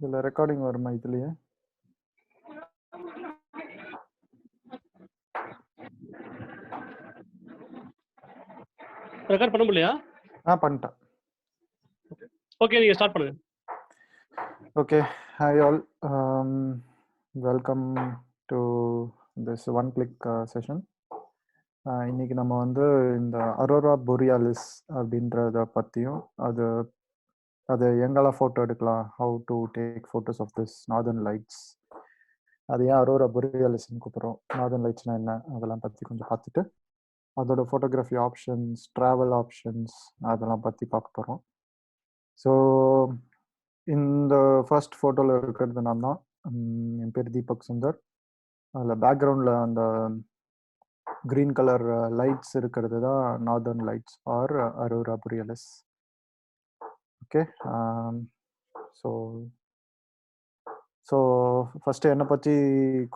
இதில் ரெக்கார்டிங் வருமா இதுலயே? ரெக்கார்ட் பண்ண முடியலையா? பண்ணிட்டேன். ஓகே, நீங்க ஸ்டார்ட் பண்ணுங்க. Okay, hi all, welcome to this one click session. இன்னைக்கு நம்ம வந்து இந்த அரோரா பொரியாலிஸ் அப்படின்றத பற்றியும் அது எங்கெல்லாம் ஃபோட்டோ எடுக்கலாம், how to take photos of this northern lights, அது ஏன் அரோரா பொரியாலிஸ்ன்னு கூப்பிட்றோம், நார்தர்ன் லைட்ஸ்னால் என்ன, அதெல்லாம் பற்றி கொஞ்சம் பார்த்துட்டு அதோட ஃபோட்டோகிராஃபி ஆப்ஷன்ஸ், ட்ராவல் ஆப்ஷன்ஸ், அதெல்லாம் பற்றி பார்க்க போகிறோம். ஸோ இந்த ஃபர்ஸ்ட் ஃபோட்டோவில் இருக்கிறது நான் தான். என் பேர் தீபக் சுந்தர். அதில் பேக்ரவுண்டில் அந்த க்ரீன் கலர் லைட்ஸ் இருக்கிறது தான் northern lights or aurora borealis. Okay, so so first என்னை பற்றி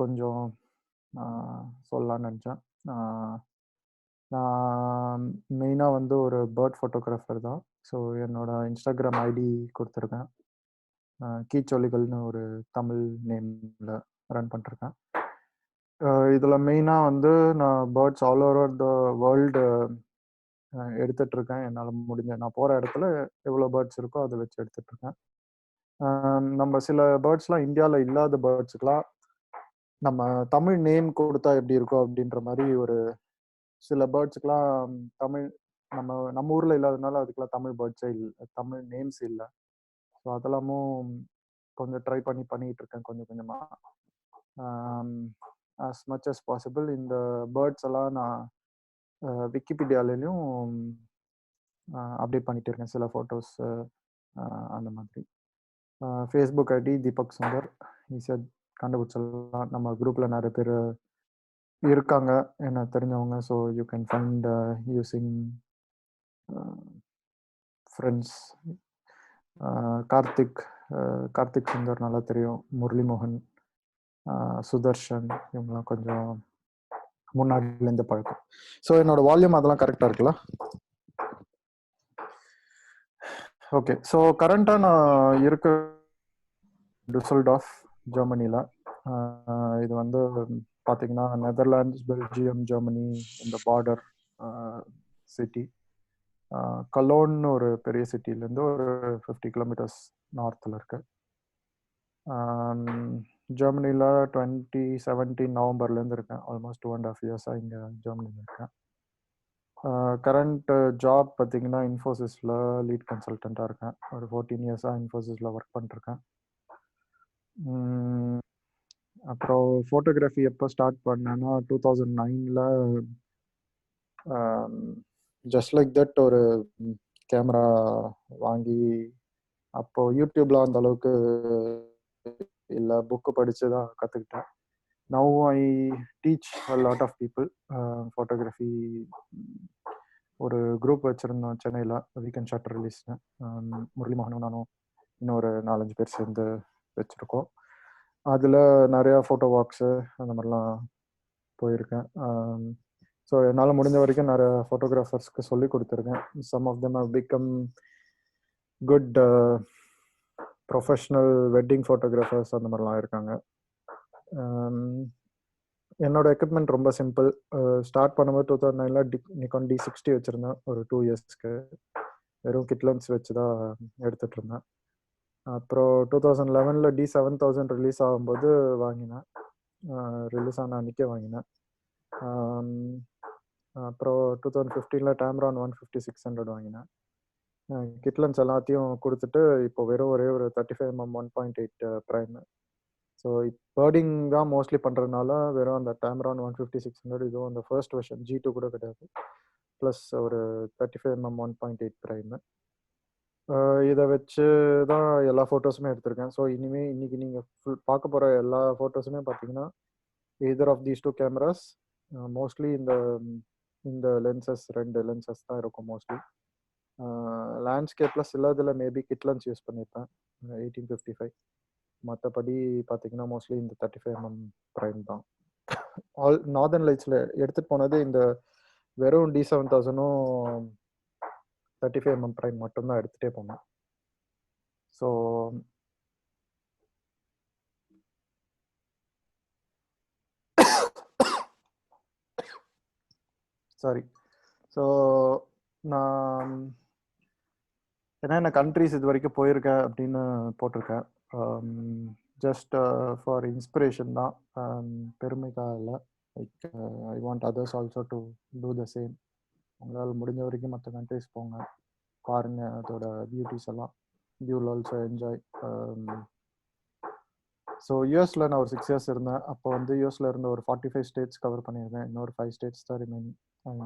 கொஞ்சம் சொல்லலான்னு நினச்சேன். நான் மெயினாக வந்து ஒரு பேர்ட் ஃபோட்டோகிராஃபர் தான். ஸோ என்னோட இன்ஸ்டாகிராம் ஐடி கொடுத்துருக்கேன். கீச்சொலிகள்னு ஒரு தமிழ் நேமில் ரன் பண்ணிருக்கேன். இதில் மெயினாக வந்து நான் birds all over the world எடுத்துட்ருக்கேன். என்னால் முடிஞ்ச நான் போகிற இடத்துல எவ்வளோ பேர்ட்ஸ் இருக்கோ அதை வச்சு எடுத்துட்ருக்கேன். நம்ம சில பேர்ட்ஸ்லாம் இந்தியாவில் இல்லாத பேர்ட்ஸுக்கெலாம் நம்ம தமிழ் நேம் கொடுத்தா எப்படி இருக்கும் அப்படின்ற மாதிரி ஒரு சில பேர்ட்ஸுக்கெலாம் தமிழ் நம்ம ஊரில் இல்லாததுனால அதுக்கெலாம் தமிழ் பேர்ட்ஸே இல்லை, தமிழ் நேம்ஸ் இல்லை. ஸோ அதெல்லாமும் கொஞ்சம் ட்ரை பண்ணிகிட்டு இருக்கேன் கொஞ்சம் கொஞ்சமாக. as much as possible இந்த பேர்ட்ஸ் எல்லாம் நான் விக்கிபீடியாலையும் அப்டேட் பண்ணிட்டு இருக்கேன், சில ஃபோட்டோஸ் அந்த மாதிரி. ஃபேஸ்புக் ஐடி தீபக் சுந்தர் ஈஸியாக கண்டுபிடிச்சிடலாம். நம்ம குரூப்பில் நிறைய பேர் இருக்காங்க என்ன தெரிஞ்சவங்க. So you can find using friends. Karthik Sundar நல்லா தெரியும், முரளி மோகன், சுதர்ஷன், இவங்கெல்லாம் கொஞ்சம் முன்னாடிலேருந்து பழக்கம். ஸோ என்னோட வால்யூம் அதெல்லாம் கரெக்டாக இருக்குல்ல? ஓகே, ஸோ கரண்ட்டாக நான் இருக்க டுசல்டாஃப் ஜெர்மனியில். இது வந்து பார்த்தீங்கன்னா நெதர்லாண்ட்ஸ், பெல்ஜியம், ஜெர்மனி இந்த பார்டர் சிட்டி. கலோன்னு ஒரு பெரிய சிட்டிலேருந்து ஒரு 50 கிலோமீட்டர்ஸ் நார்த்தில் இருக்கு. ஜெர்மனியில் 2017 நவம்பர்லேருந்து இருக்கேன். ஆல்மோஸ்ட் 2.5 இயர்ஸாக இங்கே ஜெர்மனியில் இருக்கேன். கரண்ட் ஜாப் பார்த்தீங்கன்னா இன்ஃபோசிஸில் லீட் கன்சல்டண்ட்டாக இருக்கேன். ஒரு 14 இயர்ஸாக இன்ஃபோசிஸில் ஒர்க் பண்ணிருக்கேன். அப்புறம் ஃபோட்டோகிராஃபி எப்போ ஸ்டார்ட் பண்ணேன்னா 2009 ஜஸ்ட் லைக் தட் ஒரு கேமரா வாங்கி, அப்போது யூடியூப்ல அந்த அளவுக்கு இல்லை, புக்கு படித்து தான் கற்றுக்கிட்டேன். Now I teach a lot of people photography. ஒரு குரூப் வச்சுருந்தோம் சென்னையில், வீக்கெண்ட் ஷாட் ரிலீஸ்னு. முரளி மோகனும் நானும் இன்னொரு 4-5 பேர் சேர்ந்து வச்சுருக்கோம். அதில் நிறையா ஃபோட்டோ வாக்ஸு அந்த மாதிரிலாம் போயிருக்கேன். ஸோ என்னால் முடிஞ்ச வரைக்கும் நிறைய ஃபோட்டோகிராஃபர்ஸ்க்கு சொல்லி கொடுத்துருக்கேன். Some of them have become good professional wedding photographers அந்த மாதிரிலாம் இருக்காங்க. என்னோட எக்யூப்மெண்ட் ரொம்ப சிம்பிள். ஸ்டார்ட் பண்ணும்போது 2009 நிக்கான் D60 வச்சுருந்தேன். ஒரு 2 இயர்ஸ்க்கு வெறும் கிட் லென்ஸ் வச்சு தான் எடுத்துகிட்டு இருந்தேன். அப்புறம் 2011 D7000 ரிலீஸ் ஆகும்போது வாங்கினேன். ரிலீஸ் ஆன அன்றைக்கே வாங்கினேன். அப்புறம் 2015 டேம்ரான் 150-600 வாங்கினேன். கிட் லென்ஸ் எல்லாத்தையும் கொடுத்துட்டு இப்போ வெறும் ஒரே ஒரு 35mm 1.8 ப்ரைம். ஸோ பேர்டிங் தான் மோஸ்ட்லி பண்ணுறதுனால வெறும் அந்த டேம்ரான் 150-600, இதுவும் அந்த ஃபர்ஸ்ட் வெர்ஷன் G2 கூட கிடையாது, ப்ளஸ் ஒரு 35mm 1.8 ப்ரைமு. இதை வச்சு தான் எல்லா ஃபோட்டோஸுமே எடுத்திருக்கேன். ஸோ இன்னைக்கு நீங்கள் பார்க்க போகிற எல்லா ஃபோட்டோஸுமே பார்த்தீங்கன்னா either of these 2 cameras. Mostly இந்த லென்சஸ் 2 லென்சஸ் தான் இருக்கும் மோஸ்ட்லி. லேண்ட்ஸ்கேப்பில் சிலதில் மேபி கிட் லென்ஸ் யூஸ் பண்ணியிருப்பேன் 1855. மற்றபடி பார்த்தீங்கன்னா மோஸ்ட்லி இந்த 35mm ப்ரைம் தான். ஆல் நார்தர்ன் லைட்ஸில் எடுத்துகிட்டு போனது இந்த வெறும் D7000 35mm ப்ரைம் மட்டும்தான் எடுத்துகிட்டே போனேன். So sorry. ஸோ நான் என்னென்ன கண்ட்ரிஸ் இது வரைக்கும் போயிருக்கேன் அப்படின்னு போட்டிருக்கேன். ஜஸ்ட் ஃபார் இன்ஸ்பிரேஷன் தான், பெருமைக்காக இல்லை. Like I want others also to do the same. உங்களால் முடிஞ்ச வரைக்கும் மற்ற கண்ட்ரிஸ் போங்க, பாருங்க அதோட பியூட்டிஸ் எல்லாம். You will also enjoy. So யூஎஸில் நான் ஒரு 6 years இருந்தேன். அப்போ வந்து யூஎஸில் இருந்த ஒரு 45 states கவர் பண்ணியிருக்கேன். இன்னொரு 5 states தான் ரிமைனிங்.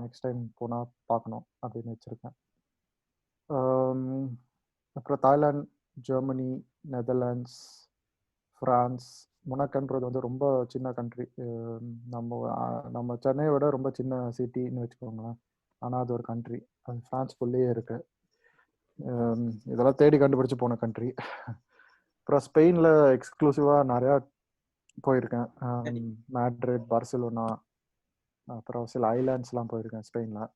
நெக்ஸ்ட் டைம் போனால் பார்க்கணும் அப்படின்னு வச்சுருக்கேன். அப்புறம் தாய்லாந்து, ஜெர்மனி, நெதர்லாண்ட்ஸ், ஃப்ரான்ஸ். மொனாக்கோன்றது வந்து ரொம்ப சின்ன கண்ட்ரி. நம்ம சென்னையை விட ரொம்ப சின்ன சிட்டின்னு வச்சுக்கோங்களேன். ஆனால் அது ஒரு கண்ட்ரி, அது ஃப்ரான்ஸ்குள்ளேயே இருக்கு. இதெல்லாம் தேடி கண்டுபிடிச்சு போன கண்ட்ரி. அப்புறம் ஸ்பெயினில் எக்ஸ்க்ளூசிவாக நிறையா போயிருக்கேன். மேட்ரிட், பார்சிலோனா, அப்புறம் சில ஐலாண்ட்ஸ்லாம் போயிருக்கேன் ஸ்பெயினில்.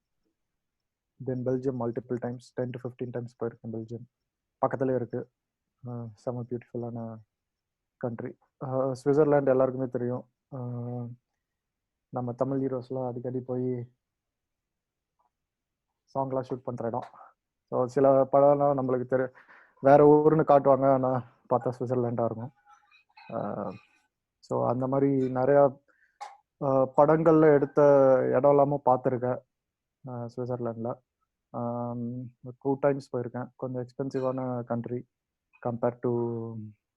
Then Belgium multiple times, 10 to 15 times போயிருக்கேன். பெல்ஜியம் பக்கத்துலேயே இருக்குது, செம்ம பியூட்டிஃபுல்லான கண்ட்ரி. சுவிட்சர்லாண்ட் எல்லாருக்குமே தெரியும். நம்ம தமிழ் ஹீரோஸ்லாம் அடிக்கடி போய் சாங்லாம் ஷூட் பண்ணுற இடம். ஸோ சில படம்லாம் நம்மளுக்கு தெரியும், வேற ஊர்னு காட்டுவாங்க, ஆனால் பார்த்தா சுவிட்சர்லாண்டாக இருக்கும். ஸோ அந்த மாதிரி நிறையா படங்கள்ல எடுத்த இடம் எல்லாமும் பார்த்துருக்கேன் சுவிட்சர்லாண்டில். 2 times போயிருக்கேன். கொஞ்சம் எக்ஸ்பென்சிவான country compared to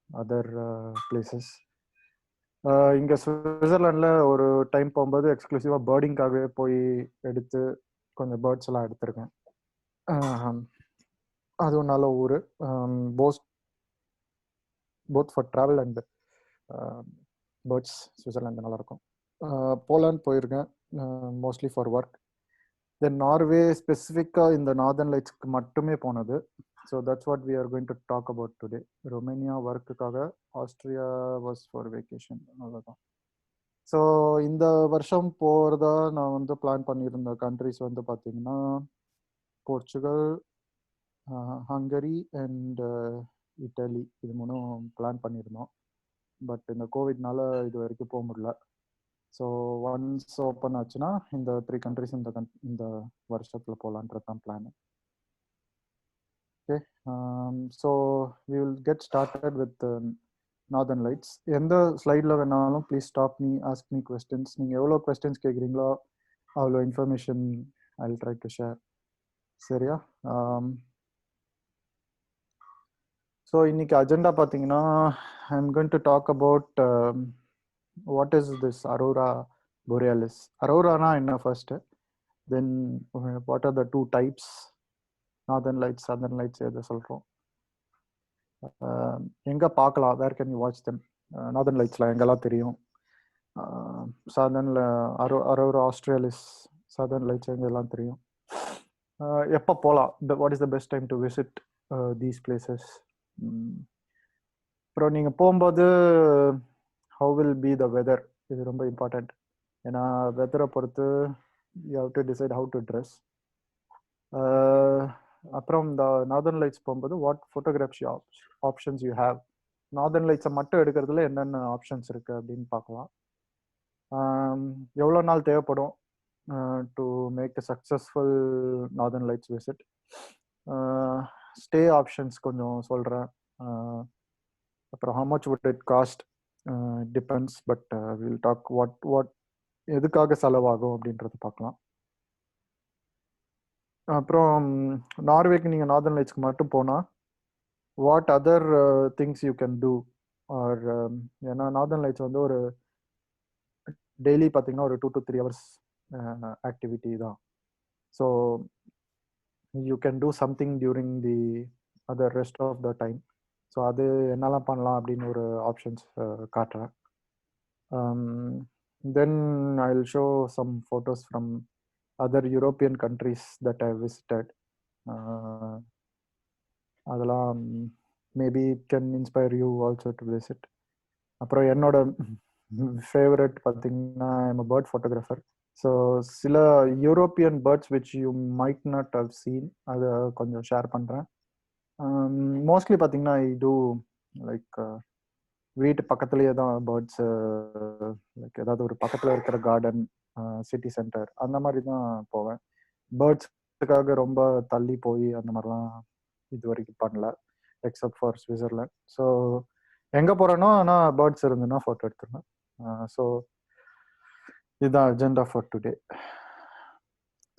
other places. இங்கே சுவிட்சர்லாண்டில் ஒரு டைம் போகும்போது எக்ஸ்க்ளூசிவாக பேர்டிங்காகவே போய் எடுத்து கொஞ்சம் பேர்ட்ஸ் எல்லாம் எடுத்திருக்கேன். அதுவும் நல்ல ஊர். Both for travel and birds. Switzerland நல்லாயிருக்கும். போலாந்து போயிருக்கேன், mostly for work. Then Norway, ஸ்பெசிஃபிக்காக இந்த நார்தர்ன் லைட்ஸ்க்கு மட்டுமே போனது. So that's what we are going to talk about today. Romania ஒர்க்குக்காக, ஆஸ்ட்ரியா வாஸ் ஃபார் வெக்கேஷன், அவ்வளோதான். ஸோ இந்த வருஷம் போகிறதா நான் வந்து பிளான் பண்ணியிருந்த கண்ட்ரிஸ் வந்து பார்த்தீங்கன்னா போர்ச்சுகல், ஹங்கரி அண்ட் இட்டலி. இது மூணும் பிளான் பண்ணியிருந்தோம். பட் இந்த கோவிட்னால இது வரைக்கும் போக முடியல. ஸோ ஒன்ஸ் ஓப்பன் ஆச்சுன்னா இந்த 3 countries இந்த வருஷத்தில் போகலான்றது தான் plan. Okay, so we will get started with northern lights. எந்த ஸ்லைடில் வேணாலும் please stop me, ask me questions. நீங்கள் எவ்வளோ கொஸ்டின்ஸ் கேட்குறீங்களோ அவ்வளோ information I will try to share. சரியா? ஸோ இன்னைக்கு அஜெண்டா பார்த்தீங்கன்னா, I am going to talk about what is this aurora borealis. Aurora என்ன first, then what are the 2 types, northern lights, southern lights எதை சொல்கிறோம், எங்கே பார்க்கலாம், where can you watch them. Northern லைட்ஸில் எங்கெல்லாம் தெரியும், சதர்னில் அரோரா ஆஸ்ட்ரேலிஸ், சதர்ன் லைட்ஸ் எங்கெல்லாம் தெரியும், எப்போ போகலாம், what is the best time to visit these places. அப்புறம் நீங்கள் போகும்போது how will be the weather, இது ரொம்ப இம்பார்ட்டண்ட். ஏன்னா வெதரை பொறுத்து you have to decide how to dress. அப்புறம் இந்த நார்தர்ன் லைட்ஸ் போகும்போது what photography options you have. Northern லைட்ஸை மட்டும் எடுக்கிறதுல என்னென்ன ஆப்ஷன்ஸ் இருக்குது அப்படின்னு பார்க்கலாம். எவ்வளோ நாள் தேவைப்படும் to make a successful northern lights visit. Stay options கொஞ்சம் சொல்கிறேன். அப்புறம் how much would it cost, depends, but we'll talk what எதுக்காக செலவாகும் அப்படின்றத பார்க்கலாம். அப்புறம் நார்வேக்கு நீங்கள் நார்தர்ன் லைட்ஸ்க்கு மட்டும் போனால் what other things you can do or, ஏன்னா நார்தர்ன் லைட்ஸ் வந்து ஒரு டெய்லி பார்த்தீங்கன்னா ஒரு 2 to 3 hours ஆக்டிவிட்டி தான். So you can do something during the other rest of the time. So அது என்னெல்லாம் பண்ணலாம் அப்படின்னு ஒரு ஆப்ஷன்ஸ் காட்டுறேன். Then I will show some photos from other European countries that I visited. அதெல்லாம் maybe can inspire you also to visit. அப்புறம் என்னோட ஃபேவரட் பார்த்தீங்கன்னா I'm a bird photographer. So சில European birds which you might not have seen, அதை கொஞ்சம் share பண்ணுறேன். Mostly பார்த்தீங்கன்னா ஐ two like வீட்டு பக்கத்துலேயே தான் பேர்ட்ஸு, லைக் ஏதாவது ஒரு பக்கத்தில் இருக்கிற கார்டன், சிட்டி சென்டர் அந்த மாதிரி தான் போவேன். பேர்ட்ஸுக்காக ரொம்ப தள்ளி போய் அந்த மாதிரிலாம் இது வரைக்கும் பண்ணல, எக்ஸப்ட் ஃபார் ஸ்விட்சர்லாண்ட். ஸோ எங்கே போகிறேனோ ஆனால் பேர்ட்ஸ் இருந்துன்னா ஃபோட்டோ எடுத்துருவேன். ஸோ இதுதான் agenda for today.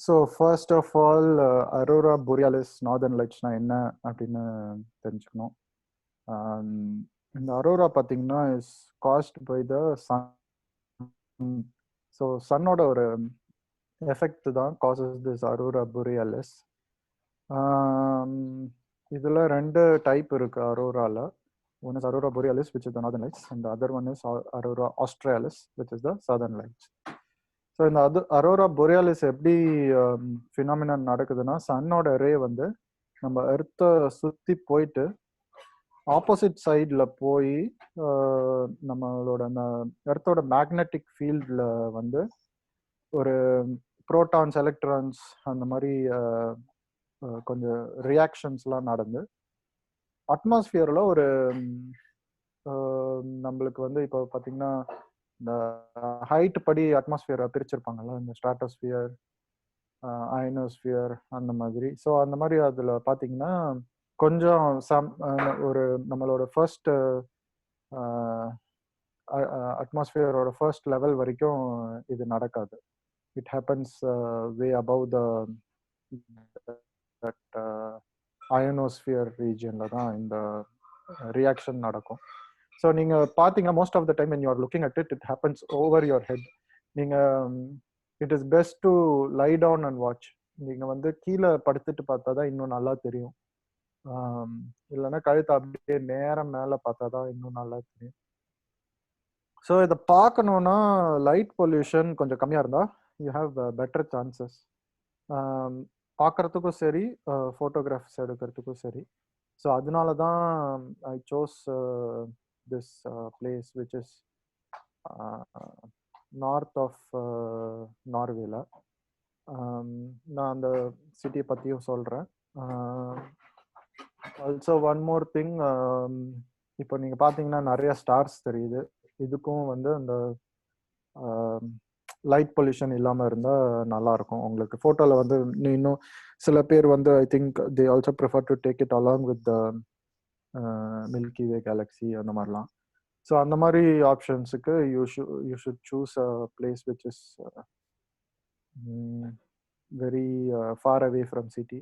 So first of all aurora borealis northern லைட்ஸ்னா என்ன அப்படின்னு தெரிஞ்சுக்கணும். இந்த அரோரா பார்த்தீங்கன்னா is cast by the sun. So சன்னோட ஒரு எஃபெக்ட் தான் காசஸ் திஸ் அரோரா போரியாலிஸ். இதில் 2 டைப் இருக்கு அரோராவில். One is aurora borealis which is the northern lights, and the other one is aurora australis which is the southern lights. So இந்த aurora borealis எப்படி phenomenon நடக்குதுன்னா, சன்னோட ரே வந்து நம்ம எர்த்தை சுற்றி போயிட்டு ஆப்போசிட் சைடில் போய் நம்மளோட அந்த எர்த்தோட மேக்னெட்டிக் ஃபீல்டில் வந்து ஒரு ப்ரோட்டான்ஸ், எலக்ட்ரான்ஸ் அந்த மாதிரி கொஞ்சம் ரியாக்ஷன்ஸ்லாம் நடந்து அட்மாஸ்பியரில் ஒரு நம்மளுக்கு வந்து இப்போ பார்த்தீங்கன்னா இந்த ஹைட் படி அட்மாஸ்பியரை பிரிச்சிருப்பாங்கல்ல, இந்த ஸ்ட்ராட்டோஸ்பியர், அயனோஸ்பியர் அந்த மாதிரி. ஸோ அந்த மாதிரி அதில் பார்த்தீங்கன்னா கொஞ்சம் ஒரு நம்மளோட ஃபர்ஸ்ட் அட்மாஸ்பியரோட ஃபர்ஸ்ட் லெவல் வரைக்கும் இது நடக்காது. It happens way above the ionosphere ரீஜியனில் தான் இந்த ரியாக்ஷன் நடக்கும். ஸோ நீங்கள் பார்த்தீங்கன்னா most of the time when you are looking at it, it happens over your head. நீங்கள் it is best to lie down and watch. நீங்கள் வந்து கீழே படுத்துட்டு பார்த்தா தான் இன்னும் நல்லா தெரியும். இல்லைன்னா கழுத்து அப்படியே நேரம் மேலே பார்த்தா தான் இன்னும் நல்லா தெரியும். ஸோ இதை பார்க்கணுன்னா லைட் பொல்யூஷன் கொஞ்சம் கம்மியாக இருந்தால் யூ ஹாவ் பெட்டர் சான்சஸ். பார்க்குறதுக்கும் சரி, ஃபோட்டோகிராஃப்ஸ் எடுக்கிறதுக்கும் சரி. ஸோ அதனால தான் I chose this place which is north of நார்வேல. நான் அந்த சிட்டியை பற்றியும் சொல்கிறேன். ஆல்சோ ஒன் மோர் திங், இப்போ நீங்கள் பார்த்தீங்கன்னா நிறைய ஸ்டார்ஸ் தெரியுது. இதுக்கும் வந்து அந்த லைட் பொல்யூஷன் இல்லாமல் இருந்தால் நல்லாயிருக்கும் உங்களுக்கு. ஃபோட்டோவில் வந்து இன்னும் சில பேர் வந்து I think they also prefer to take it along with the milky Way galaxy அந்த மாதிரிலாம். ஸோ அந்த மாதிரி ஆப்ஷன்ஸுக்கு you should choose a place which is very far away from city.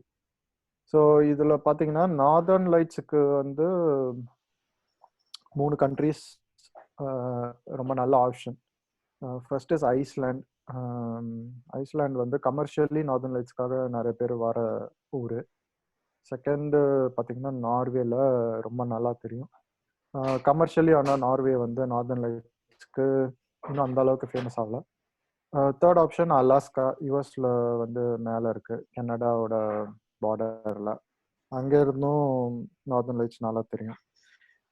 So இதில் பார்த்தீங்கன்னா நார்தர்ன் லைட்ஸுக்கு வந்து 3 கண்ட்ரீஸ் ரொம்ப நல்ல option. First is Iceland. Iceland வந்து கமர்ஷியலி நார்தர்ன் லைட்ஸ்க்காக நிறைய பேர் வர ஊர். செகண்டு பார்த்தீங்கன்னா நார்வேல ரொம்ப நல்லா தெரியும் கமர்ஷியலி. ஆனால் நார்வே வந்து நார்தர்ன் லைட்ஸ்க்கு இன்னும் அந்த அளவுக்கு ஃபேமஸ் ஆகல. தேர்ட் ஆப்ஷன் அலாஸ்கா, யூஎஸில் வந்து மேலே இருக்குது, கனடாவோட பார்டரில். அங்கே இருந்தும் நார்தர்ன் லைட்ஸ் நல்லா தெரியும்.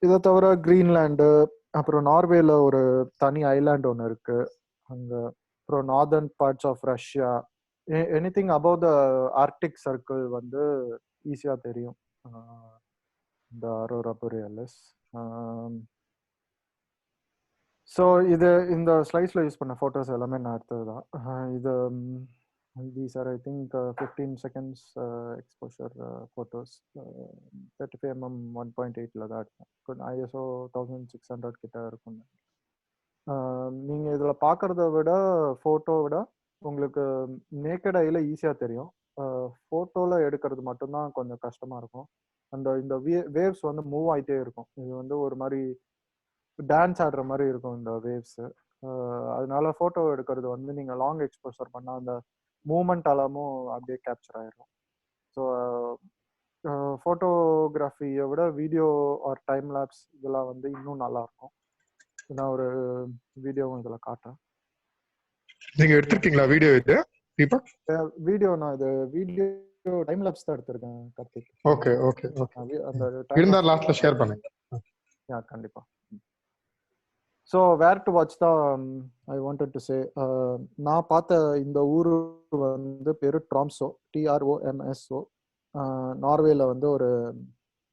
இதை தவிர கிரீன்லேண்டு, அப்புறம் நார்வேல ஒரு தனி ஐலாண்ட் ஒன்று இருக்குது அங்கே. அப்புறம் northern parts of Russia, anything above the Arctic circle வந்து ஈஸியாக தெரியும் இந்த அரோரா போரியாலிஸ். ஸோ இது இந்த ஸ்லைட்ஸில் யூஸ் பண்ண ஃபோட்டோஸ் எல்லாமே நான் எடுத்தது தான். இது these are I think 15 seconds exposure photos. 35mm 1.8ல தான் எடுத்தேன். ISO 1600 கிட்ட இருக்கும். நீங்கள் இதில் பார்க்குறத விட ஃபோட்டோ விட உங்களுக்கு நேக்கட் ஐயில் ஈஸியாக தெரியும். ஃபோட்டோவில் எடுக்கிறது மட்டும்தான் கொஞ்சம் கஷ்டமாக இருக்கும். இந்த வேவ்ஸ் வந்து மூவ் ஆகிட்டே இருக்கும். இது வந்து ஒரு மாதிரி டான்ஸ் ஆடுற மாதிரி இருக்கும் இந்த வேவ்ஸு. அதனால ஃபோட்டோ எடுக்கிறது வந்து நீங்கள் லாங் எக்ஸ்போசர் பண்ணால் அந்த மூமெண்ட் அளமும் அப்படியே கேப்சர் ஆகிடும். ஸோ ஃபோட்டோகிராஃபியை விட வீடியோ ஆர் டைம் லேப்ஸ் இதெல்லாம் வந்து இன்னும் நல்லாயிருக்கும். நான் ஒரு வீடியோவும் இதில் காட்டுறேன். நீங்கள் எடுத்திருக்கீங்களா வீடியோ? இது வீடியோ நான் இது வீடியோ டைம் லேப்ஸ் தான் எடுத்திருக்கேன் கார்த்திக். Okay okay okay. அந்த இருந்தா லாஸ்ட்ல ஷேர் பண்ணுங்க. கண்டிப்பா. ஸோ வேர் டு வாட்ச் தான் ஐ வாண்டட் டு சே. நான் பார்த்த இந்த ஊர் வந்து பேரு ட்ராம்சோ, TROMSO. நார்வேல வந்து ஒரு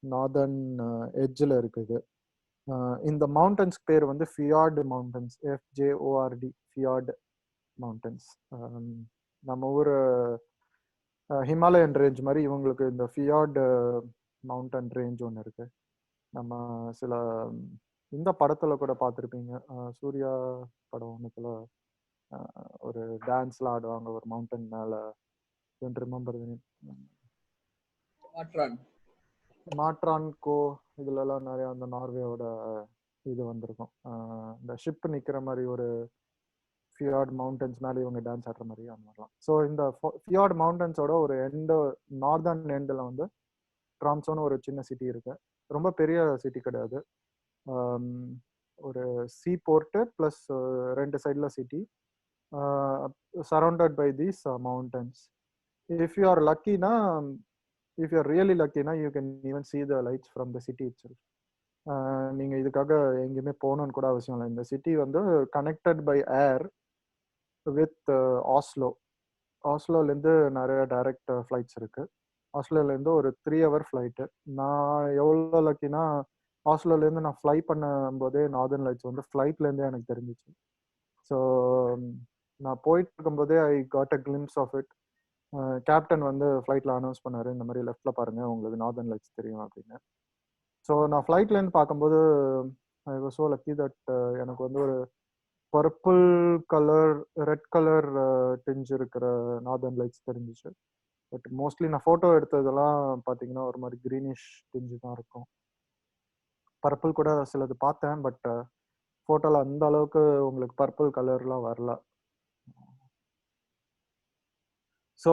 நார்தர்ன் எட்ஜில் இருக்குது. இந்த மவுண்டன்ஸ் பேர் வந்து ஃபியார்டு மவுண்டன்ஸ், FJORD, ஃபியார்டு மவுண்டன்ஸ். நம்ம ஊர் ஹிமாலயன் ரேஞ்ச் மாதிரி இவங்களுக்கு இந்த ஃபியார்டு மவுண்டன் ரேஞ்ச் ஒன்று இருக்கு. நம்ம சில இந்த படத்துல கூட பார்த்துருப்பீங்க, சூர்யா படம் ஒன்றுத்துல ஒரு டான்ஸ்லாம் ஆடுவாங்க ஒரு மவுண்டன் மேல. ரிமெம்பர் மாட்ரான் கோ இதுலலாம் நிறைய அந்த நார்வேயோட இது வந்திருக்கும். இந்த ஷிப் நிக்கிற மாதிரி ஒரு ஃபியார்ட் மவுண்டன்ஸ் மேலே இவங்க டான்ஸ் ஆடுற மாதிரி அந்த மாதிரிலாம். ஸோ இந்த ஃபியார்ட் மவுண்டன்ஸோட ஒரு நார்தர்ன் எண்டில் வந்து ட்ராம்சோன்னு ஒரு சின்ன சிட்டி இருக்கு. ரொம்ப பெரிய சிட்டி கிடையாது, ஒரு சீ போர்ட்டு ப்ளஸ் 2 சைடில் city, surrounded by these mountains. If you are லக்கினா, இஃப் யூ ஆர் ரியலி லக்கினா, you can even see the lights from the city itself. நீங்கள் இதுக்காக எங்கேயுமே போகணுன்னு கூட அவசியம் இல்லை. இந்த சிட்டி வந்து connected by air with Oslo. ஆஸ்லோலேருந்து நிறைய டைரக்ட் ஃப்ளைட்ஸ் இருக்குது. ஆஸ்லோலேருந்து ஒரு 3 hour ஃப்ளைட்டு. நான் எவ்வளோ லக்கினா, ஆஸ்லோலேருந்து நான் ஃப்ளை பண்ணும்போதே நார்தர்ன் லைட்ஸ் வந்து ஃப்ளைட்லேருந்தே எனக்கு தெரிஞ்சிச்சு. ஸோ நான் போயிட்டு இருக்கும்போதே I got a glimpse of it. Captain வந்து ஃப்ளைட்டில் அனௌன்ஸ் பண்ணார், இந்த மாதிரி லெஃப்டில் பாருங்கள் உங்களுக்கு நார்தர்ன் லைட்ஸ் தெரியும் அப்படின்னு. ஸோ நான் ஃப்ளைட்லேருந்து பார்க்கும்போது I was so lucky that எனக்கு வந்து ஒரு purple colour, red colour tinge இருக்கிற நார்தர்ன் லைட்ஸ் தெரிஞ்சிச்சு. பட் மோஸ்ட்லி நான் ஃபோட்டோ எடுத்ததெல்லாம் பார்த்தீங்கன்னா ஒரு மாதிரி க்ரீனிஷ் டிஞ்சு தான் இருக்கும். பர்பிள் கூட சிலது பார்த்தேன், பட் ஃபோட்டோவில் அந்த அளவுக்கு உங்களுக்கு பர்பிள் கலர்லாம் வரல. ஸோ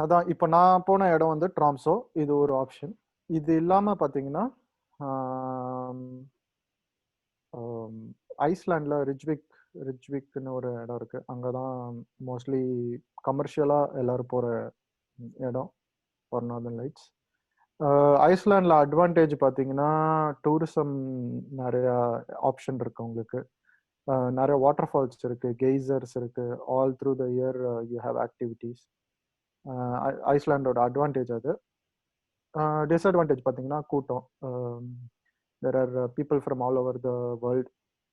அதான் இப்போ நான் போன இடம் வந்து ட்ராம்சோ, இது ஒரு ஆப்ஷன். இது இல்லாமல் பார்த்தீங்கன்னா ஐஸ்லாண்டில் ரிட்ஜ்விக்னு ஒரு இடம் இருக்குது. அங்கே தான் மோஸ்ட்லி கமர்ஷியலாக எல்லோரும் போகிற இடம் ஃபார் நார்தர்ன் லைட்ஸ். ஐஸ்லாண்டில் அட்வான்டேஜ் பார்த்தீங்கன்னா டூரிசம் நிறையா ஆப்ஷன் இருக்குது உங்களுக்கு. நிறைய வாட்டர் ஃபால்ஸ் இருக்குது, கெய்சர்ஸ் இருக்குது. All through the year you have activities. ஐஸ்லாண்டோட அட்வான்டேஜ் அது. டிஸ்அட்வான்டேஜ் பார்த்தீங்கன்னா கூட்டம். there are people from all over the world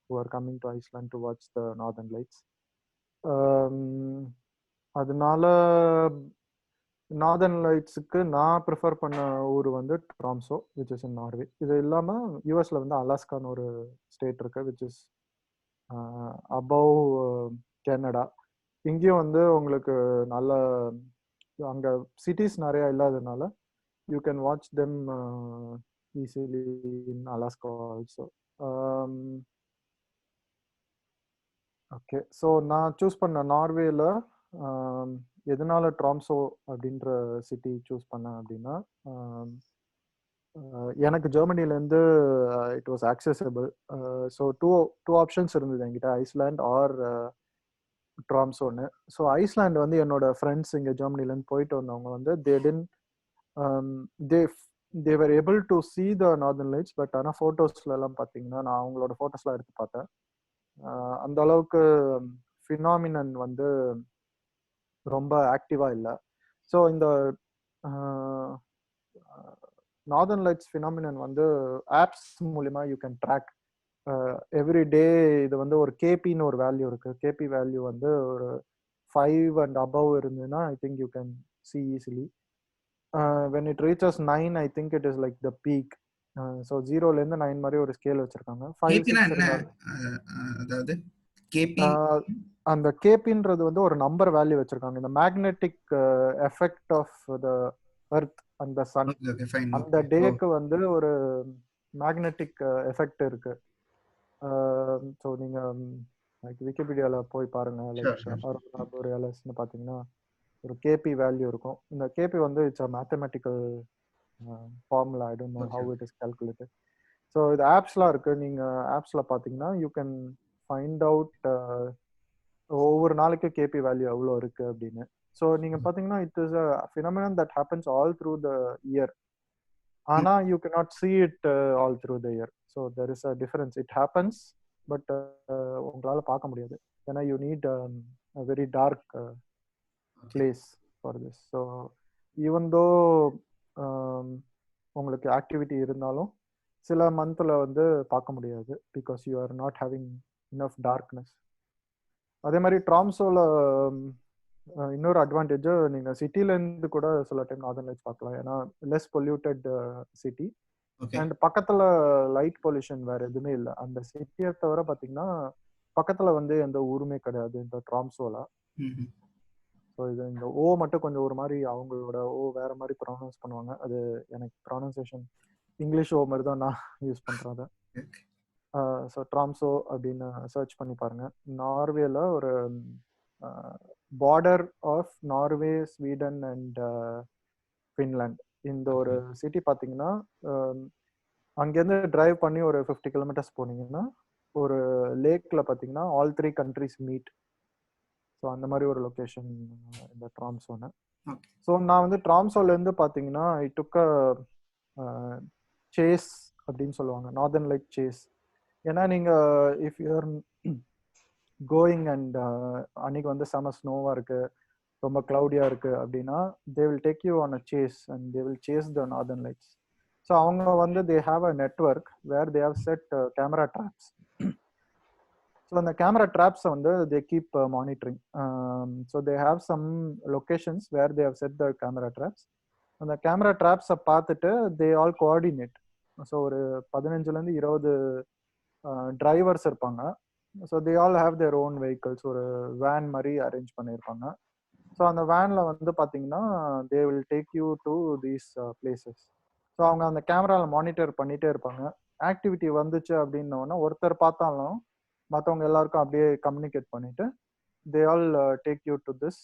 who are coming to Iceland to watch the northern lights. அதனால நார்தர்ன் லைட்ஸுக்கு நான் prefer பண்ண ஊர் வந்து Tromsø, which is in Norway. இது இல்லாமல் யூஎஸ்ல வந்து அலாஸ்கான்னு ஒரு ஸ்டேட் இருக்கு, விச் இஸ் அபவ் கனடா. இங்கேயும் வந்து உங்களுக்கு நல்ல அங்கே சிட்டிஸ் நிறையா இல்லாததுனால you can watch them easily in Alaska also. Okay, so நான் சூஸ் பண்ண நார்வேல எதனால ட்ராம்சோ அப்படின்ற சிட்டி சூஸ் பண்ணேன் அப்படின்னா, எனக்கு ஜெர்மனிலேருந்து it was accessible. So two options இருந்தது என்கிட்ட, ஐஸ்லாண்ட் ஆர் ட்ராம்சோன்னு. ஸோ ஐஸ்லாண்ட் வந்து என்னோட ஃப்ரெண்ட்ஸ் இங்கே ஜெர்மனிலேருந்து போயிட்டு வந்தவங்க வந்து they were able to see the northern lights, but ஆனால் ஃபோட்டோஸ்லாம் பார்த்தீங்கன்னா நான் அவங்களோட ஃபோட்டோஸ்லாம் எடுத்து பார்த்தேன், அந்த அளவுக்கு ஃபினாமினன் வந்து ரொம்ப ஆக்டிவாக இல்லை. ஸோ இந்த நார்தர்ன் லைட்ஸ் ஃபினாமினன் வந்து ஆப்ஸ் மூலிமா you can track every day. இது வந்து ஒரு கேபின்னு ஒரு வேல்யூ இருக்குது. கேபி வேல்யூ வந்து ஒரு 5 and above இருந்ததுன்னா I think you can see easily. When it reaches 9, I think it is like the peak. So 0லேருந்து 9 மாதிரி ஒரு ஸ்கேல் வச்சிருக்காங்க. 5, 6 அதாவது கேபி, அந்த கேபின்றது வந்து ஒரு நம்பர் வேல்யூ வச்சிருக்காங்க. இந்த magnetic effect of the earth அந்த சன், அந்த டேக்கு வந்து ஒரு மேக்னெட்டிக் எஃபெக்ட் இருக்கு. ஸோ நீங்க விக்கிபீடியால போய் பாருங்க, லைக் அரோரா போரியாலிஸ்னு பார்த்தீங்கன்னா ஒரு கேபி வேல்யூ இருக்கும். இந்த கேபி வந்து it's a mathematical formula. I don't know how it is calculated. So இது ஆப்ஸ்லாம் இருக்கு. நீங்க ஆப்ஸ்ல பார்த்தீங்கன்னா யூ கேன் ஃபைண்ட் அவுட் ஒவ்வொரு நாளைக்கு கேபி வேல்யூ எவ்வளோ இருக்கு அப்படின்னு. ஸோ நீங்க பார்த்தீங்கன்னா it is a phenomenon that happens all through the year. ஆனா you can not see it all through the year. So there is a difference. It happens, but உங்களால பார்க்க முடியாது. ஏன்னா you need a very dark place for this. So even though உங்களுக்கு activity இருந்தாலும் சில மந்த்தில் வந்து பார்க்க முடியாது because you are not having enough darkness. அதே மாதிரி ட்ராம்சோவில் இன்னொரு அட்வான்டேஜ், நீங்கள் சிட்டிலேருந்து கூட சில டைம் நார்தர்ன் லைட்ஸ் பார்க்கலாம். ஏன்னா லெஸ் பொல்யூட்டட் சிட்டி அண்ட் பக்கத்தில் லைட் பொல்யூஷன் வேறு எதுவுமே இல்லை. அந்த சிட்டியை தவிர பார்த்தீங்கன்னா பக்கத்தில் வந்து எந்த ஊருமே கிடையாது இந்த ட்ராம்சோவில். ஸோ இது இந்த ஓ மட்டும் கொஞ்சம் ஒரு மாதிரி அவங்களோட ஓ வேற மாதிரி ப்ரொனவுன்ஸ் பண்ணுவாங்க. அது எனக்கு ப்ரொனவுன்சியேஷன் இங்கிலீஷ் ஓ மாதிரி தான் நான் யூஸ் பண்ணுறேன். ஸோ ட்ராம்சோ அப்படின்னு சர்ச் பண்ணி பாருங்க. நார்வேல ஒரு border of Norway, Sweden and Finland இந்த ஒரு சிட்டி பார்த்தீங்கன்னா அங்கேருந்து டிரைவ் பண்ணி ஒரு 50 கிலோமீட்டர்ஸ் போனீங்கன்னா ஒரு லேக்ல பார்த்தீங்கன்னா ஆல் 3 கண்ட்ரிஸ் மீட். ஸோ அந்த மாதிரி ஒரு லொக்கேஷன் இந்த ட்ராம்சோன்னு. ஸோ நான் வந்து ட்ராம்சோலேருந்து பார்த்தீங்கன்னா ஐ டுக் சேஸ் அப்படின்னு சொல்லுவாங்க, நார்தர்ன் லைட் சேஸ். ஏன்னா நீங்கள் இஃப் யூஆர் கோயிங் அண்ட் அன்னைக்கு வந்து செம ஸ்னோவாக இருக்குது, ரொம்ப க்ளவுடியாக இருக்குது அப்படின்னா they will take you on a chase and they will chase the northern lights. So அவங்க வந்து they have a network where they have set camera traps. So அந்த கேமரா ட்ராப்ஸை வந்து they keep monitoring. So they have some locations where they have set the camera traps. அந்த camera ட்ராப்ஸை பார்த்துட்டு they all coordinate. So ஒரு 15லேருந்து 20 drivers இருப்பாங்க. So they all have their own vehicles, ஒரு வேன் மாதிரி அரேஞ்ச் பண்ணியிருப்பாங்க. ஸோ அந்த வேனில் வந்து பார்த்தீங்கன்னா தே will take you to these places. So அவங்க அந்த கேமராவில் மானிட்டர் பண்ணிகிட்டே இருப்பாங்க. ஆக்டிவிட்டி வந்துச்சு அப்படின்னோன்னா ஒருத்தர் பார்த்தாலும் மற்றவங்க எல்லாருக்கும் அப்படியே கம்யூனிகேட் பண்ணிட்டு they all take you to this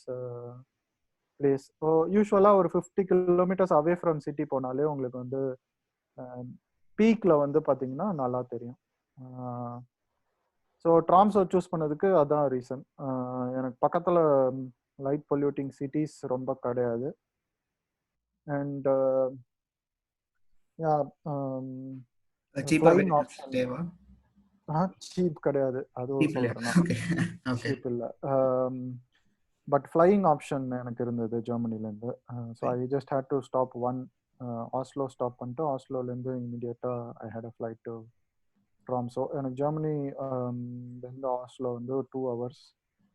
place. So யூஸ்வலாக ஒரு 50 கிலோமீட்டர்ஸ் அவே ஃப்ரம் சிட்டி போனாலே உங்களுக்கு வந்து பீக்கில் வந்து பார்த்தீங்கன்னா நல்லா தெரியும். ஸோ ட்ராம்சோ சூஸ் பண்ணதுக்கு அதான் ரீசன். எனக்கு பக்கத்தில் லைட் பொல்யூட்டிங் சிட்டிஸ் ரொம்ப கிடையாது. அண்ட் சீப் கிடையாது, அதுவும் சொல்றேன், சீப் இல்லை. பட் ஃப்ளையிங் ஆப்ஷன் எனக்கு இருந்தது ஜெர்மனிலேருந்து. So I just had to stop one Oslo stop பண்ணிட்டு ஆஸ்லோலேருந்து இமீடியட்டாக I had a flight to Tromso. எனக்கு ஜெர்மனிலேருந்து ஆஸ்லோ வந்து 2 hours,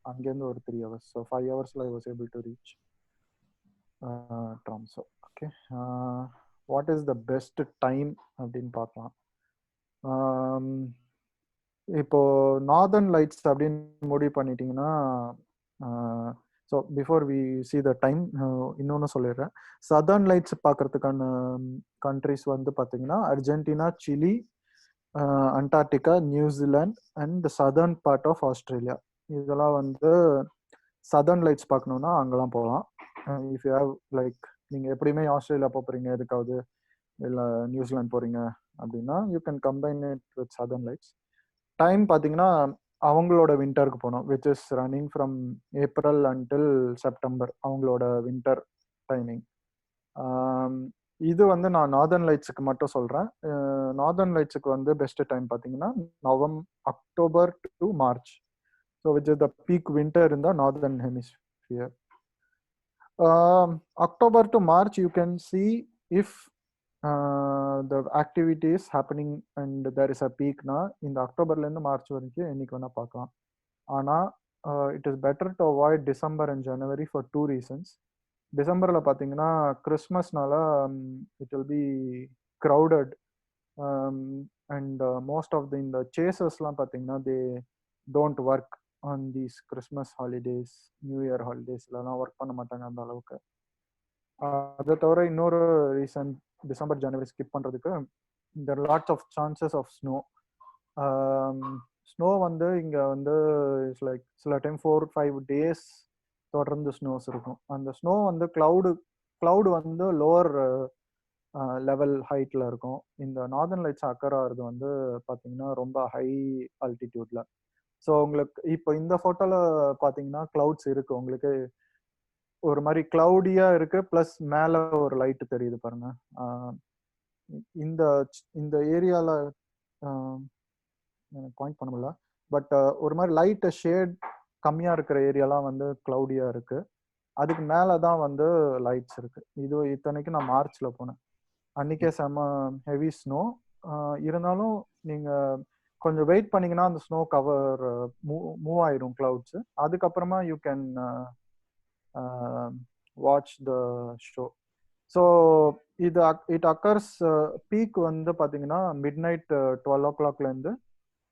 அங்கேருந்து ஒரு 3 hours. So 5 hours I was able to reach Tromso. Okay, what is the best time அப்படின்னு பார்க்கலாம். இப்போ நார்தர்ன் லைட்ஸ் அப்படின்னு முடிவு பண்ணிட்டீங்கன்னா, so before we see the time இன்னொன்று சொல்லிடுறேன். சதர்ன் லைட்ஸ் பார்க்கறதுக்கான கண்ட்ரிஸ் வந்து பார்த்தீங்கன்னா Argentina, Chile, Antarctica, New Zealand and southern part of Australia. இதெல்லாம் வந்து சதர்ன் லைட்ஸ் பார்க்கணுன்னா அங்கெல்லாம் போகலாம். இஃப் யூ ஹேவ் லைக் நீங்கள் எப்படியுமே ஆஸ்திரேலியா போகிறீங்க எதுக்காவது, இல்லை நியூசிலாந்து போகிறீங்க அப்படின்னா you can combine it with southern lights. Time பார்த்தீங்கன்னா அவங்களோட வின்டருக்கு போகணும், which is running from April until September, அவங்களோட வின்டர் டைமிங். இது வந்து நான் நார்தர்ன் லைட்ஸுக்கு மட்டும் சொல்கிறேன். நார்தர்ன் லைட்ஸுக்கு வந்து பெஸ்ட் டைம் பார்த்தீங்கன்னா October to March. So which is the peak winter in the northern hemisphere. October to March you can see if the activity is happening and there is a peak na in the Octoberல இருந்து March வரைக்கும் என்னைக்கு வேணா பார்க்கலாம். ஆனால் it is better to avoid December and January for 2 reasons. டிசம்பரில் பார்த்தீங்கன்னா கிறிஸ்மஸ்னால it will be crowded and most of இந்த சேசஸ்லாம் பார்த்தீங்கன்னா they don't work on these Christmas holidays, New Year holidays எல்லாம் ஒர்க் பண்ண மாட்டாங்க அந்த அளவுக்கு. அதை தவிர இன்னொரு ரீசன் டிசம்பர் ஜனவரி ஸ்கிப் பண்ணுறதுக்கு, there are lots of chances of snow. Snow வந்து இங்கே வந்து இட்ஸ் லைக் சில டைம் 4-5 days தொடர்ந்து ஸ்னோஸ் இருக்கும். அந்த ஸ்னோ வந்து கிளவுடு வந்து லோவர் லெவல் ஹைட்டில் இருக்கும். இந்த நார்தர்ன் லைட்ஸ் அக்கர் ஆகிறது வந்து பார்த்தீங்கன்னா ரொம்ப ஹை ஆல்டிடியூட்ல. ஸோ உங்களுக்கு இப்போ இந்த ஃபோட்டோவில் பார்த்தீங்கன்னா கிளவுட்ஸ் இருக்குது, உங்களுக்கு ஒரு மாதிரி கிளவுடியாக இருக்குது, ப்ளஸ் மேலே ஒரு லைட்டு தெரியுது பாருங்க. இந்த ஏரியாவில் எனக்கு பாயிண்ட் பண்ண முடியல, பட் ஒரு மாதிரி லைட்டு ஷேட் கம்மியாக இருக்கிற ஏரியாலாம் வந்து கிளவுடியாக இருக்குது. அதுக்கு மேலே தான் வந்து லைட்ஸ் இருக்குது. இது இத்தனைக்கு நான் மார்ச்சில் போனேன். அன்னைக்கே செம்ம ஹெவி ஸ்னோ. இருந்தாலும் நீங்கள் கொஞ்சம் வெயிட் பண்ணீங்கன்னா அந்த ஸ்னோ கவர் மூவ் ஆயிடும் கிளவுட்ஸு. அதுக்கப்புறமா you can watch the show. So இது இட் அக்கர்ஸ் பீக் வந்து பார்த்தீங்கன்னா மிட் நைட் 12 o'clockலேருந்து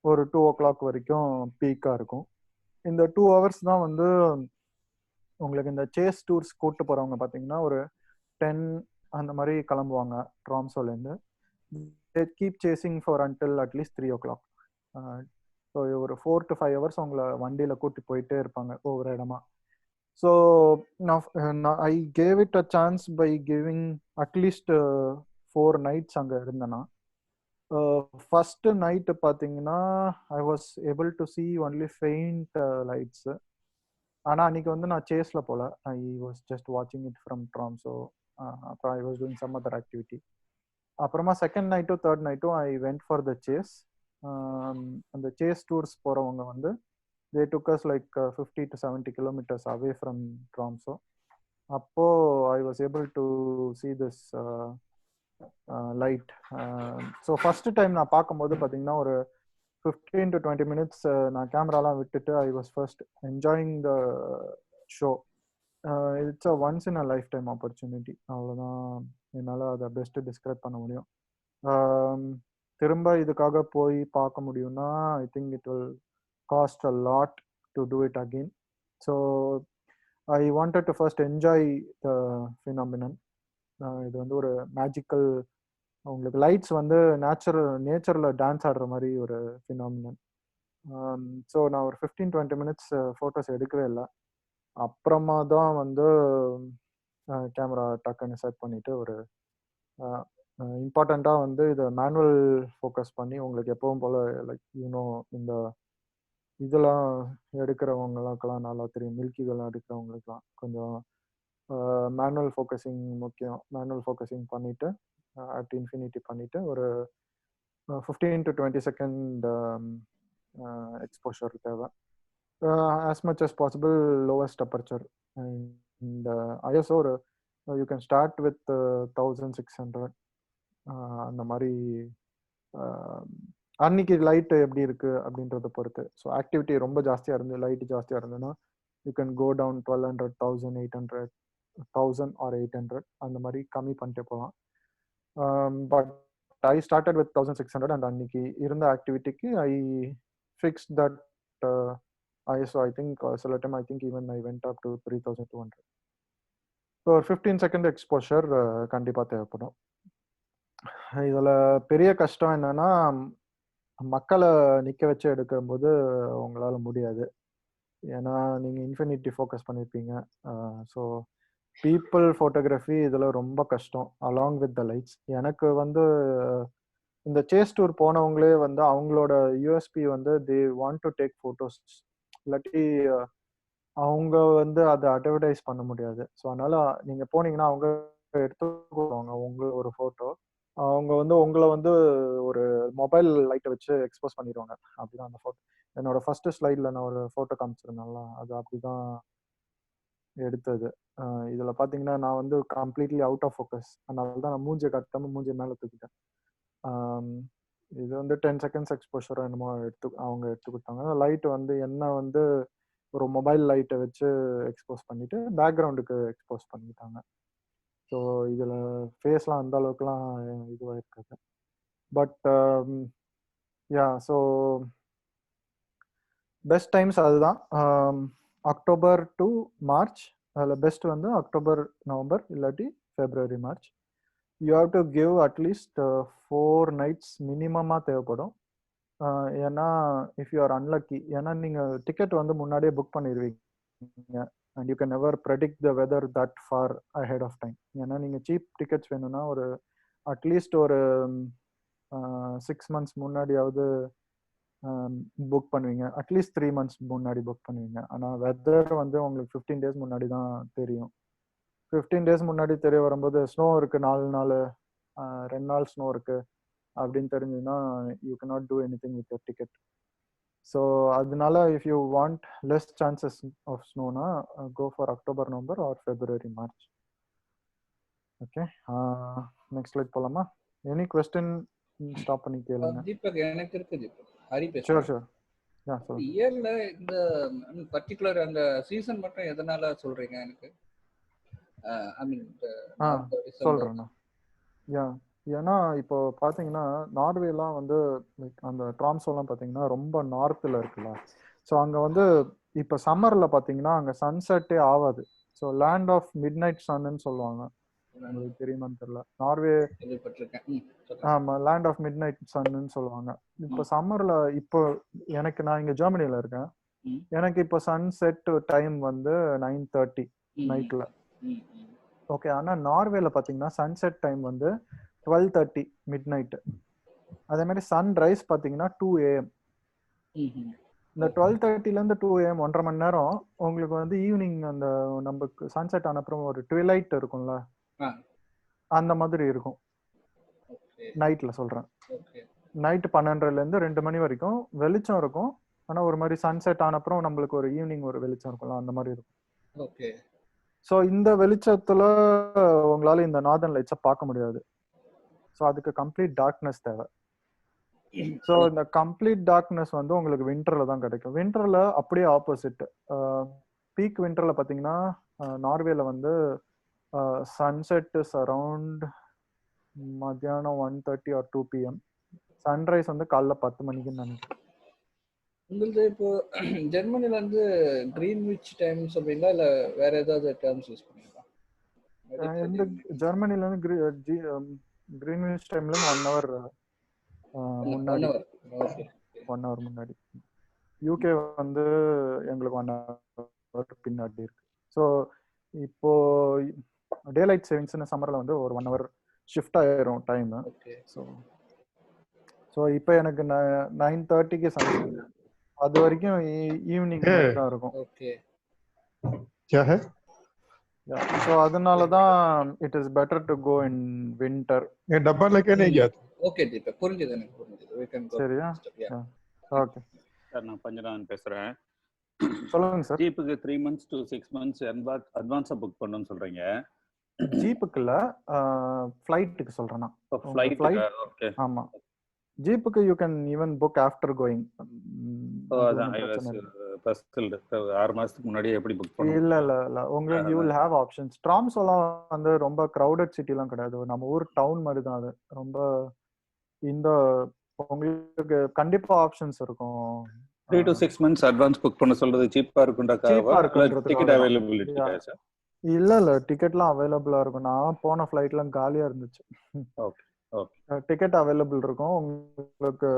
ஒரு 2 o'clock வரைக்கும் பீக்காக இருக்கும். இந்த 2 hours தான் வந்து உங்களுக்கு இந்த சேஸ் டூர்ஸ் கூப்பிட்டு போகிறவங்க பார்த்தீங்கன்னா ஒரு 10 அந்த மாதிரி கிளம்புவாங்க ட்ராம்சோலேருந்து. கீப் சேசிங் ஃபார் அன்டில் அட்லீஸ்ட் 3 o'clock. ஸோ ஒரு 4 to 5 hours உங்களை வண்டியில் கூட்டி போயிட்டே இருப்பாங்க ஒவ்வொரு இடமா. So I gave it a chance by giving at least 4 nights அங்கே இருந்தேன்னா. ஃபர்ஸ்ட் நைட்டு பார்த்தீங்கன்னா I was able to see only faint lights. ஆனால் அன்றைக்கி வந்து நான் சேஸில் போகல, ஐ வாஸ் ஜஸ்ட் வாட்சிங் இட் ஃப்ரம் ட்ராம்சோ. அப்புறம் I was doing some other activity. அப்புறமா செகண்ட் நைட்டும் தேர்ட் நைட்டும் I went for the chase. அந்த சேஸ் டூர்ஸ் போகிறவங்க வந்து they took us like 50 to 70 kilometers away from Tromso. அப்போ I was able to see this light. So first time நான் பார்க்கும்போது பார்த்தீங்கன்னா ஒரு 15 to 20 minutes நான் கேமராலாம் விட்டுட்டு I was first enjoying the show. It's a once in a life time opportunity. அவ்வளோதான் என்னால் அதை பெஸ்ட்டு டிஸ்கிரைப் பண்ண முடியும். திரும்ப இதுக்காக போய் பார்க்க முடியும்னா ஐ think it will cost a lot to do it again. So I wanted to first enjoy the phenomenon. இது வந்து ஒரு மேஜிக்கல், உங்களுக்கு லைட்ஸ் வந்து நேச்சரில் டான்ஸ் ஆடுற மாதிரி ஒரு ஃபினாமினன். ஸோ நான் ஒரு 15-20 minutes ஃபோட்டோஸ் எடுக்கவே இல்லை. அப்புறமா தான் வந்து கேமரா டக்குன்னு செட் பண்ணிவிட்டு ஒரு இம்பார்ட்டண்ட்டாக வந்து இதை மேனுவல் ஃபோக்கஸ் பண்ணி உங்களுக்கு எப்பவும் போல் லைக் யூனோ இந்த இதெல்லாம் எடுக்கிறவங்களுக்கெல்லாம் நல்லா தெரியும், மில்கிகள்லாம் எடுக்கிறவங்களுக்குலாம் கொஞ்சம் மேனுவல் ஃபோக்கஸிங் முக்கியம். மேனுவல் ஃபோக்கஸிங் பண்ணிவிட்டு அட் இன்ஃபினிட்டி பண்ணிவிட்டு ஒரு 15 to 20 செகண்ட் எக்ஸ்போஷர் தேவை. As much as possible lowest aperture. And ISO ஒரு யூ கேன் ஸ்டார்ட் வித் 1600 அந்த மாதிரி. அன்னைக்கு லைட்டு எப்படி இருக்குது அப்படின்றத பொறுத்து. ஸோ ஆக்டிவிட்டி ரொம்ப ஜாஸ்தியாக இருந்து லைட்டு ஜாஸ்தியாக இருந்ததுன்னா you can go down 1200, 1800, 1000 or 800 அந்த மாதிரி கம்மி பண்ணிட்டு போகலாம். But I started with 1600 and அன்னைக்கு இருந்த ஆக்டிவிட்டிக்கு I fix that ISO. I think சில time I think even I went up to 3200. So ஒரு 15 செகண்ட் எக்ஸ்போஷர் கண்டிப்பாக தேவைப்படும். இதில் பெரிய கஷ்டம் என்னன்னா மக்களை நிற்க வச்சு எடுக்கும்போது உங்களால் முடியாது. ஏன்னா நீங்கள் இன்ஃபினிட்டி ஃபோக்கஸ் பண்ணியிருப்பீங்க. ஸோ பீப்புள் ஃபோட்டோகிராஃபி இதில் ரொம்ப கஷ்டம் அலாங் வித் த லைட்ஸ். எனக்கு வந்து இந்த சேஸ் டூர் போனவங்களே வந்து அவங்களோட யூஎஸ்பி வந்து they want to take photos, இல்லாட்டி அவங்க வந்து அதை அட்வர்டைஸ் பண்ண முடியாது. ஸோ அதனால் நீங்கள் போனீங்கன்னா அவங்க எடுத்துக்குவாங்க உங்களை ஒரு ஃபோட்டோ. அவங்க வந்து உங்களை வந்து ஒரு மொபைல் லைட்டை வச்சு எக்ஸ்போஸ் பண்ணிடுவாங்க. அப்படிதான் அந்த ஃபோட்டோ. என்னோட ஃபர்ஸ்ட் ஸ்லைடில் நான் ஒரு ஃபோட்டோ காமிச்சிருந்தேன்ல, அது அப்படிதான் எடுத்தது. இதில் பார்த்தீங்கன்னா நான் வந்து கம்ப்ளீட்லி அவுட் ஆஃப் ஃபோக்கஸ். அதனால தான் நான் மூஞ்சியை கட்டாமல் மூஞ்சியை மேலே தூக்கிட்டேன். இது வந்து 10 செகண்ட்ஸ் எக்ஸ்போஷர் என்னமோ அவங்க எடுத்து கொடுத்தாங்க. லைட் வந்து என்ன வந்து ஒரு மொபைல் லைட்டை வச்சு எக்ஸ்போஸ் பண்ணிட்டு பேக்ரவுண்டுக்கு எக்ஸ்போஸ் பண்ணிட்டாங்க. ஸோ இதில் ஃபேஸ்லாம் அந்த அளவுக்குலாம் இதுவாக இருக்காது. But yeah, so best times அதுதான். October to March. அதில் பெஸ்ட் வந்து அக்டோபர், நவம்பர், இல்லாட்டி February, March. You have to give அட்லீஸ்ட் 4 nights மினிமமாக தேவைப்படும். ஏன்னா இஃப் யூ ஆர் அன்லக்கி, ஏன்னா நீங்கள் டிக்கெட் வந்து முன்னாடியே புக் பண்ணிடுவீங்க and you can never predict the weather that far ahead of time. ஏன்னா நீங்கள் சீப் டிக்கெட்ஸ் வேணும்னா ஒரு அட்லீஸ்ட் ஒரு 6 months முன்னாடியாவது புக் பண்ணுவீங்க, அட்லீஸ்ட் 3 months முன்னாடி புக் பண்ணுவீங்க. ஆனால் வெதர் வந்து உங்களுக்கு 15 days முன்னாடி தான் தெரியும். 15 days முன்னாடி தெரிய வரும்போது ஸ்னோ இருக்குது 4 நாள், 2 நாள் ஸ்னோ இருக்குது அப்படின்னு தெரிஞ்சுன்னா you cannot do anything with your ticket. So அதனால if you want less chances of ஸ்னோனா go for October, November or February, March. Okay, next slide போலாமா? எனி கொஸ்டின் ஸ்டாப் பண்ணி கேளுங்க. தீபக் எனக்கு இருக்கு தீபக். ஹரி ஷூர் பேசுறேன். ஷூர். சொல்லுங்க. இயர்ல இந்த பர்டிகுலர் அந்த சீசன் மட்டும் எதனால சொல்றீங்க எனக்கு? ஐ மீன் சொல்றேண்ணா. ஏன்னா இப்போ பார்த்தீங்கன்னா நார்வேலாம் வந்து அந்த ட்ராம்சோலாம் பார்த்தீங்கன்னா ரொம்ப நார்த்தில் இருக்குல்ல. ஸோ அங்கே வந்து இப்போ சம்மரில் பார்த்தீங்கன்னா அங்கே சன்செட்டே ஆகாது. So land of midnight சன்னு சொல்லுவாங்க. உங்களுக்கு தெரியுமான்னு தெரியல. நார்வே ஆமாம், லேண்ட் ஆஃப் மிட் நைட் சன்னு சொல்லுவாங்க. இப்போ சம்மரில் இப்போ நான் இங்கே ஜெர்மனியில் இருக்கேன். எனக்கு இப்போ சன்செட் டைம் வந்து 9:30 நைட்டில். ஓகே, ஆனால் நார்வேல பார்த்தீங்கன்னா சன்செட் டைம் வந்து 12:30 மிட் நைட்டு. அதே மாதிரி சன்ரைஸ் பார்த்தீங்கன்னா 2 AM. இந்த 12:30லேருந்து 2 AM 1.5 மணி நேரம் உங்களுக்கு வந்து ஈவினிங் அந்த நமக்கு சன்செட் ஆன அப்புறம் ஒரு ட்விலைட் இருக்கும்ல, அந்த மாதிரி இருக்கும். நைட்டில் சொல்கிறேன். நைட்டு 12லேருந்து 2 மணி வரைக்கும் வெளிச்சம் இருக்கும். ஆனால் ஒரு மாதிரி சன்செட் ஆன அப்புறம் நம்மளுக்கு ஒரு ஈவினிங் ஒரு வெளிச்சம் இருக்கும்ல, அந்த மாதிரி இருக்கும். ஓகே. ஸோ இந்த வெளிச்சத்தில் உங்களால் இந்த நார்தர்ன் லைட்ஸை பார்க்க முடியாது. ஸோ அதுக்கு கம்ப்ளீட் டார்க்னஸ் தேவை. ஸோ இந்த கம்ப்ளீட் டார்க்னஸ் வந்து உங்களுக்கு வின்டரில் தான் கிடைக்கும். வின்டரில் அப்படியே ஆப்போசிட். பீக் வின்டரில் பார்த்தீங்கன்னா நார்வேல வந்து சன்செட் இஸ் அரவுண்ட் மத்தியானம் 1:30 or 2 PM. சன்ரைஸ் வந்து காலைல 10 மணிக்குன்னு நினைக்கிறேன். உங்களுக்கு இப்போ ஜெர்மனில வந்து கிரீன்விச் டைம் சொல்றீங்களா இல்ல வேற ஏதாவது டேர்ம்ஸ் யூஸ் பண்ணுவீங்களா? இந்த ஜெர்மனில இருந்து கிரீன்விச் டைம்ல 1 hour முன்னாடி. 1 hour முன்னாடி. யூகே வந்து எங்களுக்கு 1 hour பின்னாடி இருக்கு. ஸோ இப்போ டே லைட் சேவிங்ஸ்னு சம்மர்ல வந்து ஒரு 1 hour ஷிஃப்ட் ஆயிரும் டைம். ஸோ இப்போ எனக்கு 9:30க்கு சன்செட், அது வரைக்கும் ஈவினிங் தான் இருக்கும். ஓகே. So அதனால தான் it is better to go in winter. डब्बा लेके नहीं गया था. ஓகே தீபக், புரிஞ்சது எனக்கு, புரிஞ்சது. we can go. சரியா? ஓகே சார், நான் பஞ்சநாதன் பேசுறேன். சொல்லுங்க சார். ஜீப்புக்கு 3 months to 6 months அட்வான்ஸா புக் பண்ணனும்னு சொல்றீங்க. ஜீப்புக்கு இல்ல, ஃளைட்டுக்கு சொல்றேன் நான். ஃளைட். ஓகே. ஆமா, ஜீப்புக்கு you can even book after going. அதான் ஐ வாஸ் பஸ்ஸில் 6 மாசத்துக்கு முன்னாடியே எப்படி புக் பண்ணுவோம்? இல்ல உங்களுக்கு you will have options. ட்ராம்சோலாம் வந்து ரொம்ப crowded சிட்டிலாம் கிடையாது. நம்ம ஊர் டவுன் மாதிரி தான் அது. ரொம்ப இந்த உங்களுக்கு கண்டிப்பா ஆப்ஷன்ஸ் இருக்கும். 3 to 6 months அட்வான்ஸ் புக் பண்ண சொல்றது சீப்பா இருக்கும்டா? Ticket availability sir? இல்ல டிக்கெட்லாம் அவைலபிளா இருக்கும். நான் போன ஃளைட்லாம் காலியா இருந்துச்சு. Okay okay. டிக்கெட் அவைலபிள் இருக்கும். உங்களுக்கு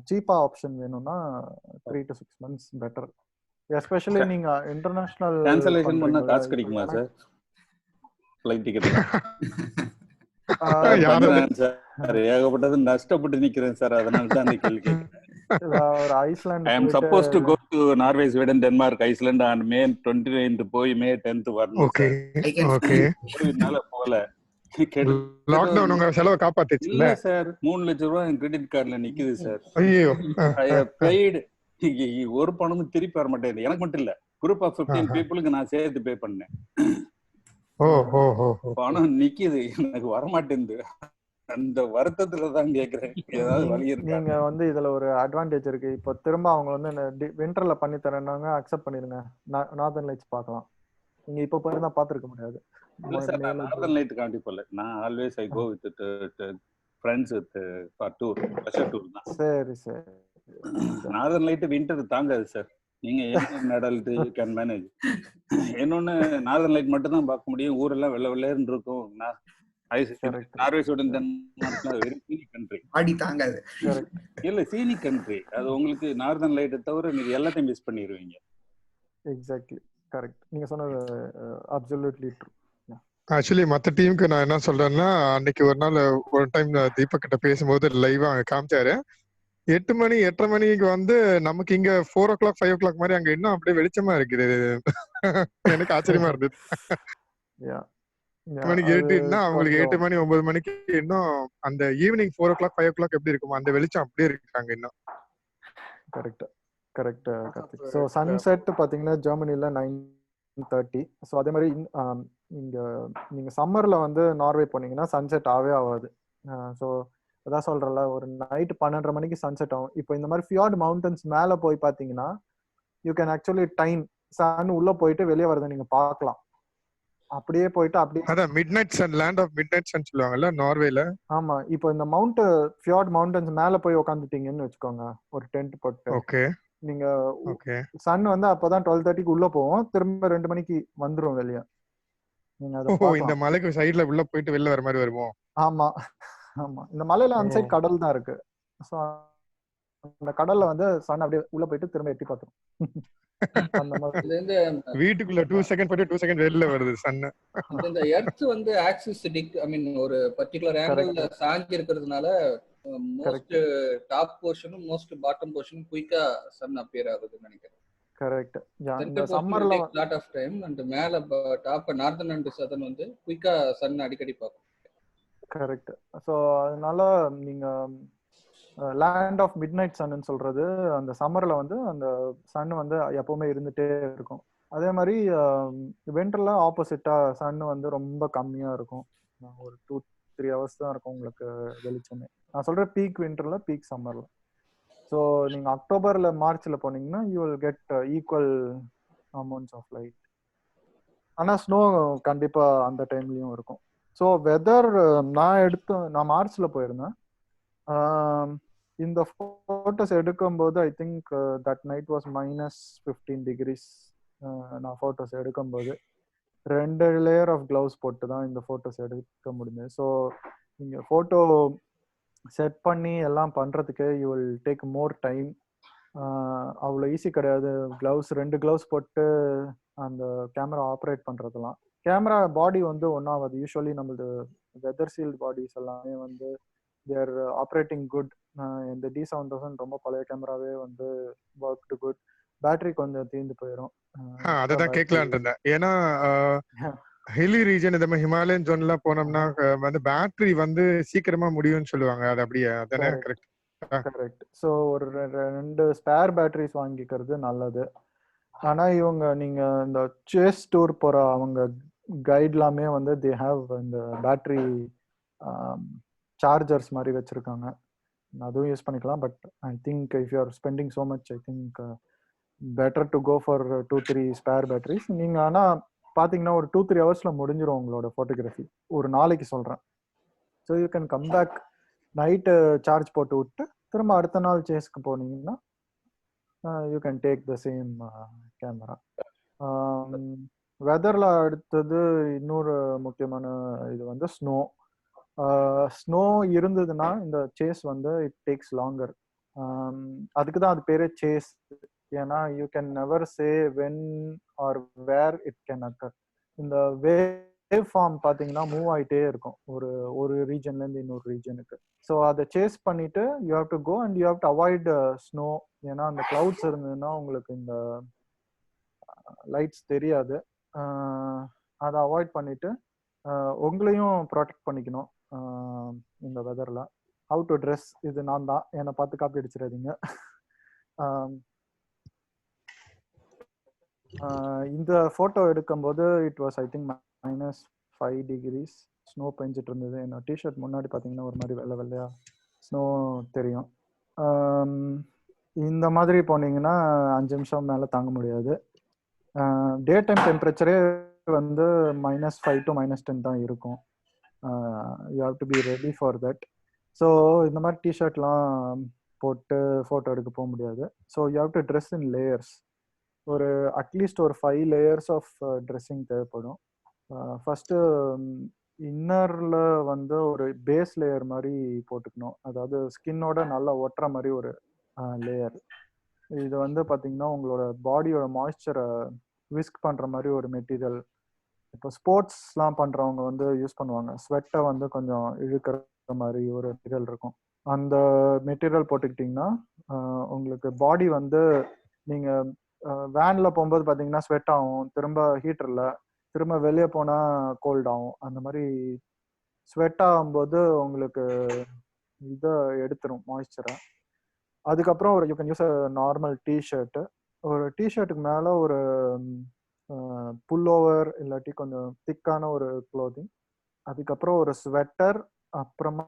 சீப்பா ஆப்ஷன் வேணும்னா 3 to 6 months பெட்டர். எஸ்பெஷலி நீங்க இன்டர்நேஷனல் கேன்சலேஷன் பண்ணா காசு கிடைக்குமா சார்? ஃளைட் டிக்கெட் சார் ஏகப்பட்டது நஷ்டப்பட்டு நிக்கிறேன் சார். அதனால தான் அந்த கேள்வி கேக்குறேன். ஒரு island I am supposed to go to Norway, Sweden, Denmark, Iceland on May 29th போய் May 10th வரணும். Okay okay. இதனால போல லாக்டவுன் உங்க செலவை காப்பாத்திச்சு இல்ல சார்? 3 லட்சம் ரூபாய் என் கிரெடிட் கார்டுல நிக்குது சார். ஐயோ. I have paid. ஒரு பணமும் திருப்பி வர மாட்டேங்குது. எனக்கு மட்டும் இல்ல, குரூப் ஆஃப் 15 பீப்புளுக்கு நான் சேர்த்து பே பண்ணேன். ஓ ஓ ஓ. பணம் நிக்குது, எனக்கு வர மாட்டேங்குது. அந்த வருத்தத்துல தான் கேக்குறேன், ஏதாவது வழி இருக்கு? நீங்க வந்து இதுல ஒரு அட்வான்டேஜ் இருக்கு. இப்போ திரும்ப அவங்க வந்து விண்டர்ல பண்ணி தரேன்னாங்க, அக்செப்ட் பண்ணிருங்க. நார்தர்ன் லைட்ஸ் பார்க்கலாம். நீங்க இப்ப போயிருந்தா பாத்துருக்க முடியாது. இல்ல சார், நான் நார்தர்ன் லைட் காண்டி போல. நான் always I go with friends with for tour, pleasure tour தான். சரி சரி. நார்தர்ன் லைட் விண்டர் தாங்காது சார். நீங்க அடல்ட் யூ கேன் மேனேஜ். இன்னொன்னு, நார்தர்ன் லைட் மட்டும் தான் பார்க்க முடியும். ஊரெல்லாம் வெள்ளை வெள்ளைன்னு இருக்கும். நார்வே, ஸ்வீடன், டென்மார்க்ல வெரி சீனிக் கண்ட்ரி. ஆடி தாங்காது. இல்ல சீனிக் கண்ட்ரி அது. உங்களுக்கு நார்தர்ன் லைட்டை தவிர நீங்க எல்லாத்தையும் மிஸ் பண்ணிடுவீங்க. Exactly correct. நீங்க சொன்னது அப்சல்யூட்லி ட்ரூ. ஆக்சுவலி மற்ற டீமுக்கு நான் என்ன சொல்றேன்னா, அன்னைக்கு ஒரு டைம் தீபக் கிட்ட பேசும்போது லைவா அங்க காமிச்சாரு. 8 மணி 8:30 மணிக்கு வந்து நமக்கு இங்க 4 o'clock 5 o'clock மாதிரி அங்க இன்னும் அப்படியே வெளிச்சமா இருக்குது. எனக்கு ஆச்சரியமா இருந்தது. மணிக்கு 8 அவங்களுக்கு 8 மணி 9 மணிக்கு இன்னும் அந்த ஈவினிங் 4 o'clock 5 o'clock எப்படி இருக்குமோ அந்த வெளிச்சம் அப்படியே இருக்காங்க இன்னும். கரெக்ட் கார்த்திக். ஸோ சன்செட் பார்த்தீங்கன்னா ஜெர்மனியில் 9:30. ஸோ அதே மாதிரி இங்க நீங்க சம்மர்ல வந்து நார்வே போனீங்கன்னா சன்செட் ஆகாது. ஸோ அதான் சொல்றேன்ல, ஒரு நைட் 12:30 மணிக்கு சன்செட் ஆகும். இப்போ இந்த மாதிரி ஃபியார்ட் மவுண்டன்ஸ் மேல போய் பாத்தீங்கன்னா you can actually time sun உள்ள போயிட்டு வெளியே வரதை நீங்க பார்க்கலாம். அப்படியே போயிட்டு அப்படியே அதான் midnight sun, land of midnight sun சொல்லுவாங்கல்ல நார்வேல. ஆமா, இப்போ இந்த ஃபியார்ட் மவுண்டன்ஸ் மேல போய் உட்காந்துட்டீங்கன்னு வச்சுக்கோங்க, ஒரு டென்ட் போட்டு. ஓகே நீங்க ஓகே. சன் வந்து அப்பதான் 12:30க்கு உள்ள போவோம், திரும்ப 2 மணிக்கு வந்துரும் வெளியே. நீங்க அதை ஓ இந்த பார்க்கலாம். மலைக்கு சைடுல உள்ள போயிட்டு வெளில வர மாதிரி வருமோ? ஆமா ஆமா, இந்த மலையில அந்த சைடு கடல் தான் இருக்கு. ஸோ அந்த கடல்ல வந்து சன் அப்படியே உள்ள போயிட்டு திரும்ப எட்டி பார்த்துரும். அந்த மாதிரி இது வந்து வீட்டுக்குள்ள 2 செகண்ட் போயிட்டு 2 செகண்ட் வெளில வருது சன். இந்த எர்த் வந்து ஆக்சிஸ் ஐ மீன் ஒரு பர்டிகுலர் ஆங்கிள் சாஞ்சி இருக்கிறதுனால மோஸ்ட் டாப் போர்ஷனும் மோஸ்ட் பாட்டம் போர்ஷனும் குயிக்கா சன் அப்பியர் ஆகுதுன்னு நினைக்கிறேன். கரெக்ட். இந்த சென்டர் சம்மர்ல portion lot of time and மேல டாப் நார்தர்ன் அண்ட் சதர்ன் வந்து குயிக்கா சன் அடிக்கடி பார்க்கும். கரெக்ட். ஸோ அதனால நீங்க லேண்ட் ஆஃப் மிட் நைட் சன்னு சொல்றது, அந்த சம்மர்ல வந்து அந்த சன் வந்து எப்பவுமே இருந்துட்டே இருக்கும். அதே மாதிரி விண்டர்ல ஆப்போசிட்டா சன் வந்து ரொம்ப கம்மியா இருக்கும். ஒரு 2-3 ஹவர்ஸ் தான் இருக்கும் உங்களுக்கு வெளிச்சமே. நான் சொல்றேன் பீக் விண்டர்ல, பீக் சம்மர்ல. ஸோ நீங்க அக்டோபர்ல மார்ச்ல போனீங்கன்னா you will get equal amounts of light. ஆனா ஸ்னோ கண்டிப்பா அந்த டைம்லயும் இருக்கும். ஸோ வெதர் நான் மார்ச்ல போயிருந்தேன். இந்த போட்டோஸ் எடுக்கும்போது I think that night was -15 degrees. நான் போட்டோஸ் எடுக்கும்போது 2 லேயர் ஆஃப் கிளவுஸ் போட்டு தான் இந்த போட்டோஸ் எடுக்க முடிஞ்சது. ஸோ நீங்க போட்டோ செட் பண்ணி எல்லாம் பண்றதுக்கு you will take more time. அவ்வளோ ஈஸி கிடையாது. 2 கிளவுஸ் போட்டு அந்த கேமரா ஆப்ரேட் பண்றதுலாம். கேமரா பாடி வந்து ஒன்றாவது. யூஸ்வலி நம்மளது வெதர் சீல்டு பாடிஸ் எல்லாமே வந்து தேர் ஆப்ரேட்டிங் குட். இந்த D7000 ரொம்ப பழைய கேமராவே வந்து ஒர்க்டு குட். பேட்டரி கொஞ்சம் தீர்ந்து போயிடும். அதான் கேட்கலான்னு இருந்தேன். ஏன்னா ஹில்லி ரீஜன் இந்த மாதிரி ஹிமாலயன் ஜோன்லாம் போனோம்னா வந்து பேட்டரி வந்து சீக்கிரமா முடியும்னு சொல்லுவாங்க. அது அப்படியே அதானே? Correct correct. ஸோ ஒரு 2 ஸ்பேர் பேட்டரிஸ் வாங்கிக்கிறது நல்லது. ஆனா நீங்க இந்த சேஸ் டூர் போற அவங்க கைட்லாமே வந்து தே ஹேவ் இந்த பேட்டரி சார்ஜர்ஸ் மாதிரி வச்சிருக்காங்க. அதுவும் யூஸ் பண்ணிக்கலாம். But I think if you are spending so much, I think better to go for 2-3 spare batteries. நீங்க ஆனா பாத்தீங்கன்னா ஒரு 2-3 ஹவர்ஸ்ல முடிஞ்சிடும் உங்களோட போட்டோகிராஃபி. ஒரு நாளைக்கு சொல்றேன். So you can come back night charge போட்டு விட்டு திரும்ப அடுத்த நாள் சேஸ்க்கு போனீங்கன்னா you can take the same camera. வெதர்ல அடுத்தது இன்னொரு முக்கியமான இது வந்து ஸ்னோ. ஸ்னோ இருந்ததுன்னா இந்த சேஸ் வந்து இட் டேக்ஸ் லாங்கர். அதுக்கு தான் அது பேரே சேஸ். ஏன்னா you can never say when or where it can occur. இந்த வேவ் ஃபார்ம் பார்த்தீங்கன்னா மூவ் ஆகிட்டே இருக்கும் ஒரு ரீஜன்லேருந்து இன்னொரு ரீஜனுக்கு. ஸோ அதை சேஸ் பண்ணிட்டு you have to go and you have to avoid snow. ஏன்னா அந்த கிளவுட்ஸ் இருந்ததுன்னா உங்களுக்கு இந்த லைட்ஸ் தெரியாது. அதை அவாய்ட் பண்ணிட்டு உங்களையும் ப்ரொடெக்ட் பண்ணிக்கணும் இந்த வெதர்ல. ஹவு டு ட்ரெஸ், இது நான் தான், என்னை பார்த்து காப்பி அடிச்சிடாதீங்க. இந்த போட்டோ எடுக்கும்போது it was I think -5 degrees. Snow பெஞ்சிட்டு இருந்தது. என்ன டிஷர்ட் முன்னாடி பார்த்தீங்கன்னா ஒரு மாதிரி வெள்ளை வெள்ளையா ஸ்னோ தெரியும். இந்த மாதிரி போனீங்கன்னா 5 நிமிஷம் மேலே தாங்க முடியாது. டே டைம் டெம்பரேச்சரே வந்து -5 to -10 தான் இருக்கும். You have to be ready for that. So இந்த மாதிரி டிஷர்ட்லாம் போட்டு ஃபோட்டோ எடுக்க போக முடியாது. So you have to dress in layers. ஒரு அட்லீஸ்ட் ஒரு 5 லேயர்ஸ் ஆஃப் ட்ரெஸ்ஸிங் தேவைப்படும். ஃபஸ்ட்டு இன்னரில் வந்து ஒரு பேஸ் லேயர் மாதிரி போட்டுக்கணும். அதாவது ஸ்கின்னோட நல்லா ஒட்டுற மாதிரி ஒரு லேயர். இது வந்து பார்த்தீங்கன்னா உங்களோட பாடியோட மாய்ஸ்சரை விஸ்க் பண்ணுற மாதிரி ஒரு மெட்டீரியல். இப்போ ஸ்போர்ட்ஸ்லாம் பண்ணுறவங்க வந்து யூஸ் பண்ணுவாங்க. ஸ்வெட்டை வந்து கொஞ்சம் இழுக்கிற மாதிரி ஒரு மெட்டீரியல் இருக்கும். அந்த மெட்டீரியல் போட்டுக்கிட்டிங்கன்னா உங்களுக்கு பாடி வந்து நீங்கள் வேனில் போகும்போது பார்த்தீங்கன்னா ஸ்வெட் ஆகும், திரும்ப ஹீட்டரில் திரும்ப வெளியே போனால் கோல்ட் ஆகும். அந்த மாதிரி ஸ்வெட் ஆகும்போது உங்களுக்கு இதை எடுத்துரும் மாய்ஸ்சரை. அதுக்கப்புறம் you can use a normal t-shirt. ஒரு டிஷர்ட்டுக்கு மேலே ஒரு புல் ஓவர் இல்லாட்டி கொஞ்சம் திக்கான ஒரு க்ளோதிங், அதுக்கப்புறம் ஒரு ஸ்வெட்டர், அப்புறமா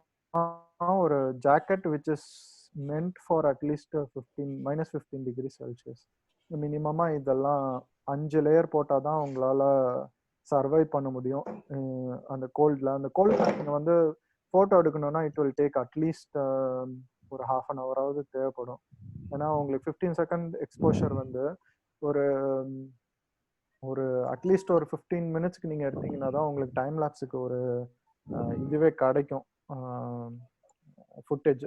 ஒரு jacket which is meant for at least 15 degree Celsius. மினிமமாக இதெல்லாம் 5 லேயர் போட்டால் தான் உங்களால் சர்வை பண்ண முடியும் அந்த கோல்டில். அந்த கோல்டில் நீங்கள் வந்து ஃபோட்டோ எடுக்கணும்னா இட் வில் டேக் அட்லீஸ்ட் ஒரு ½ an hour தேவைப்படும். ஏன்னா உங்களுக்கு 15 செகண்ட் எக்ஸ்போஷர் வந்து ஒரு ஒரு அட்லீஸ்ட் ஒரு 15 மினிட்ஸ்க்கு நீங்கள் எடுத்தீங்கன்னா தான் உங்களுக்கு டைம் லேப்ஸுக்கு ஒரு இதுவே கிடைக்கும் ஃபுட்டேஜ்.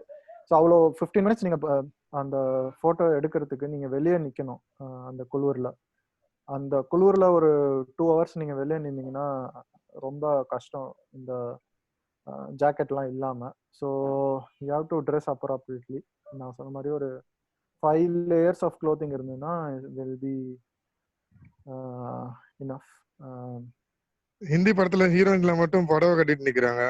ஸோ அவ்வளோ 15 மினிட்ஸ் நீங்கள் அந்த ஃபோட்டோ எடுக்கிறதுக்கு நீங்கள் வெளியே நிற்கணும் அந்த குளிரில். அந்த குளிரில் ஒரு 2 hours நீங்கள் வெளியே நின்னீங்கன்னா ரொம்ப கஷ்டம் இந்த ஜாக்கெட்லாம் இல்லாமல். So you have to dress appropriately. நான் சொன்ன மாதிரி ஒரு 5 layers ஆஃப் க்ளோத்திங் இருந்ததுன்னா வில் பி இனஃப். ஹிந்தி படத்துல ஹீரோயின்ல மட்டும் புடவை கட்டிட்டு நிக்கிறாங்க.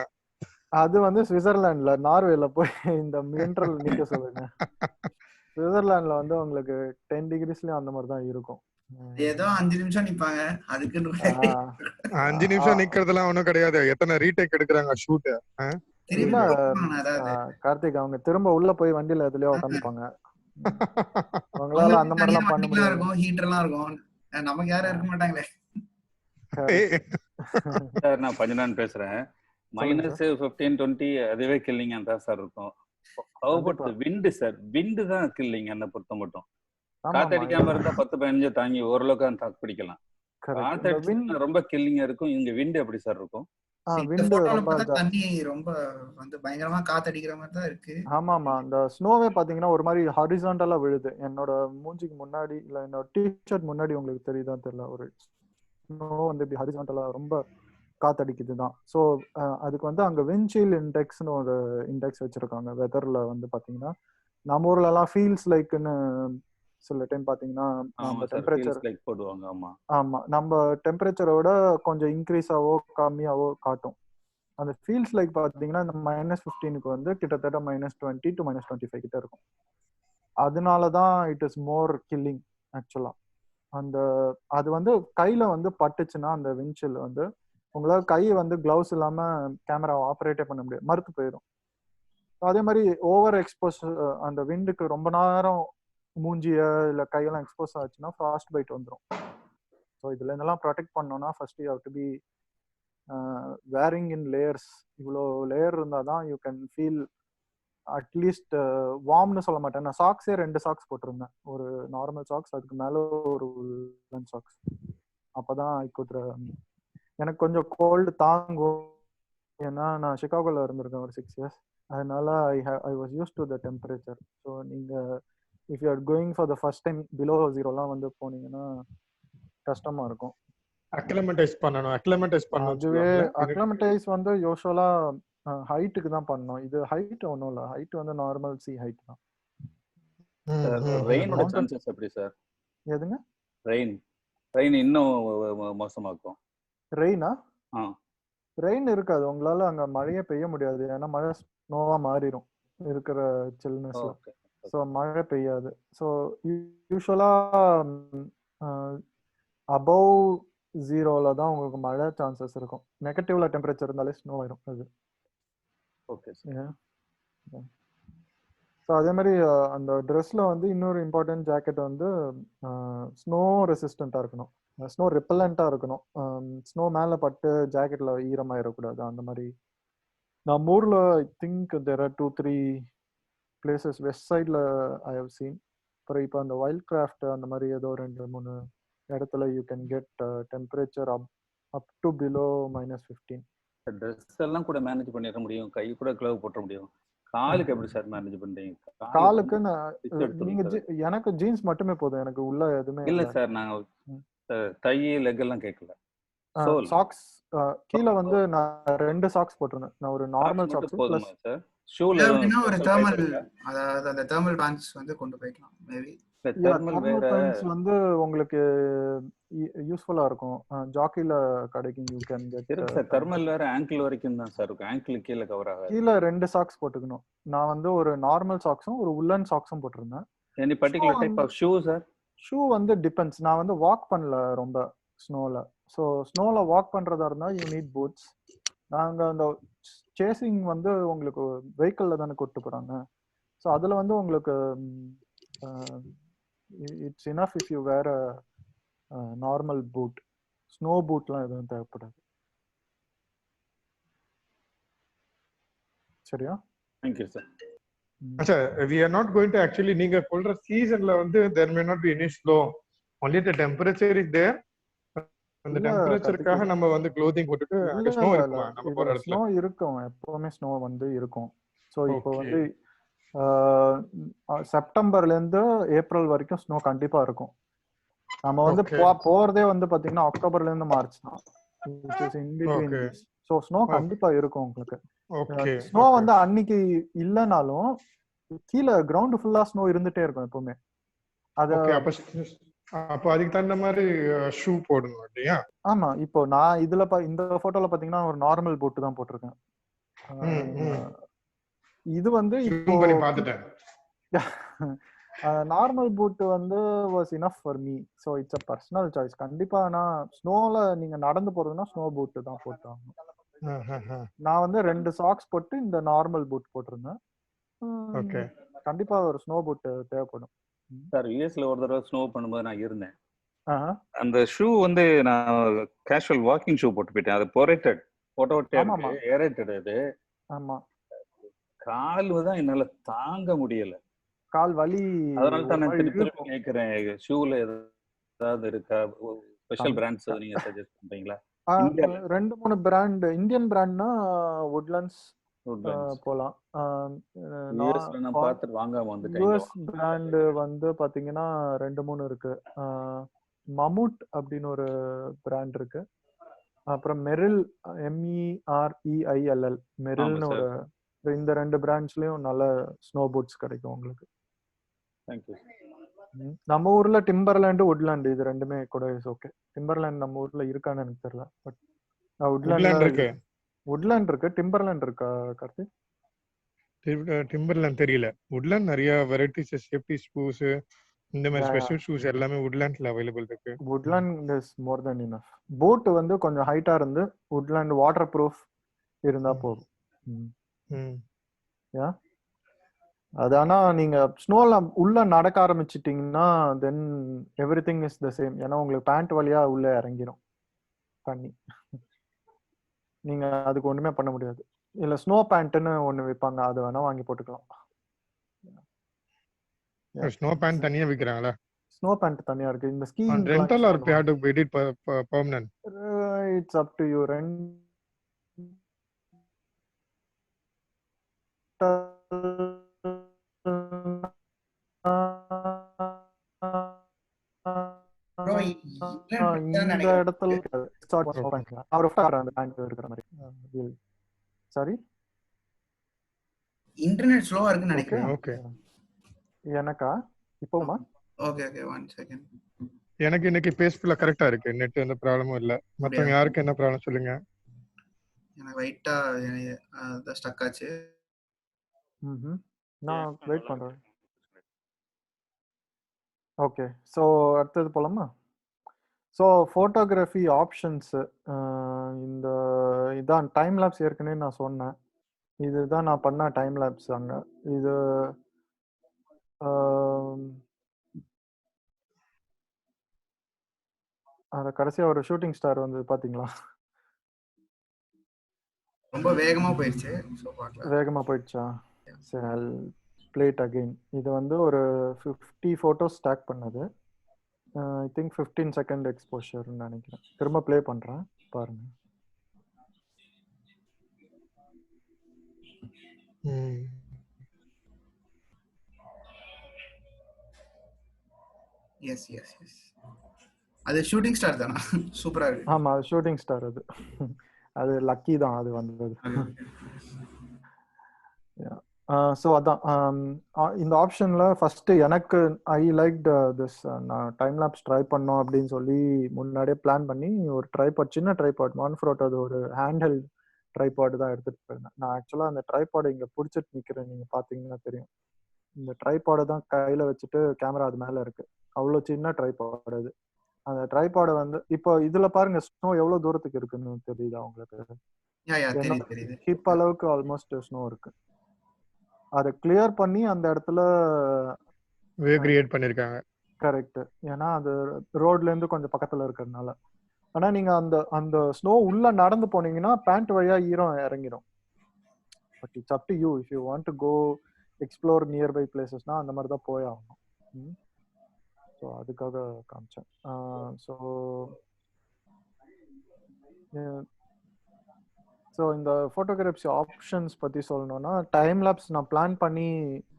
அது வந்து சுவிட்சர்லாந்துல, நார்வேல போய் இந்த விண்டர்ல நிக்க சொல்லுங்க. சுவிட்சர்லாந்துல வந்து உங்களுக்கு 10 டிகிரிஸ்லயும் அந்த மாதிரி தான் இருக்கும். ஏதோ 5 நிமிஷம் நிப்பாங்க, அதுக்குன்னு 5 நிமிஷம் நிக்கிறதுலாம் ஒண்ணும் கிடையாது. எத்தனை ரீடேக் எடுக்கிறாங்க ஷூட். இல்ல கார்த்திக், அவங்க திரும்ப உள்ள போய் வண்டியில எதுலயோ உட்காந்துப்பாங்க. அவங்களால அந்த மாதிரி எல்லாம் பண்ண முடியாது. இருக்கும், ஹீட்டர்லாம் இருக்கும், நமக்கு யாரும் இருக்க மாட்டாங்களே. சார் நான் பஞ்சனான் பேசுறேன். -15-20 அதுவே கில்லிங் தான் சார் இருக்கும். விண்டு சார், விண்டு தான் கில்லிங் என்ன பொறுத்த மட்டும். காத்தடிக்காம இருந்தா 10-15 தாங்கி ஓரளவுக்கு தாக்கு பிடிக்கலாம். காத்தடிச்சு ரொம்ப கில்லிங்கா இருக்கும். இங்க விண்டு எப்படி சார் இருக்கும்? தண்ணி ரொம்ப வந்து பயங்கரமா காத்தடிக்கிற மாதிரி தான் இருக்கு. ஆமாமா, அந்த ஸ்னோவே பாத்தீங்கன்னா ஒரு மாதிரி ஹாரிசான்டலா விழுது. என்னோட மூஞ்சிக்கு முன்னாடி இல்ல என்னோட டிஷர்ட் முன்னாடி உங்களுக்கு தெரியுதான் தெரியல, ஒரு ஸ்னோ வந்து இப்படி ஹாரிசான்டலா ரொம்ப காத்தடிக்குது தான். ஸோ அதுக்கு வந்து அங்கே விண்ட்ஷீல்ட் இண்டெக்ஸ்னு ஒரு இண்டெக்ஸ் வச்சிருக்காங்க வெதர்ல. வந்து பார்த்தீங்கன்னா நம்ம ஊர்ல எல்லாம் ஃபீல்ஸ் லைக்னு சில டைம் பார்த்தீங்கன்னா நம்ம டெம்பரேச்சர் போடுவாங்க. ஆமா, நம்ம டெம்பரேச்சரோட கொஞ்சம் இன்க்ரீஸாவோ கம்மியாவோ காட்டும். அந்த ஃபீல்ஸ் லைக் பார்த்தீங்கன்னா இந்த -15க்கு வந்து கிட்டத்தட்ட -20 to -25 கிட்ட இருக்கும். அதனால தான் இட் இஸ் மோர் கில்லிங் ஆக்சுவலா. அந்த அது வந்து கையில வந்து பட்டுச்சுன்னா அந்த விண்ட்ஷீல்ட் வந்து உங்களால் கையை வந்து கிளவுஸ் இல்லாம கேமராவை ஆப்ரேட்டே பண்ண முடியாது, மறுத்து போயிடும். அதே மாதிரி ஓவர் எக்ஸ்போஸ் அந்த விண்டுக்கு ரொம்ப நேரம் மூஞ்சிய இல்லை கையெல்லாம் எக்ஸ்போஸ் ஆச்சுன்னா ஃப்ராஸ்ட் பைட் வந்துடும். ஸோ இதுல இதெல்லாம் ப்ரொடெக்ட் பண்ணோம்னா first you have to be wearing in layers. இவ்வளோ லேயர் இருந்தால் தான் யூ கேன் ஃபீல் அட்லீஸ்ட் வார்ம்னு சொல்ல மாட்டேன். நான் சாக்ஸே 2 சாக்ஸ் போட்டிருந்தேன், ஒரு நார்மல் சாக்ஸ், அதுக்கு மேலே ஒரு உல்லன் சாக்ஸ். அப்போதான் எனக்கு கொஞ்சம் கோல்டு தாங்கும். ஏன்னா நான் சிகாகோல இருந்திருக்கேன் ஒரு 6 years. அதனால I was use to the temperature. So நீங்கள் if you are going for the first time below 0 வந்து போனீங்கன்னா கஷ்டமா இருக்கும். அக்லிமடைஸ் பண்ணணும். அதுவே அக்லிமடைஸ் வந்து யூசுவலா ஹைட்டுக்கு தான் பண்ணணும். இது ஹைட் ஒன்றும் இல்லை, ஹைட் வந்து நார்மல் சி ஹைட் தான். ரெயினோட சான்சஸ் எப்படி சார்? எதுங்க? ரெயின் இன்னும் மோசமாக்கும். ரெயினா? ரெயின் இருக்காது, உங்களால அங்க மழையே பெய்ய முடியாது. ஏன்னா மழை ஸ்னோவா மாறிடும் இருக்கிற சில்னஸ்ல. ஸோ மழை பெய்யாது. ஸோ யூஸ்வலா அபவ் 0 தான் உங்களுக்கு மழை சான்சஸ் இருக்கும். நெகட்டிவ்ல டெம்பரேச்சர் இருந்தாலே ஸ்னோ ஆயிடும் அது. ஓகே. ஸோ அதே மாதிரி அந்த ட்ரெஸ்ல வந்து இன்னொரு இம்பார்ட்டன்ட் ஜாக்கெட் வந்து ஸ்னோ ரெசிஸ்டண்டா இருக்கணும், ஸ்னோ ரிப்பலண்டா இருக்கணும். ஸ்னோ மேல பட்டு ஜாக்கெட்ல ஈரமாயிடக்கூடாது. அந்த மாதிரி நம்ம ஊர்ல I think there are 2-3 places west சைட்ல ஐ ஹவ் சீன். அப்புறம் இப்போ அந்த வைல்ட் கிராஃப்ட் அந்த மாதிரி ஏதோ 2-3 இடத்துல you can get temperature up to below -15. Dress எல்லாம் கூட மேனேஜ் பண்ணிட முடியும், கை கூட க்ளவ் போட்ட முடியும். காலுக்கு எப்படி சார் மேனேஜ் பண்றீங்க? காலுக்கு நீங்க எனக்கு ஜீன்ஸ் மட்டுமே போதும், எனக்கு உள்ள எதுவுமே இல்ல சார். நாங்க டை லெக் எல்லாம் கேட்கல. சாக்ஸ் கீழ வந்து நான் 2 சாக்ஸ் போட்டிருந்தேன். நான் ஒரு நார்மல் சாக்ஸ் போதுமா சார்? ஷூல ஒரு தெர்மல், அதாவது அந்த தெர்மல் பேண்ட்ஸ் வந்து கொண்டு போய்க்கலாம் மேபி. தெர்மல் பேண்ட்ஸ் வந்து உங்களுக்கு யூஸ்ஃபுல்லா இருக்கும். ஜாக்கில கிடைக்கும், you can get. Sir thermal வேற ஆங்கிள் வரைக்கும் தான் சார் இருக்கும், ஆங்கிள் கீழ கவர் ஆகாது. கீழ 2 சாக்ஸ் போட்டுக்கணும். நான் வந்து ஒரு நார்மல் சாக்ஸும் ஒரு உல்லன் சாக்ஸும் போட்டிருந்தேன். Any particular type of shoe sir? Shoe வந்து டிபெண்ட்ஸ். நான் வந்து வாக் பண்ணல ரொம்ப. ஸ்னோவில். ஸோ ஸ்னோவில் வாக் பண்ணுறதா இருந்தால் யூ நீட் பூட்ஸ். நாங்கள் அந்த சேசிங் வந்து உங்களுக்கு வெஹிக்கிளில் தானே கூப்பிட்டு போகிறாங்க. ஸோ அதில் வந்து உங்களுக்கு it's enough if you wear normal boot. Snow பூட்லாம் எதுவும் தேவைப்படாது. சரியா? Thank you sir. Acha, we are not going to actually நீங்க சொல்ற சீசன்ல வந்து there may not be any snow, only the temperature is there. அந்த டெம்பரேச்சருக்காக நம்ம வந்து க்ளோதிங் போட்டுட்டு அங்க ஸ்னோ இருக்குமா நம்ம போற இடத்துல? ஸ்னோ இருக்கும், எப்பவுமே ஸ்னோ வந்து இருக்கும். ஸோ இப்போ வந்து செப்டம்பர்ல இருந்து ஏப்ரல் வரைக்கும் ஸ்னோ கண்டிப்பா இருக்கும். நம்ம வந்து போறதே வந்து பாத்தீங்கன்னா அக்டோபர்ல இருந்து மார்ச் தான். ஸோ ஸ்னோ கண்டிப்பா இருக்கும் உங்களுக்கு. ஸ்னோ வந்து அன்னைக்கு இல்லைனாலும் கீழே கிரவுண்ட் ஃபுல்லா ஸ்னோ இருந்துட்டே இருக்கும் எப்பவுமே. அது அப்ப அதுக்கு தகுந்த மாதிரி ஷூ போடணும் இல்லையா? ஆமா. இப்போ நான் இதுல இந்த போட்டோல பாத்தீங்கன்னா ஒரு நார்மல் பூட் தான் போட்டிருக்கேன். இது வந்து இப்போ பாத்துட்டேன். நார்மல் பூட் வந்து was enough for me. So it's a personal choice. கண்டிப்பா நான் ஸ்னோல நீங்க நடந்து போறதுன்னா ஸ்னோ பூட் தான் போட்டாங்க. நான் வந்து 2 சாக்ஸ் போட்டு இந்த நார்மல் பூட் போட்டிருந்தேன். கண்டிப்பா ஒரு ஸ்னோ பூட் தேவைப்படும். சார் யூஎஸ்ல ஒரு தடவை ஸ்னோ பண்ணும்போது நான் இருந்தேன். அந்த ஷூ வந்து நான் கேஷுவல் வாக்கிங் ஷூ போட்டு போயிட்டேன். அது போரேட்டட் ஏரேட்டட். அது ஆமா, கால் தான் என்னால தாங்க முடியல, கால் வலி. அதனால தான் நான் திருப்பி கேக்குறேன், ஷூல ஏதாவது இருக்கா ஸ்பெஷல் பிராண்ட்ஸ் நீங்க சஜஸ்ட் பண்றீங்களா? 2-3 பிராண்ட் இந்தியன் பிராண்ட்னா வுட்லண்ட்ஸ் போலாம். நான் பார்த்துட்டு வாங்காம வந்துட்டேன். யுஎஸ் பிராண்ட் வந்து பாத்தீங்கன்னா 2-3 இருக்கு. மமூட் அப்படின்னு ஒரு பிராண்ட் இருக்கு. அப்புறம் மெரில், MEREILL மெரில்னு ஒரு. இந்த 2 பிராண்ட்ஸ்லயும் நல்ல ஸ்னோ பூட்ஸ் கிடைக்கும் உங்களுக்கு. நம்ம ஊர்ல டிம்பர்லேண்ட், வுட்லேண்ட் இது ரெண்டுமே கூட இஸ் ஓகே. டிம்பர்லேண்ட் நம்ம ஊர்ல இருக்கான்னு எனக்கு தெரியல, பட் வுட்லேண்ட் இருக்கு. வுட்லேண்ட் இருக்கு, டிம்பர்லேண்ட் இருக்கா கார்த்தி? டிம்பர்லேண்ட் தெரியல. வுட்லேண்ட் நிறைய வெரைட்டிஸ் சேஃப்டி ஷூஸ், இந்த மாதிரி ஸ்பெஷல் ஷூஸ் எல்லாமே வுட்லேண்ட்ல அவைலபிள் இருக்கு. Woodland is more then enough. Boot வந்து கொஞ்சம் ஹைட்டா இருந்து வுட்லேண்ட் வாட்டர் ப்ரூஃப் இருந்தா போதும். அது ஆனா நீங்க ஸ்னோல உள்ள நடக்க ஆரம்பிச்சிட்டீங்கன்னா தென் எவ்ரிதிங் இஸ் த சேம். ஏன்னா உங்களுக்கு பேண்ட் வழியா உள்ள இறங்கிடும் தண்ணி. நீங்க அதுக்கு ஒண்ணுமே பண்ண முடியாது. இல்ல ஸ்னோ பேண்ட்னு ஒண்ணு விற்பாங்க, அது வேணா வாங்கி போட்டுக்கலாம். ஸ்னோ பேண்ட் தனியா விக்கிறாங்களா? ஸ்னோ பேண்ட் தனியா இருக்கு. இந்த skiing rental or pay to buy it permanent? It's up to you. இந்த இடத்துல சாரி இன்டர்நெட் ஸ்லோவா இருக்குன்னு நினைக்கிறேன். ஓகே எனக்கா இப்போமா? Okay okay 1 second. எனக்கு இன்னைக்கு பேஸ்ஃபுல்லா கரெக்ட்டா இருக்கு. நெட் எந்த ப்ராப்ளமும் இல்ல. மத்தவங்க யாருக்கு என்ன ப்ராப்ளம் சொல்லுங்க. எனக்கு ரைட்டா அத ஸ்டக் ஆச்சு. நான் வெயிட் பண்றேன். ஓகே, ஸோ அடுத்தது போலாமா? ஸோ ஃபோட்டோகிராஃபி ஆப்ஷன்ஸ் இதான் டைம் லேப்ஸ். ஏற்கனவே நான் சொன்னேன், இதுதான் நான் பண்ண டைம் லேப்ஸ். அங்கே இது அந்த கடைசியாக ஒரு ஷூட்டிங் ஸ்டார் வந்து பார்த்தீங்களா? ரொம்ப வேகமாக போயிடுச்சு. வேகமாக போயிடுச்சா? சரி, பிளேட் அகெயின். இது வந்து ஒரு 50 ஃபோட்டோஸ் ஸ்டாக் பண்ணது. ஐ திங்க் 15 செகண்ட் எக்ஸ்போஷர்னு நினைக்கிறேன். திரும்ப ப்ளே பண்ணுறேன், பாருங்க. Yes yes yes. அது ஷூட்டிங் ஸ்டார் தானா? சூப்பரா இருக்கு. ஆமா, அது ஷூட்டிங் ஸ்டார். அது லக்கி தான் அது வந்தது. ஸோ அதான் இந்த ஆப்ஷனில் ஃபஸ்ட்டு எனக்கு ஐ லைக் திஸ். நான் டைம் லேப்ஸ் ட்ரை பண்ணோம் அப்படின்னு சொல்லி முன்னாடியே பிளான் பண்ணி ஒரு ட்ரைபாட், சின்ன ட்ரைபாட், மான்ஃப்ரோட், அது ஒரு ஹேண்ட்ஹெல்ட் ட்ரைபாடு தான் எடுத்துகிட்டு போயிருந்தேன். நான் ஆக்சுவலாக அந்த ட்ரைபாடு இங்கே பிடிச்சிட்டு நிற்கிறேன், நீங்கள் பார்த்தீங்கன்னா தெரியும். இந்த ட்ரைபாடை தான் கையில் வச்சுட்டு கேமரா அது மேலே இருக்குது. அவ்வளோ சின்ன ட்ரைபாடு அது. அந்த ட்ரைபாடை வந்து இப்போ இதுல பாருங்க ஸ்னோ எவ்வளவு தூரத்துக்கு இருக்குன்னு தெரியுதா உங்களுக்கு? தெரியுது. ஹிப் அளவுக்கு ஆல்மோஸ்ட் ஸ்னோ இருக்கு. அதை கிளியர் பண்ணி அந்த இடத்துல வேவ் கிரியேட் பண்ணிருக்காங்க. கரெக்ட். ஏன்னா அது ரோட்ல இருந்து கொஞ்சம் பக்கத்துல இருக்கிறதுனால. ஆனா நீங்க அந்த அந்த ஸ்னோ உள்ள நடந்து போனீங்கன்னா பேண்ட் வழியா ஈரம் இறங்கிடும். But it's up to you if you want to go explore nearby பிளேசஸ்னா அந்த மாதிரி தான் போய் ஆகணும். ஸோ அதுக்காக காமிச்சேன். ஸோ இந்த ஃபோட்டோகிராஃபி ஆப்ஷன்ஸ் பற்றி சொல்லணும்னா டைம் லேப்ஸ் நான் பிளான் பண்ணி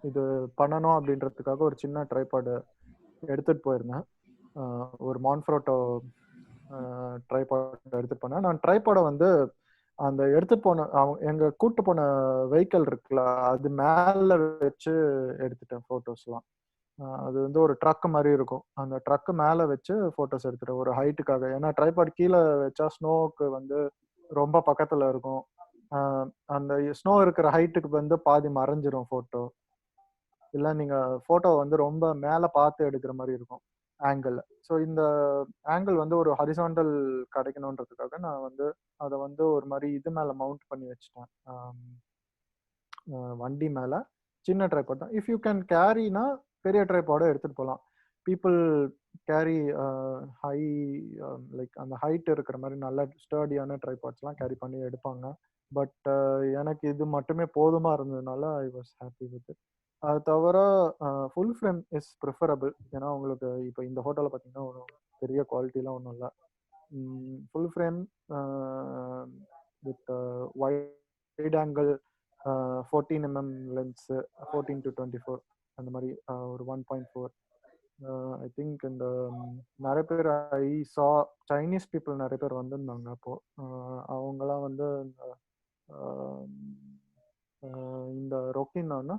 இது பண்ணணும் அப்படின்றதுக்காக ஒரு சின்ன ட்ரைபாடு எடுத்துகிட்டு போயிருந்தேன். ஒரு மான்ஃப்ரோட்டோ ட்ரைபாட் எடுத்துகிட்டு போனேன். நான் ட்ரைபாடை வந்து அந்த எடுத்துகிட்டு போன எங்கள் கூட்டு போன வெஹிக்கிள் இருக்குல்ல அது மேலே வச்சு எடுத்துட்டேன் ஃபோட்டோஸ்லாம். அது வந்து ஒரு ட்ரக் மாதிரி இருக்கும். அந்த ட்ரக்கு மேலே வச்சு ஃபோட்டோஸ் எடுத்துட்டேன் ஒரு ஹைட்டுக்காக. ஏன்னா ட்ரைபாட் கீழே வச்சா ஸ்னோவுக்கு வந்து ரொம்ப பக்கத்துல இருக்கும். அந்த ஸ்னோ இருக்கிற ஹைட்டுக்கு வந்து பாதி மறைஞ்சிரும் ஃபோட்டோ. இல்லை நீங்க ஃபோட்டோ வந்து ரொம்ப மேலே பார்த்து எடுக்கிற மாதிரி இருக்கும் ஆங்கிள். ஸோ இந்த ஆங்கிள் வந்து ஒரு ஹரிசாண்டல் கிடைக்கணுன்றதுக்காக நான் வந்து அதை வந்து ஒரு மாதிரி இது மேலே மவுண்ட் பண்ணி வச்சுட்டேன். வண்டி மேலே சின்ன ட்ரைபாட் தான். இஃப் யூ கேன் கேரினா பெரிய ட்ரைபாடை எடுத்துகிட்டு போகலாம். பீப்புள் கேரி ஹை லைக் அந்த ஹைட் இருக்கிற மாதிரி நல்ல ஸ்டர்டியான ட்ரைபாட்ஸ்லாம் கேரி பண்ணி எடுப்பாங்க. பட் எனக்கு இது மட்டுமே போதுமா இருந்ததுனால I was happy with it. அது தவிர ஃபுல் ஃப்ரேம் இஸ் ப்ரிஃபரபிள். ஏன்னா உங்களுக்கு இப்போ இந்த ஹோட்டலில் பார்த்தீங்கன்னா ஒரு பெரிய குவாலிட்டிலாம் ஒன்றும் இல்லை. Full frame with wide angle 14mm lens 14 to 24 அந்த மாதிரி ஒரு 1.4. ஐ திங்க் இந்த நிறைய பேர் ஐ சா சைனீஸ் பீப்புள் நிறைய பேர் வந்திருந்தாங்க. அப்போ அவங்கெல்லாம் வந்து இந்த ரொக்கின்னா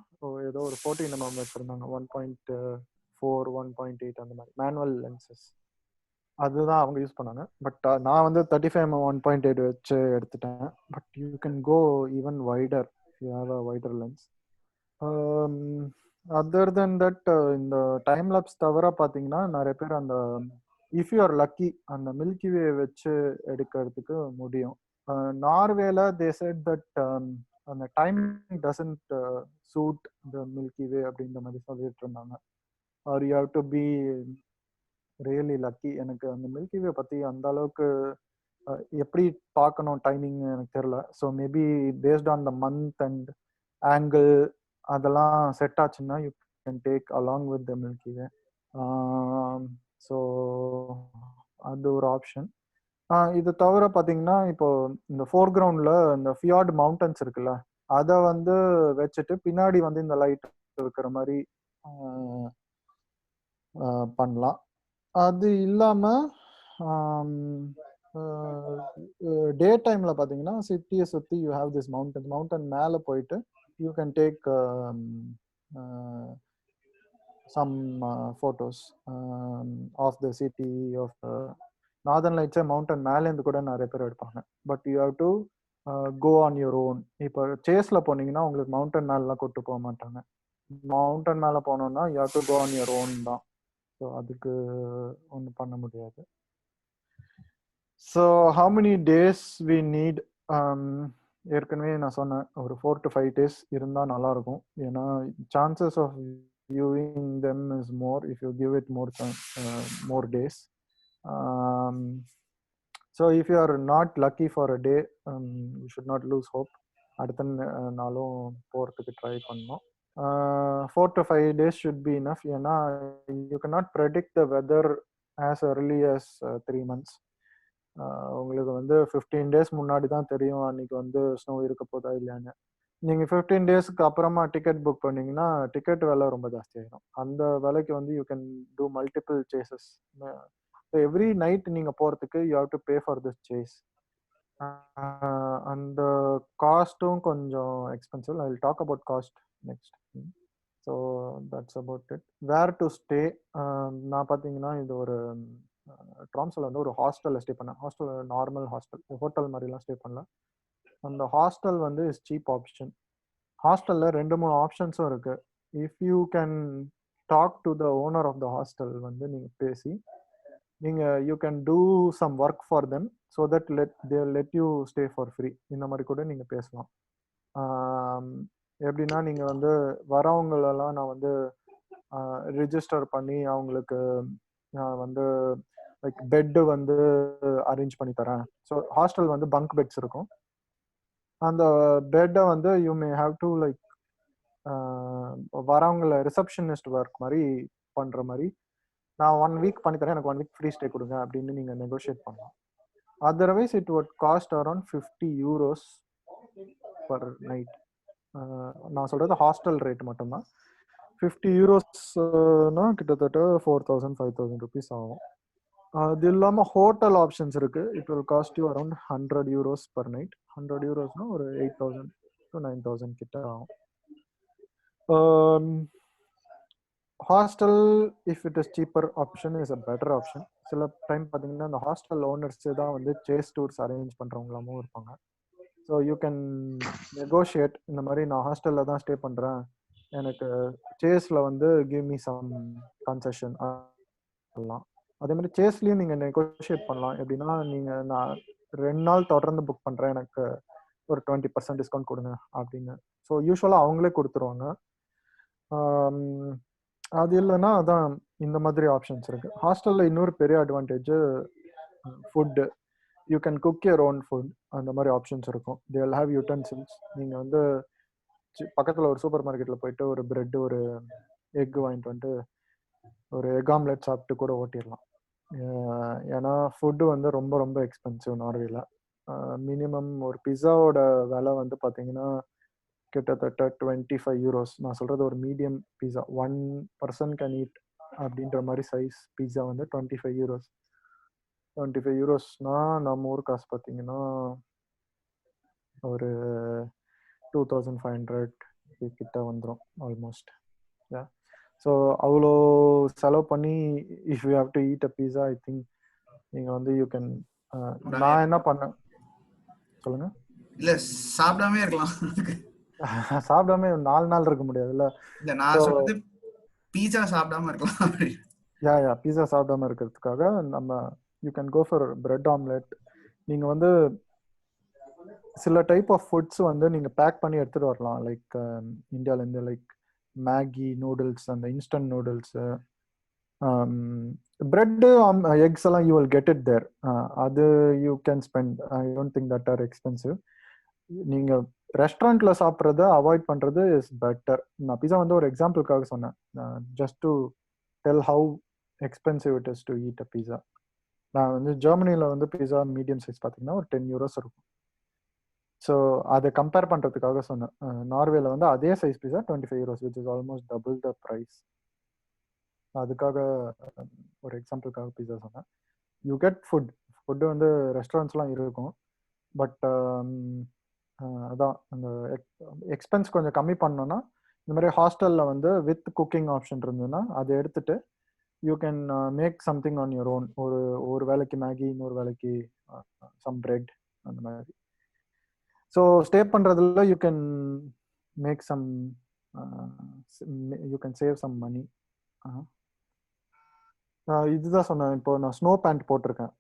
ஏதோ ஒரு 14mm வச்சிருந்தாங்க. 1.4 1.8 அந்த மாதிரி மேனுவல் லென்சஸ் அதுதான் அவங்க யூஸ் பண்ணாங்க. பட் நான் வந்து 35mm 1.8 வச்சு எடுத்துட்டேன். But you can go even wider you have a wider lens. Other than that இந்த டைம் லேப்ஸ் தவிர பார்த்தீங்கன்னா நிறைய பேர் அந்த இஃப் யூ ஆர் லக்கி அந்த மில்கி வே வச்சு எடுக்கிறதுக்கு முடியும். நார்வேல தே செட் தட் அந்த timing doesn't suit the milky way அப்படின்ற மாதிரி சொல்லிட்டு இருந்தாங்க. Are you have to be really lucky. எனக்கு அந்த மில்கி வே பற்றி அந்த அளவுக்கு எப்படி பார்க்கணும் டைமிங் எனக்கு தெரியல. So maybe based on the month and angle அதெல்லாம் செட் ஆச்சுன்னா you can take along with the milky way. So அது ஒரு ஆப்ஷன். இது தவிர பார்த்தீங்கன்னா இப்போ இந்த ஃபோர் கிரவுண்டில் இந்த ஃபியார்டு மவுண்டன்ஸ் இருக்குல்ல அதை வந்து வச்சுட்டு பின்னாடி வந்து இந்த லைட் இருக்கிற மாதிரி பண்ணலாம். அது இல்லாமல் டே டைமில் பார்த்தீங்கன்னா சிட்டியை சுற்றி யூ ஹாவ் திஸ் மவுண்டன் மேலே போயிட்டு you can take some photos of the city of northern lights. Mountain மேலேருந்து கூட நிறைய பேர் எடுப்பாங்க. But you have to go on your own. இப்போ சேஸில் போனீங்கன்னா உங்களுக்கு மவுண்டன் மேலாம் கூட்டு போக மாட்டாங்க. மவுண்டன் மேலே போனோம்னா you have to go on your own தான். ஸோ அதுக்கு ஒன்றும் பண்ண முடியாது. So how many days we need? ஏற்கனவே நான் சொன்னேன் ஒரு 4 to 5 days இருந்தால் நல்லா இருக்கும். ஏன்னா chances of viewing them is more if you give it more days. So if you are not lucky for a day you should not lose hope. அடுத்த நாளும் போகிறதுக்கு ட்ரை பண்ணணும். 4 to 5 days should be enough. ஏன்னா you can not predict the weather as early as 3 months. உங்களுக்கு வந்து 15 days முன்னாடி தான் தெரியும் அன்னைக்கு வந்து ஸ்னோ இருக்க போதா இல்லையான்னு. நீங்கள் 15 daysக்கு அப்புறமா டிக்கெட் புக் பண்ணீங்கன்னா டிக்கெட் விலை ரொம்ப ஜாஸ்தி ஆகிடும். அந்த விலைக்கு வந்து you can do multiple chases. Every night நீங்கள் போகிறதுக்கு you have to pay for this chase. அந்த காஸ்ட்டும் கொஞ்சம் expensive. I will talk about cost next. So that's about it. Where to stay நான் பார்த்தீங்கன்னா இது ஒரு ட்ராம்ஸில் வந்து ஒரு ஹாஸ்டலில் ஸ்டே பண்ணேன். ஹாஸ்டல் நார்மல் ஹாஸ்டல், ஹோட்டல் மாதிரிலாம் ஸ்டே பண்ணல. அந்த ஹாஸ்டல் வந்து இஸ் சீப் ஆப்ஷன். ஹாஸ்டலில் 2-3 ஆப்ஷன்ஸும் இருக்குது. If you can talk to the owner of the hostel வந்து நீங்கள் பேசி நீங்கள் you can do some work for them so that let you stay for free. இந்த மாதிரி கூட நீங்கள் பேசலாம். எப்படின்னா நீங்கள் வந்து வரவங்களெல்லாம் நான் வந்து ரிஜிஸ்டர் பண்ணி அவங்களுக்கு நான் வந்து லைக் பெட்டு வந்து அரேஞ்ச் பண்ணி தரேன். ஸோ ஹாஸ்டல் வந்து பங்க் பெட்ஸ் இருக்கும். அந்த பெட்டை வந்து you may have to like வரவங்கள ரிசப்ஷனிஸ்ட் ஒர்க் மாதிரி பண்ணுற மாதிரி நான் 1 வீக் பண்ணி தரேன், எனக்கு 1 வீக் ஃப்ரீ ஸ்டே கொடுங்க அப்படின்னு நீங்கள் நெகோஷியேட் பண்ணலாம். Otherwise it would cost around 50 euros per night. நான் சொல்கிறது ஹாஸ்டல் ரேட் மட்டும்தான். 50 euros கிட்டத்தட்ட 4000 5000 rupees ஆகும். அது இல்லாமல் ஹோட்டல் ஆப்ஷன்ஸ் இருக்குது. It will cost you around 100 euros per night. 100 eurosனா ஒரு 8000 to 9000 கிட்ட ஆகும். Hostel if it is cheaper option is a better option. சில டைம் பார்த்தீங்கன்னா இந்த ஹாஸ்டல் ஓனர்ஸே தான் வந்து சேஸ் டூர்ஸ் அரேஞ்ச் பண்ணுறவங்களாமும் இருப்பாங்க. ஸோ யூ கேன் நெகோஷியேட், இந்த மாதிரி நான் ஹாஸ்டலில் தான் ஸ்டே பண்ணுறேன், எனக்கு சேஸில் வந்து கிவ் மீ சம் கன்செஷன் பண்ணலாம். அதே மாதிரி சேஸ்லேயும் நீங்கள் நெகோஷியேட் பண்ணலாம். எப்படின்னா நீங்கள் நான் 2 நாள் தொடர்ந்து புக் பண்ணுறேன், எனக்கு ஒரு 20% டிஸ்கவுண்ட் கொடுங்க அப்படின்னு. ஸோ யூஸ்வலாக அவங்களே கொடுத்துருவாங்க. அது இல்லைன்னா அதான் இந்த மாதிரி ஆப்ஷன்ஸ் இருக்குது. ஹாஸ்டலில் இன்னொரு பெரிய advantage food. You can cook your own food. அந்த மாதிரி ஆப்ஷன்ஸ் இருக்கும். They will have utensils. நீங்கள் வந்து பக்கத்தில் ஒரு சூப்பர் மார்க்கெட்டில் போயிட்டு ஒரு பிரெட் ஒரு எக் வாங்கிட்டு வந்துட்டு ஒரு எக் ஆம்லெட் சாப்பிட்டு கூட ஓட்டிடலாம். ஏன்னா ஃபுட்டு வந்து ரொம்ப ரொம்ப எக்ஸ்பென்சிவ் நார்வேல. மினிமம் ஒரு பிஸாவோட விலை வந்து பார்த்தீங்கன்னா கிட்டத்தட்ட 25 euros. நான் சொல்கிறது ஒரு medium pizza, 1 person can eat அப்படின்ற மாதிரி சைஸ் பீஸா வந்து 25 euros. 25 eurosனா நம்ம ஊர் காசு பார்த்தீங்கன்னா ஒரு 2500 கிட்ட வந்துடும் ஆல்மோஸ்ட். ஸோ அவ்வளோ செலவு பண்ணி if you have to eat a pizza, I think நீங்கள் வந்து யூ கேன். நான் என்ன பண்ணேன் சொல்லுங்க. இல்ல சாப்பிடாம இருக்கலாம். சாப்பிடாம 4 நாள் இருக்க முடியாதுல்ல. இல்ல நான் சொல்றது பீஸா சாப்பிடாம இருக்கலாம். யா பீஸா சாப்பிடாம இருக்கிறதுக்காக நம்ம you can go for bread omelette. நீங்க வந்து சில டைப் ஆஃப் ஃபுட்ஸ் வந்து நீங்க பேக் பண்ணி எடுத்துட்டு வரலாம். லைக் இந்தியால இருந்து லைக் மேகி நூடுல்ஸ், அந்த இன்ஸ்டன்ட் நூடுல்ஸ், பிரெட் எக்ஸ் எல்லாம் யூ வில் கெட் இட் தேர். அது you can spend. I don't think that R expensive. நீங்க ரெஸ்டாரண்ட்ல சாப்பிட்றத அவாய்ட் பண்றது இஸ் பெட்டர். நான் பீஸா வந்து ஒரு எக்ஸாம்பிளுக்காக சொன்னேன், just to tell how expensive it is to eat a pizza. நான் வந்து ஜெர்மனியில் வந்து பீஸா மீடியம் சைஸ் பார்த்தீங்கன்னா ஒரு 10 euros இருக்கும். ஸோ அதை கம்பேர் பண்ணுறதுக்காக சொன்னேன். நார்வேல வந்து அதே size pizza 25 euros, which is almost double the price. அதுக்காக ஒரு எக்ஸாம்பிளுக்காக பீஸா சொன்னேன். யூ கெட் ஃபுட்டு வந்து ரெஸ்டாரண்ட்ஸ்லாம் இருக்கும். பட் அதான் அந்த எக்ஸ்பென்ஸ் கொஞ்சம் கம்மி பண்ணோன்னா இந்த மாதிரி ஹாஸ்டலில் வந்து வித் குக்கிங் ஆப்ஷன் இருந்ததுன்னா அதை எடுத்துட்டு you can make something on your own. ஒரு வேலைக்கு மேகி, இன்னொரு வேலைக்கு சம் பிரெட், அந்த மாதிரி. ஸோ ஸ்டே பண்ணுறதுல you can make some, you can save some money. இதுதான் சொன்னேன். இப்போ நான் ஸ்னோ பேண்ட் போட்டிருக்கேன்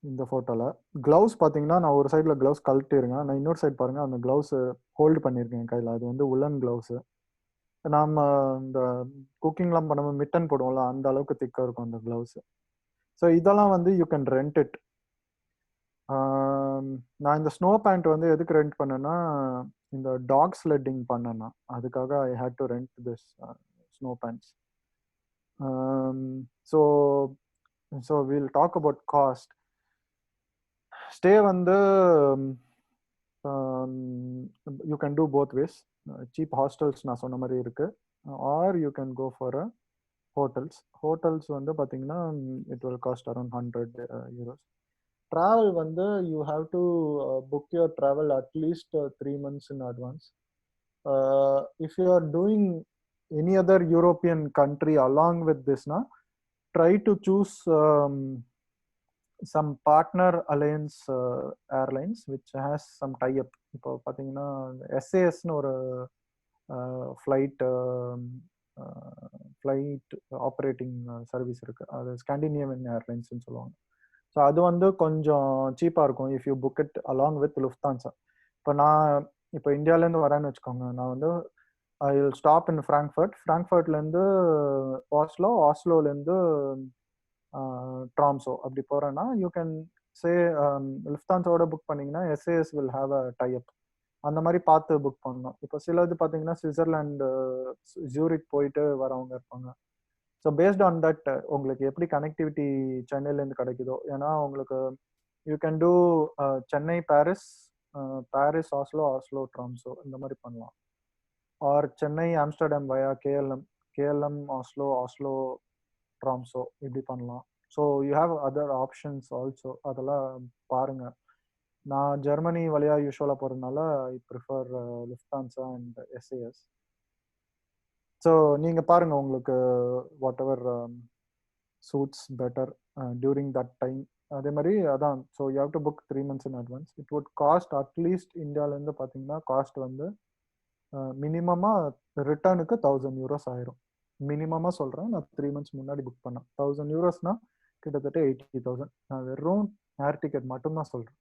இந்த ஃபோட்டோவில். க்ளவுஸ் பார்த்தீங்கன்னா நான் ஒரு சைடில் க்ளவுஸ் கழட்டிருக்கேன், நான் இன்னொரு சைட் பாருங்கள் அந்த க்ளவுஸ் ஹோல்டு பண்ணியிருக்கேன் கையில். அது வந்து உலன் க்ளவுஸு. நாம் இந்த குக்கிங்லாம் பண்ணும்போது மிட்டன் போடுவோம்ல, அந்த அளவுக்கு திக்காக இருக்கும் அந்த க்ளவுஸு. ஸோ இதெல்லாம் வந்து யூ கேன் ரெண்ட் இட். நான் இந்த ஸ்னோ பேண்ட் வந்து எதுக்கு ரெண்ட் பண்ணேன்னா, இந்த டாக் ஸ்லெட்டிங் பண்ணேன்னா அதுக்காக I had to rent this snow pants. So will talk about cost. Stay வந்து you can do both ways. Cheap hostels நான் சொன்ன மாதிரி இருக்கு, or you can go for a hotels வந்து பார்த்தீங்கன்னா it will cost around 100 euros. Travel வந்து you have to book your travel at least 3 months in advance. If you are doing any other European country along with this, try to choose some partner alliance airlines which has some tie up. இப்போ பார்த்தீங்கன்னா SAS ஒரு flight flight operating service இருக்குது, அது Scandinavian ஏர்லைன்ஸ்னு சொல்லுவாங்க. So அது வந்து கொஞ்சம் சீப்பாக இருக்கும் if you book it along with Lufthansa. இப்போ நான் இப்போ இந்தியாவிலேருந்து வரேன்னு வச்சுக்கோங்க, நான் வந்து ஐ வில் ஸ்டாப் இன் ஃப்ராங்க்ஃபர்ட்லேருந்து ஆஸ்லோ, ஆஸ்லோலேருந்து ட்ராம்சோ அப்படி போகிறேன்னா யூ கேன் சே லுஃப்தான்ஸோட புக் பண்ணிங்கன்னா SAS will have a type. அந்த மாதிரி பார்த்து புக் பண்ணணும். இப்போ சிலது பார்த்தீங்கன்னா சுவிட்சர்லாண்டு ஜூரிக் போயிட்டு வரவங்க இருப்பாங்க. ஸோ பேஸ்ட் ஆன் தட் உங்களுக்கு எப்படி கனெக்டிவிட்டி சென்னையிலேருந்து கிடைக்குதோ, ஏன்னா உங்களுக்கு you can do Chennai Paris, Paris Oslo, Oslo Tromso இந்த மாதிரி பண்ணலாம். Or Chennai Amsterdam via KLM Oslo, Oslo Tromso இப்படி பண்ணலாம். So you have other options also, அதெல்லாம் பாருங்க. நான் ஜெர்மனி வழியா யூஸ்வலாக போகிறதுனால I prefer Lufthansa and SAS. So நீங்கள் பாருங்க உங்களுக்கு whatever suits better during that time. அதே மாதிரி அதான், so you have to book 3 months in advance. It would cost at least இந்தியாவிலேருந்து பார்த்தீங்கன்னா காஸ்ட் வந்து மினிமமாக ரிட்டர்னுக்கு 1000 euros ஆயிரும். மினிமமாக சொல்கிறேன், நான் 3 months முன்னாடி புக் பண்ணேன். 1000 eurosனா கிட்டத்தட்ட 80,000. நான் வெறும் ஏர் டிக்கெட் மட்டும்தான் சொல்கிறேன்.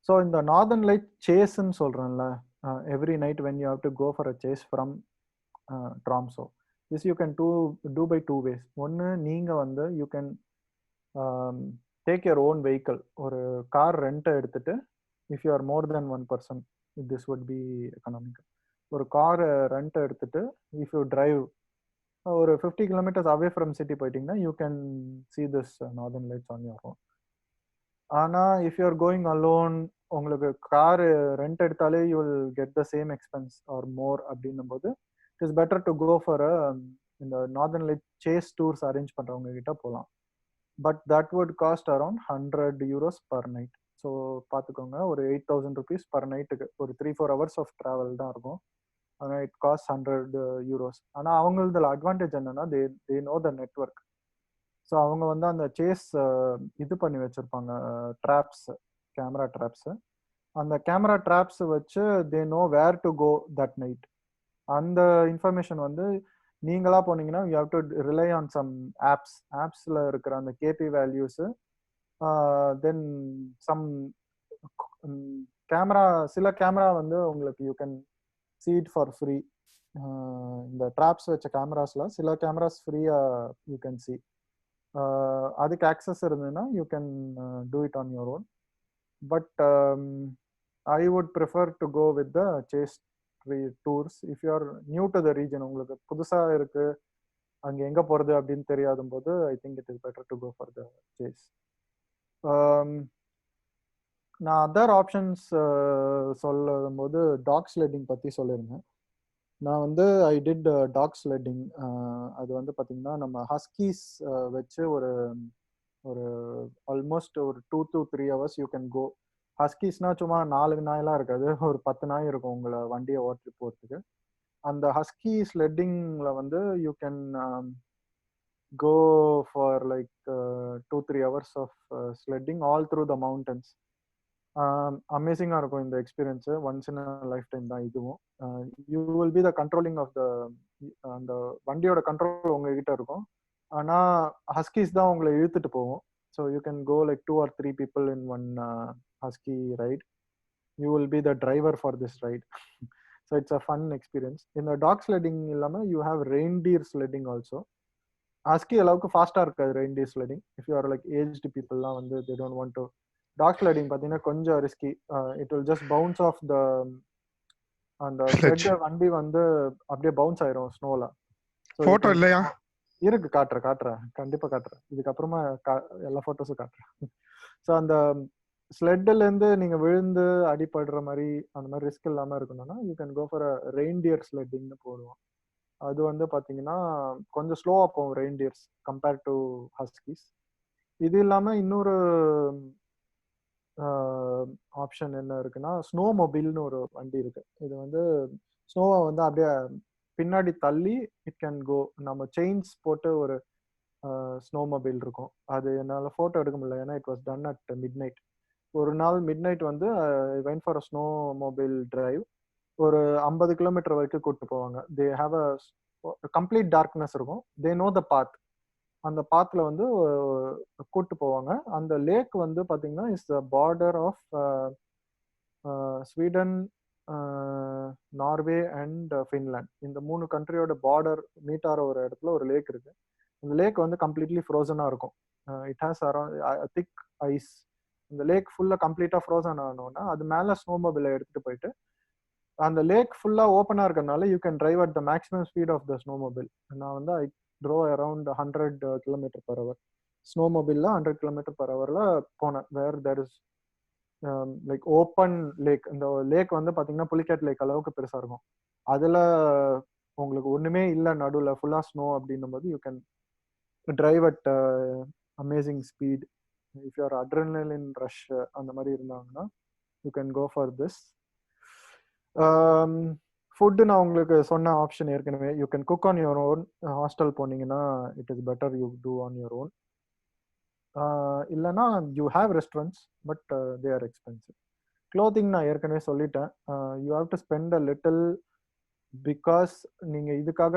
ஸோ இந்த நார்தர்ன் லைட் சேஸ்ன்னு சொல்கிறேன்ல, every night when you have to go for a chase from Tromso, this you can do by 2 ways. ஒன்று, நீங்கள் வந்து you can take your own vehicle, ஒரு கார் ரெண்ட்டை எடுத்துட்டு, if you are more then 1 person this would be economical. ஒரு car ரெண்ட்டை எடுத்துட்டு if you drive ஒரு 50 kilometers அவே ஃப்ரம் சிட்டி போயிட்டீங்கன்னா you can see this northern lights on your own. ஆனால் if you are going alone, உங்களுக்கு car rent எடுத்தாலே you will get the same expense or more அப்படின்னும் போது it is better to go for இந்த northern light chase tours arrange பண்ணுறவங்க கிட்ட போகலாம். But that would cost around 100 euros per night. So பார்த்துக்கோங்க, ஒரு 8,000 rupees per நைட்டுக்கு ஒரு 3-4 hours ஆஃப் ட்ராவல் தான் இருக்கும். ஆனால் இட் காஸ்ட் 100 euros. ஆனால் அவங்களதுல அட்வான்டேஜ் என்னன்னா they know the network. So அவங்க வந்து அந்த சேஸ் இது பண்ணி வச்சுருப்பாங்க, ட்ராப்ஸ், கேமரா ட்ராப்ஸு. அந்த கேமரா ட்ராப்ஸ் வச்சு they know where to go that night. அந்த இன்ஃபர்மேஷன் வந்து நீங்களாக போனீங்கன்னா you have to rely on some ஆப்ஸில் இருக்கிற அந்த KP values, then some camera, சில கேமரா வந்து உங்களுக்கு you can see it for free. இந்த ட்ராப்ஸ் வச்ச கேமராஸ்ல சில கேமராஸ் ஃப்ரீயாக யூ கேன் see. அதுக்கு ஆக்சஸ் இருந்ததுன்னா you can do it on your own. But I would prefer to go with the chase tours if you are new to the region. உங்களுக்கு புதுசாக இருக்கு, அங்கே எங்கே போகிறது அப்படின்னு தெரியாத போது I think it is better to go for the chase. நான் அதர் ஆப்ஷன்ஸ் சொல்லும் போது டாக் ஸ்லெட்டிங் பற்றி சொல்லியிருந்தேன். நான் வந்து ஐ டிட் டாக் ஸ்லெட்டிங். அது வந்து பார்த்தீங்கன்னா நம்ம ஹஸ்கீஸ் வச்சு ஒரு ஆல்மோஸ்ட் ஒரு 2 to 3 hours you can go. ஹஸ்கீஸ்னா சும்மா 4 நாயெல்லாம் இருக்காது, ஒரு 10 நாய் இருக்கும் உங்களை வண்டியை ஓட்டி போகிறதுக்கு. அந்த ஹஸ்கி ஸ்லெட்டிங்கில் வந்து you can go for like 2-3 hours of sledding all through the mountains. அமேசிங்காக இருக்கும் இந்த experience. Once in a lifetime தான் இதுவும். You will be the controlling of the, அந்த வண்டியோட கண்ட்ரோல் உங்ககிட்ட இருக்கும். ஆனால் ஹஸ்கீஸ் தான் உங்களை இழுத்துட்டு போகும். So you can go like 2 or 3 people in one husky ride. You will be the driver for this ride. So it's a fun experience. In the dog sledding இல்லாமல் you have reindeer sledding also. Husky அளவுக்கு ஃபாஸ்ட்டாக இருக்காது reindeer sledding. If you are like aged peopleலாம் வந்து they don't want to. Dog sliding பார்த்தீங்கன்னா கொஞ்சம் risky. It will just bounce off the, அந்த sled வண்டி வந்து அப்படியே பவுன்ஸ் ஆயிரும் ஸ்னோல. போட்டோ இல்லையா? இருக்கு, காட்டுறேன் கண்டிப்பாக காட்டுறேன். இதுக்கப்புறமா எல்லா ஃபோட்டோஸும் காட்டுறேன். ஸோ அந்த ஸ்லெட்லேருந்து நீங்கள் விழுந்து அடிபடுற மாதிரி அந்த மாதிரி ரிஸ்க் இல்லாமல் இருக்கணும்னா you can go for reindeer ஸ்லெட்டிங்னு போடுவோம். அது வந்து பார்த்தீங்கன்னா கொஞ்சம் ஸ்லோவாக போகும் ரெயின்டியர்ஸ் கம்பேர்ட் டு ஹஸ்கீஸ். இது இல்லாமல் இன்னொரு ஆப்ஷன் என்ன இருக்குன்னா ஸ்னோ மொபைல்னு ஒரு வண்டி இருக்கு. இது வந்து ஸ்னோவை வந்து அப்படியே பின்னாடி தள்ளி இட் கேன் கோ. நம்ம செயின்ஸ் போட்டு ஒரு ஸ்னோ மொபைல் இருக்கும். அது என்னால் ஃபோட்டோ எடுக்க முடியல, ஏன்னா it was done at midnight. ஒரு நாள் மிட் நைட் வந்து went for a snowmobile drive. ஒரு 50 கிலோமீட்டர் வரைக்கும் கூட்டு போவாங்க. They have a complete darkness இருக்கும். They know the path. அந்த பாத்துல வந்து கூட்டு போவாங்க. அந்த லேக் வந்து பாத்தீங்கன்னா is the border of Sweden, Norway and Finland. இந்த 3 கண்ட்ரியோட பார்டர் மீட் ஆகிற ஒரு இடத்துல ஒரு லேக் இருக்கு. இந்த லேக் வந்து கம்ப்ளீட்லி ஃப்ரோசனா இருக்கும். It has around thick ice. இந்த லேக் ஃபுல்லா கம்ப்ளீட்டா ஃப்ரோசன் ஆனோன்னா அது மேல ஸ்னோமோபிலை எடுத்துட்டு போயிட்டு அந்த லேக் ஃபுல்லா ஓப்பனா இருக்கறனால you can drive at the maximum speed of the snowmobile. நான் வந்து ஐ ட்ரோ அரௌண்ட் 100 km/h. ஸ்னோமோபில்ல 100 km/hல போனேன். Where there is like open lake. இந்த லேக் வந்து பாத்தீங்கன்னா புலிகேட் லேக் அளவுக்கு பெருசா இருக்கும். அதுல உங்களுக்கு ஒண்ணுமே இல்லை, நடுவில் ஃபுல்லா ஸ்னோ அப்படின்னும் போது you can drive at amazing speed. If you are adrenaline rush அந்த மாதிரி இருந்தாங்கன்னா you can go for this. Food நான் உங்களுக்கு சொன்ன ஆப்ஷன் ஏற்கனவே. You can cook on your own. Hostel போனீங்கன்னா it is better you do on your own. இல்லைன்னா you have restaurants but they are expensive. Clothing நான் ஏற்கனவே சொல்லிட்டேன். You have to spend a little because நீங்க இதுக்காக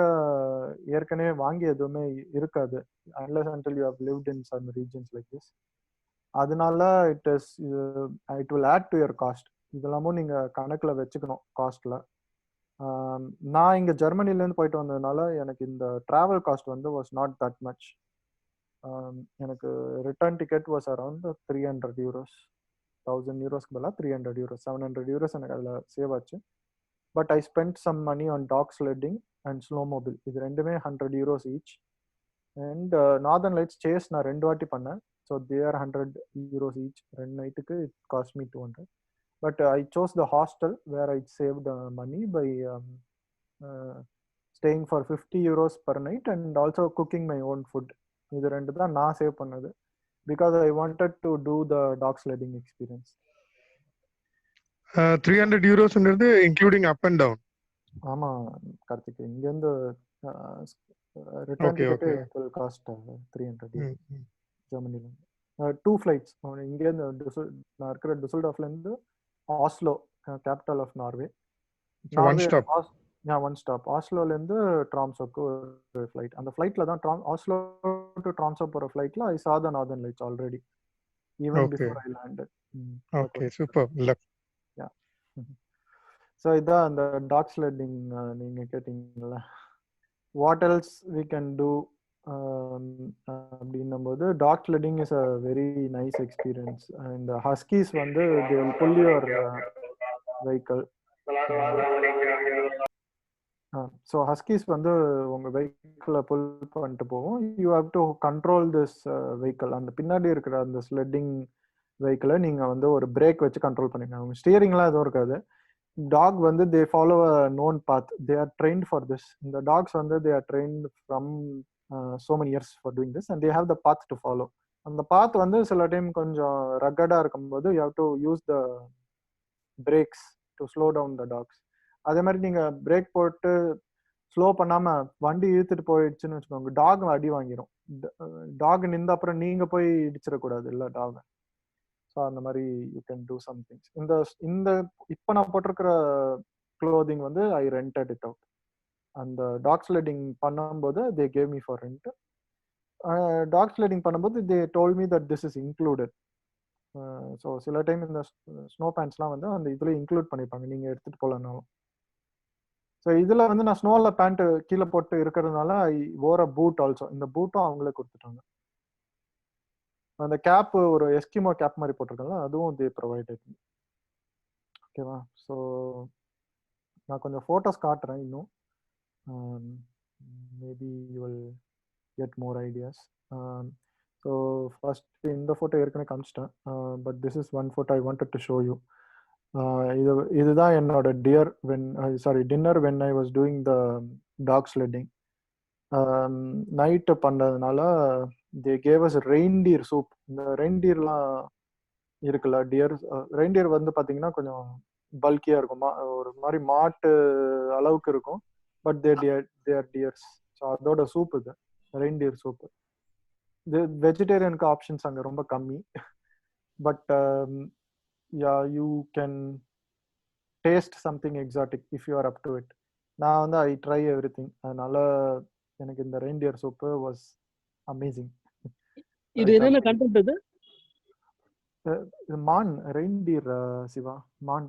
ஏற்கனவே வாங்கி எதுவுமே இருக்காது unless until you have lived in some regions like this. அதனால it will add to your cost. இதெல்லாமும் நீங்க கணக்குல வச்சுக்கணும் காஸ்ட்ல. நான் இங்க ஜெர்மனிலேருந்து போயிட்டு வந்ததுனால எனக்கு இந்த டிராவல் காஸ்ட் வந்து வாஸ் நாட் தட் மச். எனக்கு return ticket was around 300 euros. 1000 euros-க்கு பதிலாக 300 euros, 700 euros எனக்கு அதில் சேவ் ஆச்சு. But I spend some money on dog sledding and snowmobile. இது ரெண்டுமே 100 euros each. And northern lights chase நான் 2 வாட்டி பண்ணேன். ஸோ தேர் 100 euros ஈச். 2 நைட்டுக்கு it cost me 200. But I chose the hostel where I saved money by staying for 50 euros per night and also cooking my own food. இது ரெண்டு தான் நான் save பண்ணது because I wanted to do the dog sledding experience. 300 euros including up and down. ஆமா கார்த்திக், இங்க இருந்து return ticket it will cost 300 euros ஜெர்மனில. 2 flights. இங்க இருந்து நான் இருக்கிற டுசல்டாஃப்ல இருந்து Oslo, capital of Norway. One stop. ஆஸ்லோல இருந்து ட்ராம்சோக்கு ஒரு ஃப்ளைட். அந்த ஃப்ளைட்ல தான் ஆஸ்லோ டு ட்ராம்சோ போற ஃப்ளைட்ல ஐ saw the northern lights already even before I landed. Okay, super. Yeah. So இதான் அந்த டாக் ஸ்லெட்டிங் நீங்க கேட்டீங்கல்ல. What else we can do அப்படின்னும் போது dog sledding is a very nice experience. இந்த ஹஸ்கீஸ் வந்து they will pull your vehicle. So huskies வந்து உங்க வெஹிக்கிளை புல் பண்ணிட்டு போவோம். You have to control this vehicle. அந்த பின்னாடி இருக்கிற அந்த ஸ்லெட்டிங் வெஹிக்கிளை நீங்க வந்து ஒரு பிரேக் வச்சு கண்ட்ரோல் பண்ணிக்கலாம். அவங்க ஸ்டியரிங்லாம் எதுவும் இருக்காது. டாக் வந்து they follow a known path. They are trained for this. இந்த டாக்ஸ் வந்து they are trained from so many years for doing this and they have the path to follow. அந்த பாத் வந்து சில டைம் கொஞ்சம் ரக்கடா இருக்கும்போது you have to use the brakes to slow down the dogs. அதே மாதிரி நீங்க பிரேக் போட்டு ஸ்லோ பண்ணாம வண்டி இழுத்துட்டு போயிடுச்சுன்னு வச்சுக்கோங்க, டாக் அடி வாங்கிடும். டாக் நின்ற அப்புறம் நீங்க போய் இடிச்சிடக்கூடாது இல்லை டாக். ஸோ அந்த மாதிரி you can do some things. இந்த இப்போ நான் போட்டிருக்கிற க்ளோதிங் வந்து ஐ ரெண்டட் இட் அவுட். அந்த டாக் ஸ்லெட்டிங் பண்ணும்போது they gave me for rent. Dog sledding பண்ணும்போது they told me that this is included. So சில டைம் இந்த ஸ்னோ பேண்ட்ஸ்லாம் வந்து அந்த இதில் இன்க்ளூட் பண்ணியிருப்பாங்க நீங்கள் எடுத்துகிட்டு போகலனாலும். ஸோ இதில் வந்து நான் ஸ்னோவில் பேண்ட்டு கீழே போட்டு இருக்கிறதுனால ஐ ஓர் அ பூட் ஆல்சோ. இந்த பூட்டும் அவங்களே கொடுத்துட்டாங்க. அந்த கேப் ஒரு எஸ்கிமோ கேப் மாதிரி போட்டிருக்காங்க, அதுவும் தே ப்ரொவைடட். ஓகேவா? ஸோ நான் கொஞ்சம் ஃபோட்டோஸ் காட்டுறேன் இன்னும். Maybe you will get more ideas. So first இந்த ஃபோட்டோ ஏற்கனவே காமிச்சிட்டேன். But this is one photo I wanted to show you. இதுதான் என்னோட dinner when I was doing the dog sledding. Night பண்ணதுனால they gave us reindeer soup. இந்த ரெயின்டியர்லாம் இருக்குல்ல, reindeer வந்து பார்த்தீங்கன்னா கொஞ்சம் பல்கியாக இருக்கும், ஒரு மாதிரி மாட்டு அளவுக்கு இருக்கும். But there deers. ஸோ அதோட சூப் இது ரெயின்டியர் சூப்பு. இது வெஜிடேரியனுக்கு ஆப்ஷன்ஸ் அங்கே ரொம்ப கம்மி. But yeah you can taste something exotic if you are up to it. நான் வந்து ஐ ட்ரை எவ்ரி திங். அதனால எனக்கு இந்த ரெயின்டியர் சூப்பு வாஸ் அமேசிங். இது என்னென்ன கண்டென்ட் இது? இது மான் ரெயின்டியர் சிவா, மான்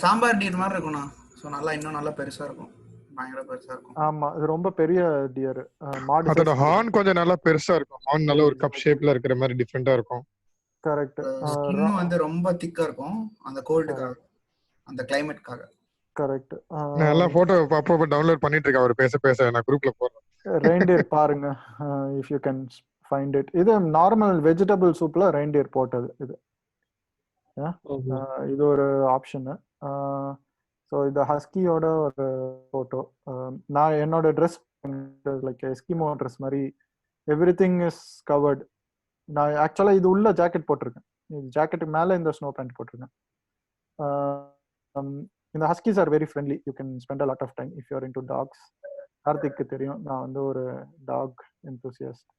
சாம்பார் டீர் மாதிரி இருக்கும்ண்ணா. ஸோ நல்லா இன்னும் நல்லா பெருசா இருக்கும், பயங்கர பெருசா இருக்கும். ஆமா, இது ரொம்ப பெரிய டியர். மாடு அதோட ஹார்ன் கொஞ்சம் நல்லா பெருசா இருக்கும். ஹார்ன் நல்ல ஒரு கப் ஷேப்ல இருக்கிற மாதிரி டிஃபரெண்டா இருக்கும். கரெக்ட். ஸ்கின் வந்து ரொம்ப திக்கா இருக்கும் அந்த கோல்டுக்காக, அந்த கிளைமேட்காக. கரெக்ட். நான் எல்லா போட்டோ அப்பப்போ டவுன்லோட் பண்ணிட்டு இருக்கேன். அவர் பேச பேச நான் குரூப்ல போடுறேன். ரெயின்டியர் பாருங்க, if you can find it. இது நார்மல் வெஜிடபிள் சூப்ல ரெயின்டியர் போட்டது இது. இது ஒரு ஆப்ஷனு. ஸோ இது ஹஸ்கியோட ஒரு ஃபோட்டோ. நான் என்னோட ட்ரெஸ் லைக் எஸ்கிமோ ட்ரெஸ் மாதிரி எவ்ரி திங் இஸ் கவர்டு. நான் ஆக்சுவலாக இது உள்ள ஜாக்கெட் போட்டிருக்கேன். இது ஜாக்கெட்டுக்கு மேலே இந்த ஸ்னோ பேண்ட் போட்டிருக்கேன். இந்த huskies are very friendly. You can spend a lot of time if you are into dogs. கார்த்திக்கு தெரியும், நான் வந்து ஒரு dog enthusiast.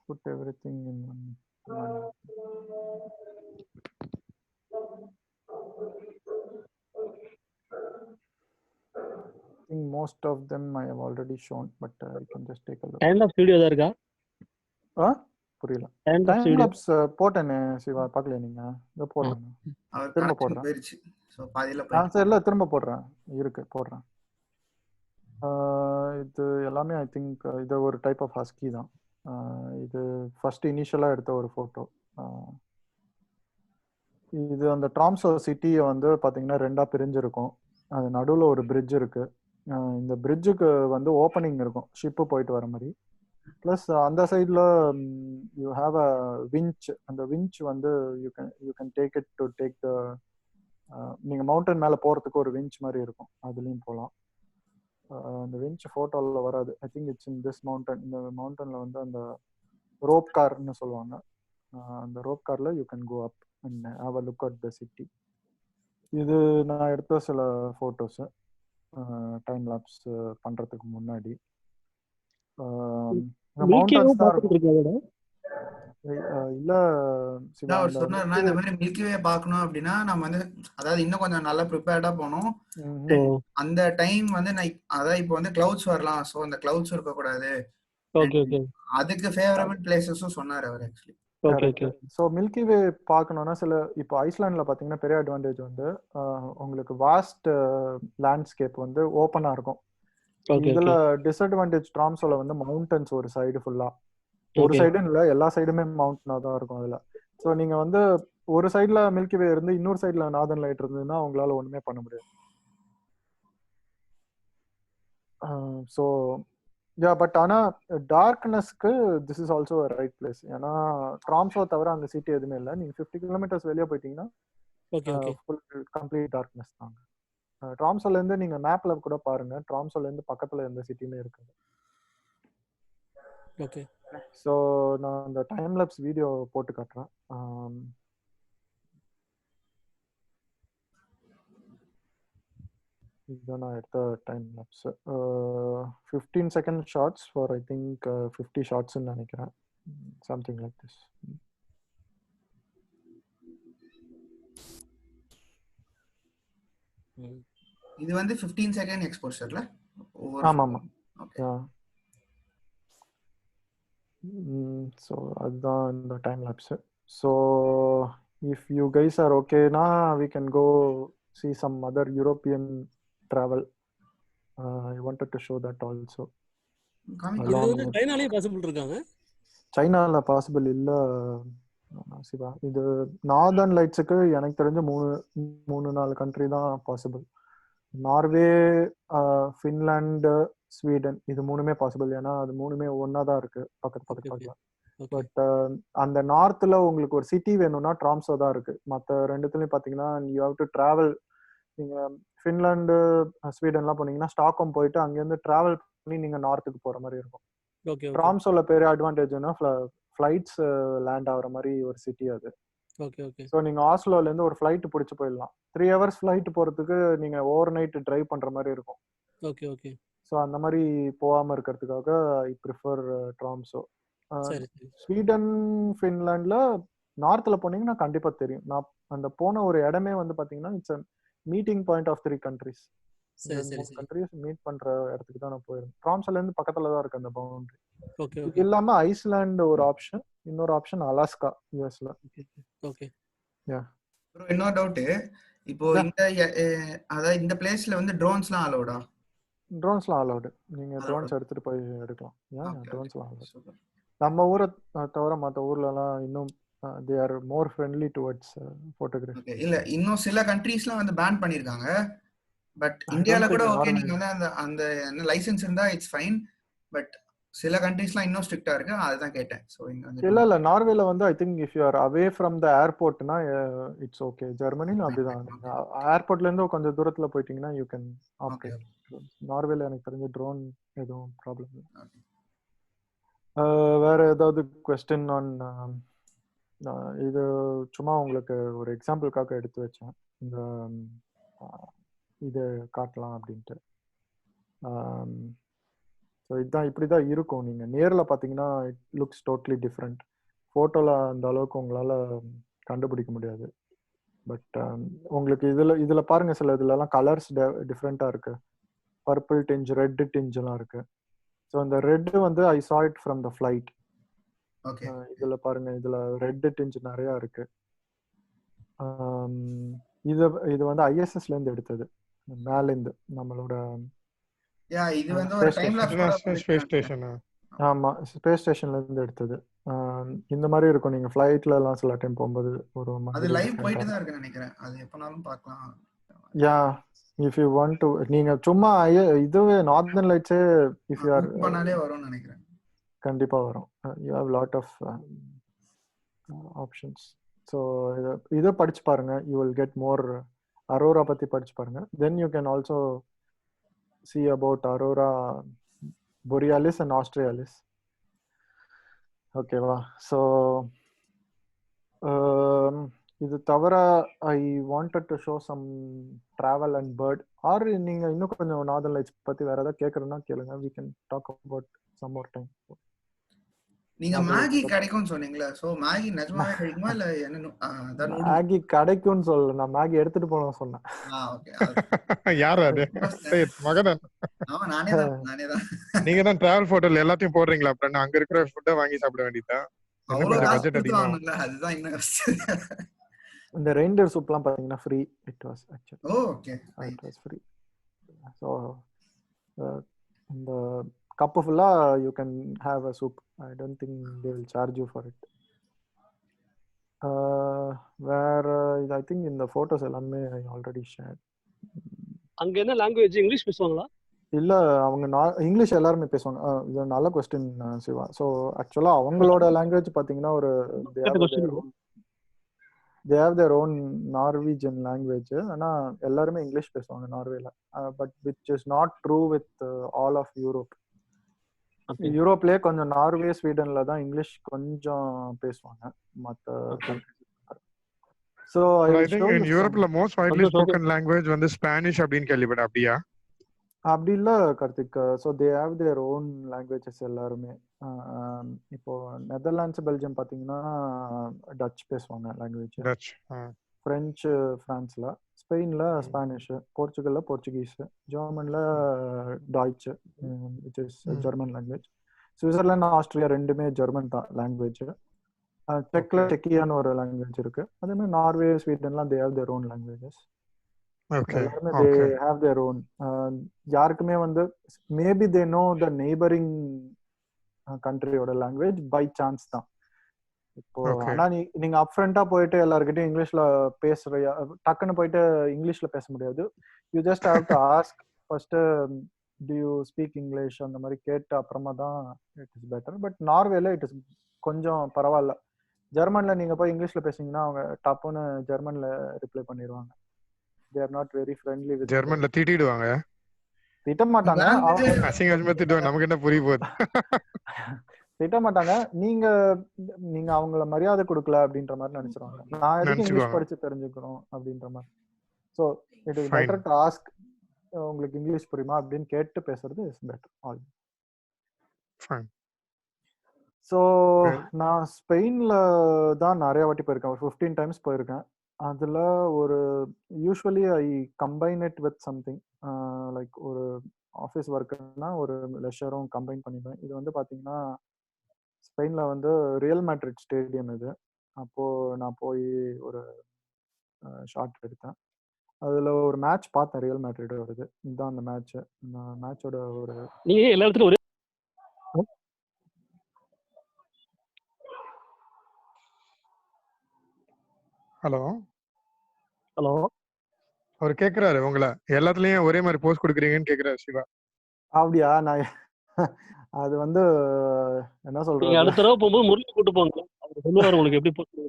put everything in one. I think most of them I have already shown, but you can just take a look. Time lapse video தான் இருக்கா? புரியல. Time lapse போட்டேனே Siva, பார்க்கல நீங்க? இத போடுறேன், திரும்ப போடுறேன். சோ பாதியில சரில திரும்ப போடுறேன், இருக்கு போடுறேன். இது எல்லாமே ஐ திங்க் இது ஒரு டைப் ஆஃப் ஹஸ்கி தான். இது ஃபர்ஸ்ட் இனிஷியலா எடுத்த ஒரு ஃபோட்டோ. இது அந்த ட்ராம்சோ சிட்டியை வந்து பாத்தீங்கன்னா ரெண்டா பிரிஞ்சிருக்கும். அது நடுவுல ஒரு பிரிட்ஜ் இருக்கு. இந்த பிரிட்ஜுக்கு வந்து ஓப்பனிங் இருக்கும், ஷிப்பு போயிட்டு வர மாதிரி. ப்ளஸ் அந்த சைட்ல யூ ஹாவ் அ விஞ்ச். அந்த விஞ்ச் வந்து you can take it to take the, நீங்க மவுண்டன் மேல போறதுக்கு ஒரு விஞ்ச் மாதிரி இருக்கும், அதுலயும் போகலாம். அந்த விஞ்ச் ஃபோட்டோவில் வராது. I think it's in this mountain. இந்த மவுண்டன்ல வந்து அந்த ரோப் கார்னு சொல்லுவாங்க. அந்த ரோப் கார்ல you can go up and have a look at the city. இது நான் எடுத்த சில ஃபோட்டோஸ் டைம் லாப்ஸ் பண்றதுக்கு முன்னாடி. மவுண்டன்ஸ் தான் இருக்கும். இல்ல சிவா, அவர் சொன்னாருன்னா இந்த மாதிரி மில்கி வே பார்க்கணும் அப்படின்னா நம்ம வந்து அதாவது இன்னும் கொஞ்சம் நல்லா ப்ரிப்பேர்டா போகணும். அந்த டைம் வந்து அதாவது இப்போ வந்து கிளவுட்ஸ் வரலாம், சோ அந்த கிளவுட்ஸ் இருக்க கூடாது. அதுக்கு ஃபேவரபிள் பிளேசஸும் சொன்னாரு அவர் ஆக்சுவலி. ஸோ மில்கி வே பார்க்கணும்னா சில இப்போ ஐஸ்லாண்டில் பார்த்தீங்கன்னா பெரிய அட்வான்டேஜ் வந்து உங்களுக்கு வாஸ்ட் லேண்ட்ஸ்கேப் வந்து ஓப்பனாக இருக்கும். இதுல டிஸ்அட்வான்டேஜ் ட்ராம்சோல வந்து மவுண்டன்ஸ் ஒரு சைடு ஃபுல்லா, ஒரு சைடுன்னு இல்லை எல்லா சைடுமே மவுண்டனா தான் இருக்கும் அதுல. ஸோ நீங்க வந்து ஒரு சைட்ல மில்கி வே இருந்து இன்னொரு சைட்ல நார்தர்ன் லைட் இருந்ததுன்னா உங்களால ஒண்ணுமே பண்ண முடியாது. ஸோ யா, பட் ஆனா டார்க்னஸ்க்கு this is also right place. ஏன்னா ட்ராம்சோ தவிர அங்க சிட்டி எதுவுமே இல்லை. நீங்க 50 கிலோமீட்டர்ஸ் வெளியே போயிட்டீங்கன்னா ஃபுல் கம்ப்ளீட் டார்க்னஸ் தாங்க. ட்ராம்சோல இருந்து நீங்க மேப்ல கூட பாருங்க, ட்ராம்சோல இருந்து பக்கத்துல எந்த சிட்டியுமே இருக்காது. ஓகே, ஸோ நான் இந்த டைம் லாப்ஸ் வீடியோ போட்டு காட்டுறேன். இதுதான் நான் எடுத்த time lapse. 15 second shots for I think 50 ஷார்ட்ஸ்ன்னு நினைக்கிறேன், சம்திங் லைக் திஸ். இது வந்து 15 செகண்ட் எக்ஸ்போஷர்ல. ஆமா ஆமா. ஸோ அதுதான் இந்த time lapse. So if you guys are ஓகேனா we can go see some other European travel. I wanted to show that also. இது வந்து சைனாலயே பாசிபிள் இருக்காங்க? சைனால பாசிபிள் இல்ல சிவா. இது நார்தர்ன் லைட்ஸுக்கு எனக்கு தெரிஞ்ச 3-4 கண்ட்ரி தான் பாசிபிள். நார்வே, ஃபின்லாண்டு, ஸ்வீடன், இது மூணுமே பாசிபிள். ஏன்னா அது மூணுமே ஒன்னா தான் இருக்கு பக்கத்துல. பட் அந்த நார்த்ல உங்களுக்கு ஒரு சிட்டி வேணும்னா ட்ராம்சோ தான் இருக்கு. மற்ற ரெண்டுத்துலயும் பாத்தீங்கன்னா யூ ஹேவ் டு டிராவல். நீங்க ஃபின்லாண்டு, ஸ்வீடன்லாம் போனீங்கன்னா ஸ்டாக்ஹோம் போயிட்டு அங்கேருந்து டிராவல் பண்ணி நீங்க நார்த்துக்கு போற மாதிரி இருக்கும். ட்ராம்சோல பெரிய அட்வான்டேஜ்னா ஃபிளைட்ஸ் லேண்ட் ஆகுற மாதிரி ஒரு சிட்டி அது. ஸோ நீங்க ஆஸ்லோல இருந்து ஒரு ஃபிளைட் பிடிச்சி போயிடலாம். 3 hours ஃபிளைட் போறதுக்கு நீங்க ஓவர் நைட் டிரைவ் பண்ற மாதிரி இருக்கும். ஸோ அந்த மாதிரி போகாம இருக்கிறதுக்காக ஐ ப்ரிஃபர் ட்ராம்சோ. ஸ்வீடன், ஃபின்லாண்ட்ல நார்த்ல போனீங்கன்னா கண்டிப்பா தெரியும். நான் அந்த போன ஒரு இடமே வந்து பாத்தீங்கன்னா it's meeting point of 3 countries. சரி சரி 3 சரி கண்ட்ரிஸ் மீட் பண்ற இடத்துக்கு தான் நான் போயிருந்தேன். ட்ராம்ஸ்ல இருந்து பக்கத்துல தான் இருக்கு அந்த பவுண்டரி. ஓகே இது ஓகே இல்லாம ஐஸ்லாண்ட் ஒரு ஆப்ஷன், இன்னொரு ஆப்ஷன் அலாஸ்கா யுஎஸ்ல. ஓகே யா ப்ரோ இன்னொரு டவுட், இப்போ இந்த அதாவது இந்த பிளேஸ்ல வந்து ட்ரோன்ஸ்லாம் அலோடா? ட்ரோன்ஸ்லாம் அலௌடு. நீங்க Allowed. ட்ரோன்ஸ் எடுத்துட்டு போய் எடுக்கலாம். யா Okay, okay. ட்ரோன்ஸ்லாம் அலௌடு. Super. நம்ம ஊரை தவிர மற்ற ஊர்லலாம் இன்னும் they are more friendly towards photography. Okay. இல்ல இன்னும் சில கண்ட்ரீஸ்லாம் வந்து பேன் பண்ணிருக்காங்க. பட் I இந்தியால don't கூட think ஓகே, Norway. நீங்க வந்து அந்த அந்த என்ன லைசென்ஸ் இருந்தா இட்ஸ் ஃபைன். பட் சில கண்ட்ரீஸ்லாம் இன்னும் ஸ்ட்ரிக்ட்டா இருக்கு. அதுதான் கேட்டேன். சோ இங்க வந்து இல்ல நார்வேல வந்து I think if you are away from the ஏர்போர்ட்னா இட்ஸ் ஓகே. ஜெர்மனிலும் அப்படிதான். ஏர்போர்ட்ல இருந்து கொஞ்சம் தூரத்துல போயிட்டீங்கன்னா யூ கேன் ஓகே. ஆப்ரேட். நார்வேல எனக்கு தெரிஞ்ச ட்ரோன் எதுவும் ப்ராப்ளம் இல்லை. வேற ஏதாவது கொஸ்டின் ஆன் இது சும்மா உங்களுக்கு ஒரு எக்ஸாம்பிளுக்காக எடுத்து வச்சேன். இந்த இது காட்டலாம் அப்படின்ட்டு. ஸோ இதுதான் இப்படி தான் இருக்கும். நீங்கள் நேரில் பார்த்தீங்கன்னா இட் லுக்ஸ் டோட்லி டிஃப்ரெண்ட். ஃபோட்டோவில் அந்த அளவுக்கு உங்களால் கண்டுபிடிக்க முடியாது. பட் உங்களுக்கு இதில் பாருங்கள், சில இதுலலாம் கலர்ஸ் டிஃப்ரெண்ட்டாக இருக்குது. பர்பிள் டிஞ்ச், ரெட் டிஞ்செலாம் இருக்குது. ஸோ இந்த ரெட்டு வந்து I saw it from the flight. Okay. இதுல பாருங்க, இதுல ரெட் டிஞ்ச் நிறைய இருக்கு. இது இது வந்து ஐஎஸ்எஸ்ல இருந்து எடுத்தது, மேல இருந்து நம்மளோட. யா இது வந்து ஒரு டைம் லாப்ஸ் ஸ்பேஸ் ஸ்டேஷன். ஆமா, ஸ்பேஸ் ஸ்டேஷன்ல இருந்து எடுத்தது. இந்த மாதிரி இருக்கும். நீங்க ஃப்ளைட்ல எல்லாம் சில டைம் போகும்போது ஒரு அது லைவ் போயிட்டு தான் இருக்குன்னு நினைக்கிறேன். அது எப்பனாலும் பார்க்கலாம். Yeah if you want to, நீங்க சும்மா இதுவே நார்தர்ன் லைட்ஸே இஃப் யூ ஆர் பண்ணாலே வரும்னு நினைக்கிறேன். கண்டிப்பா வரும். You have lot of options. So இதை படிச்சு பாருங்க, you will get more. Aurora பத்தி படிச்சு பாருங்க. Then you can also see about aurora borealis and australis. ஓகேவா? ஸோ இது தவிர I wanted to show some travel and bird. Or நீங்க இன்னும் கொஞ்சம் நார்தர்ன் லைட்ஸ் பத்தி வேற ஏதாவது கேட்கறதுன்னா கேளுங்க. we can talk about some more time. நீங்க மேகி கிடைக்கும்னு சொன்னீங்களா? சோ மேகி நிஜமாவே கிடைக்குமா இல்ல என்ன? அதான் மேகி கிடைக்கும்னு சொல்லல, நான் மேகி எடுத்துட்டு போன சொன்னேன். ஓகே. யாரு அது? மகன். ஆமா, நானே தான். நீங்க தான் டிராவல் போட்டோல எல்லாத்தையும் போடுறீங்களா? அப்புறம் அங்க இருக்கிற ஃபுட்டை வாங்கி சாப்பிட வேண்டியதா? அவ்வளவு பட்ஜெட் அதிகமா அதுதான் இன்னும். இந்த ரெயின்டியர் சூப்லாம் பாத்தீங்கன்னா free. It was actually. Okay, it was free. So இந்த கப்பு ஃபுல்லா you can have a soup. I don't think they will charge you for it. வேற இது ஐ திங்க் இந்த போட்டோஸ் எல்லாமே ஐ ஆல்ரெடி ஷேர். அங்க என்ன language? English பேசுவாங்களா? இல்ல, அவங்க இங்கிலீஷ் எல்லாருமே பேசுவாங்க. இது நல்ல கொஸ்டின் சிவா. ஸோ ஆக்சுவலா அவங்களோட லாங்குவேஜ் பாத்தீங்கன்னா ஒரு they have their own Norwegian language. ஆனா எல்லாருமே இங்கிலீஷ் பேசுவாங்க நார்வேல. But which is not true with all of Europe. யூரோப்லயே கொஞ்சம் நார்வே, ஸ்வீடன்ல தான் இங்கிலீஷ் கொஞ்சம் பேசுவாங்க. மத்த so I think in Europe la most widely spoken language வந்து ஸ்பானிஷ் அப்படினு கேள்விப்பட்டேன். அப்படியா? அப்படி இல்ல Karthik. So they have their own languages எல்லாருமே. இப்போ நெதர்லாண்ட்ஸ், பெல்ஜியம் பார்த்தீங்கன்னா டச் பேசுவாங்க லாங்குவேஜ். டச். ஃப்ரெஞ்சு ஃப்ரான்ஸ்ல, ஸ்பெயின்ல ஸ்பானிஷ், போர்ச்சுகல்ல போர்ச்சுகீஸ், ஜெர்மன்ல Deutsch which is German language. Switzerland, Austria ரெண்டுமே ஜெர்மன் தான் லாங்குவேஜ். செக்ல செக்கியான்னு ஒரு லாங்குவேஜ் இருக்கு. அதே மாதிரி நார்வே, ஸ்வீடன்லாம் they have their own languages. எல்லாருமே they have their own. யாருக்குமே வந்து maybe they know the neighboring countryயோட language by chance தான். இப்போ ஆனா நீங்க அப்ஃப்ரண்டா போயிட்டு எல்லார்கிட்டயும் இங்கிலீஷ்ல பேசுறியா, டக்குன்னு போயிட்டு இங்கிலீஷ்ல பேச முடியாது. You just have to ask first, do you speak English, அந்த மாதிரி கேட்டு அப்புறமா தான் இட் இஸ் பெட்டர். பட் நார்வேல இட் இஸ் கொஞ்சம் பரவாயில்ல. ஜெர்மன்ல நீங்க போய் இங்கிலீஷ்ல பேசிங்கன்னா அவங்க டப்புன்னு ஜெர்மன்ல ரிப்ளை பண்ணிடுவாங்க. they are not very friendly with ஜெர்மன்ல திட்டிடுவாங்க. திட்ட மாட்டாங்க, அசிங்கமா திட்டுவாங்க. நமக்கு என்ன புரிய போகுது? திட்ட மாட்டாங்க. நீங்க அவங்கள மரியாதை கொடுக்கல அப்படின்ற மாதிரி நினைச்சிருவாங்க. நான் எதுக்கு இங்கிலீஷ் படிச்சு தெரிஞ்சுக்கணும் அப்படின்ற மாதிரி. So it is better to ask, உங்களுக்கு இங்கிலீஷ் புரியுமா அப்படின்னு கேட்டு பேசுறது is better. All fine. So சரி. நான் ஸ்பெயினில் தான் நிறைய வாட்டி போயிருக்கேன். ஒரு 15 டைம்ஸ் போயிருக்கேன். அதில் ஒரு usually I combine it with something like ஒரு ஆஃபீஸ் ஒர்க்குன்னா ஒரு லெஷரும் கம்பைன் பண்ணிப்பேன். இது வந்து பார்த்தீங்கன்னா ஸ்பெயினில் வந்து ரியல் மேட்ரிட் ஸ்டேடியம் இது. அப்போது நான் போய் ஒரு ஷாட் எடுத்தேன். அதில் ஒரு மேட்ச் பார்த்தேன், ரியல் மேட்ரிட் வருது. இதுதான் அந்த மேட்ச்சு. அந்த மேட்சோட ஒரு நீங்க எல்லா இடத்துலயும் ஒரே ஹலோ, ஹலோ அவர் கேக்குறாரு உங்களை எல்லாத்துலயும் ஒரே மாதிரி போஸ்ட் கொடுக்குறீங்கன்னு கேக்குறாரு சிவா. அப்படியா? நான் அது வந்து என்ன நீங்க சொல்றது, அடுத்த தடவை போகும்போது முருகை கூட்டு போங்க. அவர் சொல்லுவாரு உங்களுக்கு எப்படி போட்டு.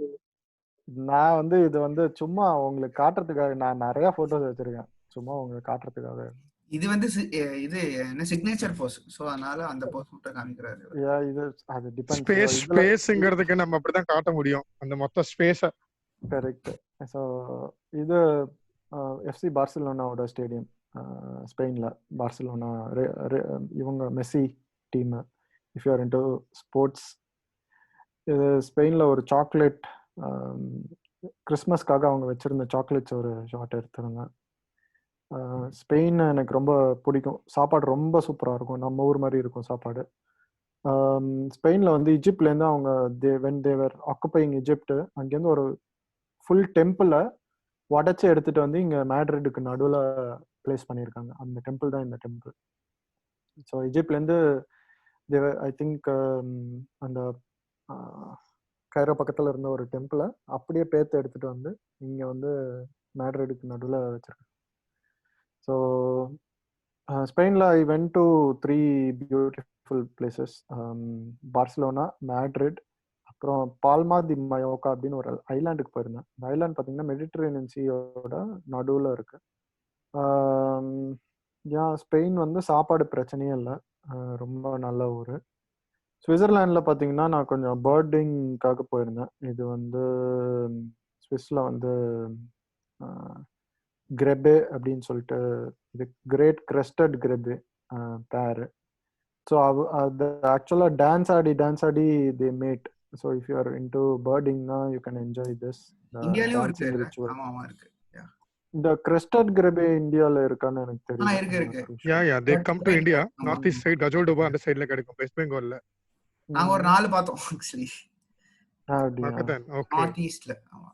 நான் வந்து இது வந்து சும்மா உங்களுக்கு காட்டுறதுக்காக நான் நிறைய போட்டோஸ் வச்சிருக்கேன், சும்மா உங்களுக்கு காட்டுறதுக்காக. இது வந்து இது என்ன சிக்னேச்சர் போஸ், சோ அதனால அந்த போஸ் மட்டும் காமிக்கிறாரு. இது அது டிபெண்ட்ஸ். ஸ்பேஸ்ங்கிறதுக்கு நம்ம அப்படிதான் காட்ட முடியும் அந்த மொத்த ஸ்பேஸ. கரெக்ட். ஸோ இது எஃப்சி பார்சிலோனாவோட ஸ்டேடியம், ஸ்பெயின்ல. பார்சிலோனா இவங்க Messi team. If you are into sports, இது ஸ்பெயின்ல ஒரு சாக்லேட் கிறிஸ்மஸ்க்காக அவங்க வச்சிருந்த சாக்லேட்ஸ் ஒரு ஷாட் எடுத்திருந்தேன். ஸ்பெயின் எனக்கு ரொம்ப பிடிக்கும். சாப்பாடு ரொம்ப சூப்பராக இருக்கும், நம்ம ஊர் மாதிரி இருக்கும் சாப்பாடு. ஸ்பெயினில் வந்து இஜிப்ட்லேருந்து அவங்க வென் தேவர் ஆக்குப்பைங் இஜிப்ட், அங்கேருந்து ஒரு ஃபுல் டெம்பிளை உடச்சி எடுத்துட்டு வந்து இங்கே மேட்ரிட்டுக்கு நடுவில் பிளேஸ் பண்ணியிருக்காங்க. அந்த டெம்பிள் தான் இந்த டெம்பிள். ஸோ இஜிப்ட்லேருந்து தேவர் ஐ திங்க் அந்த கைரோ பக்கத்தில் இருந்த ஒரு டெம்பிளை அப்படியே பேத்து எடுத்துட்டு வந்து இங்கே வந்து மேட்ரிட்டுக்கு நடுவில் வச்சிருக்காங்க. ஸோ ஸ்பெயினில் ஐ went to 3 beautiful places. Barcelona, Madrid, அப்புறம் பால்மா தி மயோக்கா அப்படின்னு ஒரு ஐலாண்டுக்கு போயிருந்தேன். இந்த ஐலாண்ட் பார்த்தீங்கன்னா மெடிட்ரேனியன் சீயோட நடுவில் இருக்கு. ஏன் ஸ்பெயின் வந்து சாப்பாடு பிரச்சனையே இல்லை, ரொம்ப நல்ல ஊர். சுவிட்சர்லாண்டில் பார்த்தீங்கன்னா நான் கொஞ்சம் பேர்டிங்காக போயிருந்தேன். இது வந்து ஸ்விஸ்ல வந்து கிரெபே அப்படின்னு சொல்லிட்டு, இது கிரேட் கிரெஸ்டட் கிரெபே பேரு. ஸோ அது ஆக்சுவலாக டான்ஸ் ஆடி they made. So if you are into பேர்டிங்னா யூ கேன் என்ஜாய் திஸ் இந்தியாலயும் டான்சிங் இருக்கு. ரிச்சுவல். ஆமா ஆமா இருக்கு. இந்த கிரெஸ்டட் கிரெபே இந்தியாவில் இருக்கான்னு எனக்கு தெரியல. இருக்கு. Yeah they come to India. North east side கஜோல்டோபா அந்த சைடுல கிடைக்கும், வெஸ்ட் பெங்கால்ல. நாங்க ஒரு 4 பார்த்தோம் ஆக்சுவலி. பக்கத்துல. ஓகே. நார்த் ஈஸ்ட்ல. ஆமா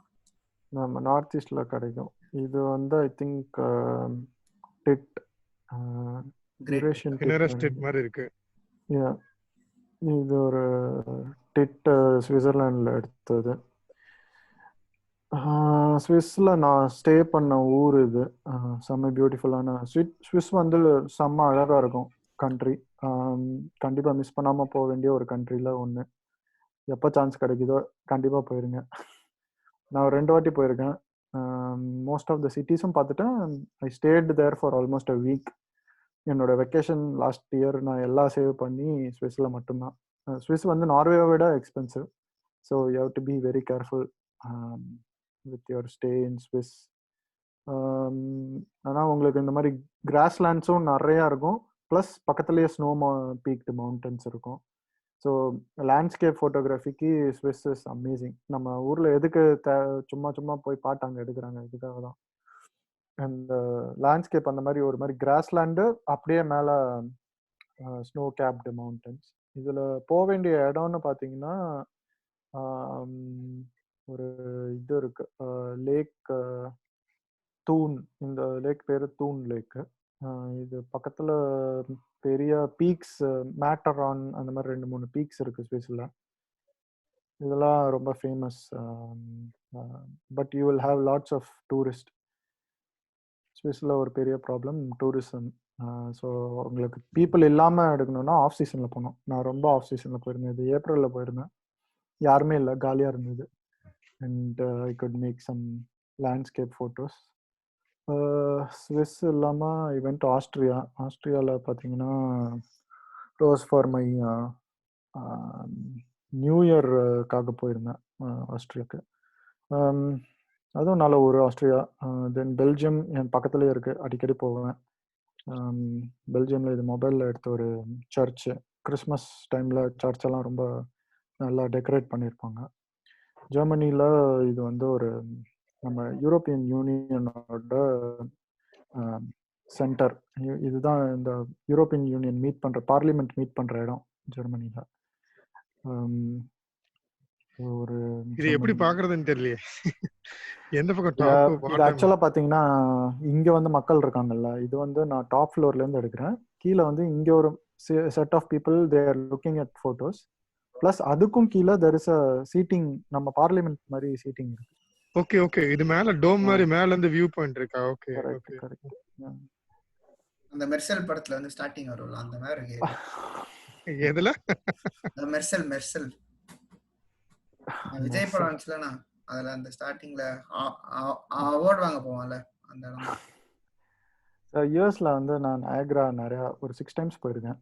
நம்ம நார்த் ஈஸ்ட்ல கிடைக்கும். இது வந்து ஐ திங்க் டிட் கிரேட் மாதிரி இருக்கு. இது ஒரு டிட் சுவிட்சர்லாண்டில் எடுத்தது. ஸ்விஸ்ல நான் ஸ்டே பண்ண ஊர் இது. செம்ம பியூட்டிஃபுல்லான ஸ்விஸ் வந்து செம்ம அழகாக இருக்கும் கண்ட்ரி. கண்டிப்பாக மிஸ் பண்ணாமல் போக வேண்டிய ஒரு கண்ட்ரியில் ஒன்று. எப்போ சான்ஸ் கிடைக்குதோ கண்டிப்பாக போயிருங்க. நான் ஒரு 2 வாட்டி போயிருக்கேன். மோஸ்ட் ஆஃப் த சிட்டிஸும் பார்த்துட்டேன். I stayed there for almost a week. என்னோட வெக்கேஷன் லாஸ்ட் இயர் நான் எல்லாம் சேவ் பண்ணி ஸ்விஸ்ல மட்டும்தான். ஸ்விஸ் வந்து நார்வேவை விட expensive. So you have to be very careful with your stay in Swiss. ஆனால் உங்களுக்கு இந்த மாதிரி கிராஸ்லேண்ட்ஸும் நிறையா இருக்கும், ப்ளஸ் பக்கத்துலேயே ஸ்னோ பீக்டு மவுண்டன்ஸ் இருக்கும். ஸோ லேண்ட்ஸ்கேப் ஃபோட்டோகிராஃபிக்கு ஸ்விஸ் இஸ் அமேசிங். நம்ம ஊரில் எதுக்கு சும்மா போய் பாட்டு அங்கே எடுக்கிறாங்க, இதுக்காக தான். அந்த லேண்ட்ஸ்கேப் அந்த மாதிரி ஒரு மாதிரி கிராஸ்லேண்டு, அப்படியே மேலே ஸ்னோ கேப்டு மவுண்டன்ஸ். இதில் போக வேண்டிய இடம்னு பார்த்தீங்கன்னா ஒரு இது இருக்கு, லேக் தூன். இந்த லேக் பேர் தூன் லேக்கு. இது பக்கத்தில் பெரிய பீக்ஸ், மேட்டரான் அந்த மாதிரி 2-3 பீக்ஸ் இருக்கு ஸ்விஸ்ல. இதெல்லாம் ரொம்ப famous. But you will have lots of tourist. ஸ்விஸ்ல ஒரு பெரிய ப்ராப்ளம் டூரிசம். ஸோ உங்களுக்கு பீப்புள் இல்லாமல் எடுக்கணும்னா ஆஃப் சீசனில் போகணும். நான் ரொம்ப ஆஃப் சீசனில் போயிருந்தேன். இது ஏப்ரலில் போயிருந்தேன், யாருமே இல்லை, காலியாக இருந்தது. And I could make some landscape photos. Swiss இல்லாமல் ஐ வென்ட் டு ஆஸ்ட்ரியா. ஆஸ்ட்ரியாவில் பார்த்தீங்கன்னா ரோஸ் ஃபார் மை நியூ இயர்க்காக போயிருந்தேன் ஆஸ்ட்ரியாவுக்கு. அதுவும் நல்ல ஊர் ஆஸ்ட்ரியா. தென் பெல்ஜியம் என் பக்கத்துலேயே இருக்குது, அடிக்கடி போவேன். பெல்ஜியமில் இது மொபைலில் எடுத்த ஒரு சர்ச்சு. கிறிஸ்மஸ் டைமில் சர்ச்செல்லாம் ரொம்ப நல்லா டெக்கரேட் பண்ணியிருப்பாங்க. ஜெர்மனியில் இது வந்து ஒரு நம்ம யூரோப்பியன் யூனியனோட சென்டர். இதுதான் இந்த யூரோப்பியன் யூனியன் மீட் பண்ணுற பார்லிமெண்ட் மீட் பண்ணுற இடம் ஜெர்மனியில். ஒரு இது எப்படி பாக்குறதுன்னு தெரியலையே. எந்த பக்கம் இது டாப் ஆக்சுவலாக பார்த்தீங்கன்னா இங்கே வந்து மக்கள் இருக்காங்கல்ல, இது வந்து நான் டாப் ஃப்ளோர்லேருந்து எடுக்கிறேன். கீழே வந்து இங்கே ஒரு set of people they are looking at photos. Plus அதுக்கும் கீழே தெர் இஸ் அ சீட்டிங், நம்ம பார்லிமெண்ட் மாதிரி சீட்டிங் இருக்கு. ஓகே ஓகே, இது மேல டோம் மாதிரி மேல இருந்து வியூ பாயிண்ட் இருக்கா? Okay correct correct. அந்த மெர்சல் படத்துல வந்து ஸ்டார்டிங் வரும்ல அந்த மாதிரி இருக்கு. எதுல? மெர்சல் விஜய் படம் வந்துச்சுலண்ணா, அதுல அந்த ஸ்டார்டிங்ல அவார்ட் வாங்க போவான்ல அந்த இடம். யூஎஸ்ல வந்து நான் நயாகரா நிறையா ஒரு 6 times போயிருக்கேன்.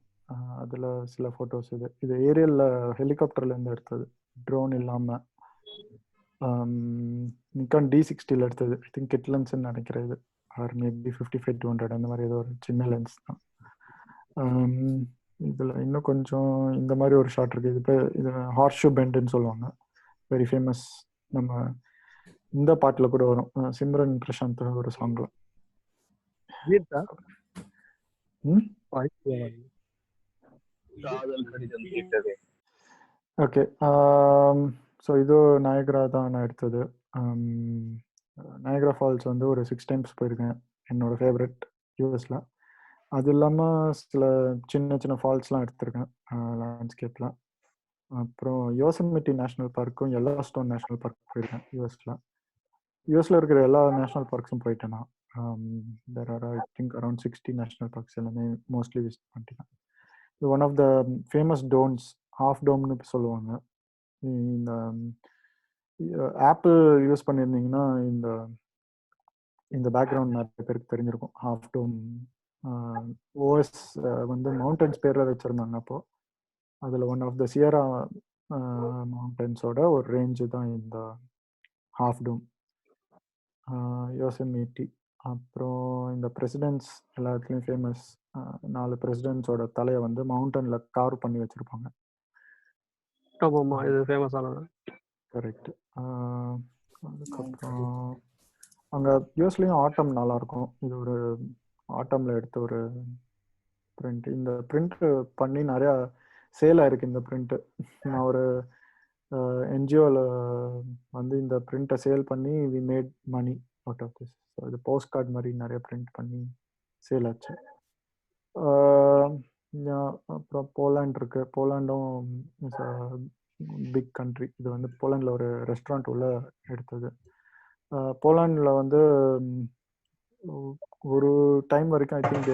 அதில் சில ஃபோட்டோஸ் இது ஏரியலில் ஹெலிகாப்டர்லேருந்து எடுத்தது, ட்ரோன் இல்லாமல். நிக்கான் D60 எடுத்தது. ஐ திங்க் கிட் லென்ஸ்ன்னு நினைக்கிறது, ஆர் மேபி 55-200 அந்த மாதிரி ஏதோ ஒரு சின்ன லென்ஸ் தான். இதில் இன்னும் கொஞ்சம் இந்த மாதிரி ஒரு ஷாட் இருக்குது. இது ஹார்ஸ் ஷூ பெண்டுன்னு சொல்லுவாங்க, வெரி ஃபேமஸ். நம்ம இந்த பாட்டில் கூட வரும், சிம்ரன் பிரசாந்த் ஒரு சாங்ல. ஓகே, ஸோ இது நயாகரா தான் நான் எடுத்தது. நயாகரா ஃபால்ஸ் வந்து ஒரு 6 times போயிருக்கேன், என்னோட ஃபேவரட் யூஎஸ்ல. அது இல்லாமல் சில சின்ன சின்ன ஃபால்ஸ்லாம் எடுத்திருக்கேன் லேண்ட்ஸ்கேப்பில். அப்புறம் யோசமிட்டி நேஷ்னல் பார்க்கும் எல்லோஸ்டோன் நேஷ்னல் பார்க் போயிருக்கேன் யூஎஸ்ல இருக்கிற எல்லா நேஷ்னல் பார்க்ஸும் போயிட்டேன் நான். There are I think around 60 national parks எல்லாமே மோஸ்ட்லி விசிட் பண்ணிட்டேன். இது one of the famous domes, half டோம்னு சொல்லுவாங்க. இந்த ஆப்பிள் யூஸ் பண்ணியிருந்தீங்கன்னா இந்த பேக்ரவுண்ட் நிறைய பேருக்கு தெரிஞ்சிருக்கும். ஹாஃப் டோம் ஓஎஸ் வந்து மவுண்டன்ஸ் பேரில் வச்சுருந்தாங்க அப்போ. அதில் ஒன் ஆஃப் த சியரா மவுண்டன்ஸோட ஒரு ரேஞ்சு தான் இந்த ஹாஃப் டோம், யோசமிட்டி. அப்புறம் இந்த பிரசிடென்ட்ஸ் எல்லாத்துலேயும் ஃபேமஸ், 4 பிரசிடென்ட்ஸோட தலையை வந்து மவுண்டனில் கார்வ் பண்ணி வச்சுருப்பாங்க. இது ஃபேமஸானது. கரெக்ட். அதுக்கப்புறம் அங்கே யூஎஸ்லேயும் ஆட்டம் நல்லாயிருக்கும். இது ஒரு ஆட்டமில் எடுத்த ஒரு பிரிண்ட். இந்த பிரிண்ட் பண்ணி நிறையா சேல் ஆயிருக்கு இந்த பிரிண்ட்டு. நான் ஒரு என்ஜிஓவில் வந்து இந்த பிரிண்ட்டை சேல் பண்ணி we made money out of this. So இது போஸ்ட் கார்டு மாதிரி நிறைய பிரிண்ட் பண்ணி சேல் ஆச்சு. அப்புறம் போலாண்ட் இருக்கு. போலாண்டும் இஸ் அ பிக் கண்ட்ரி. இது வந்து போலாண்டில் ஒரு ரெஸ்டாரண்ட் உள்ள எடுத்தது. போலாண்டில் வந்து ஒரு டைம் வரைக்கும் I think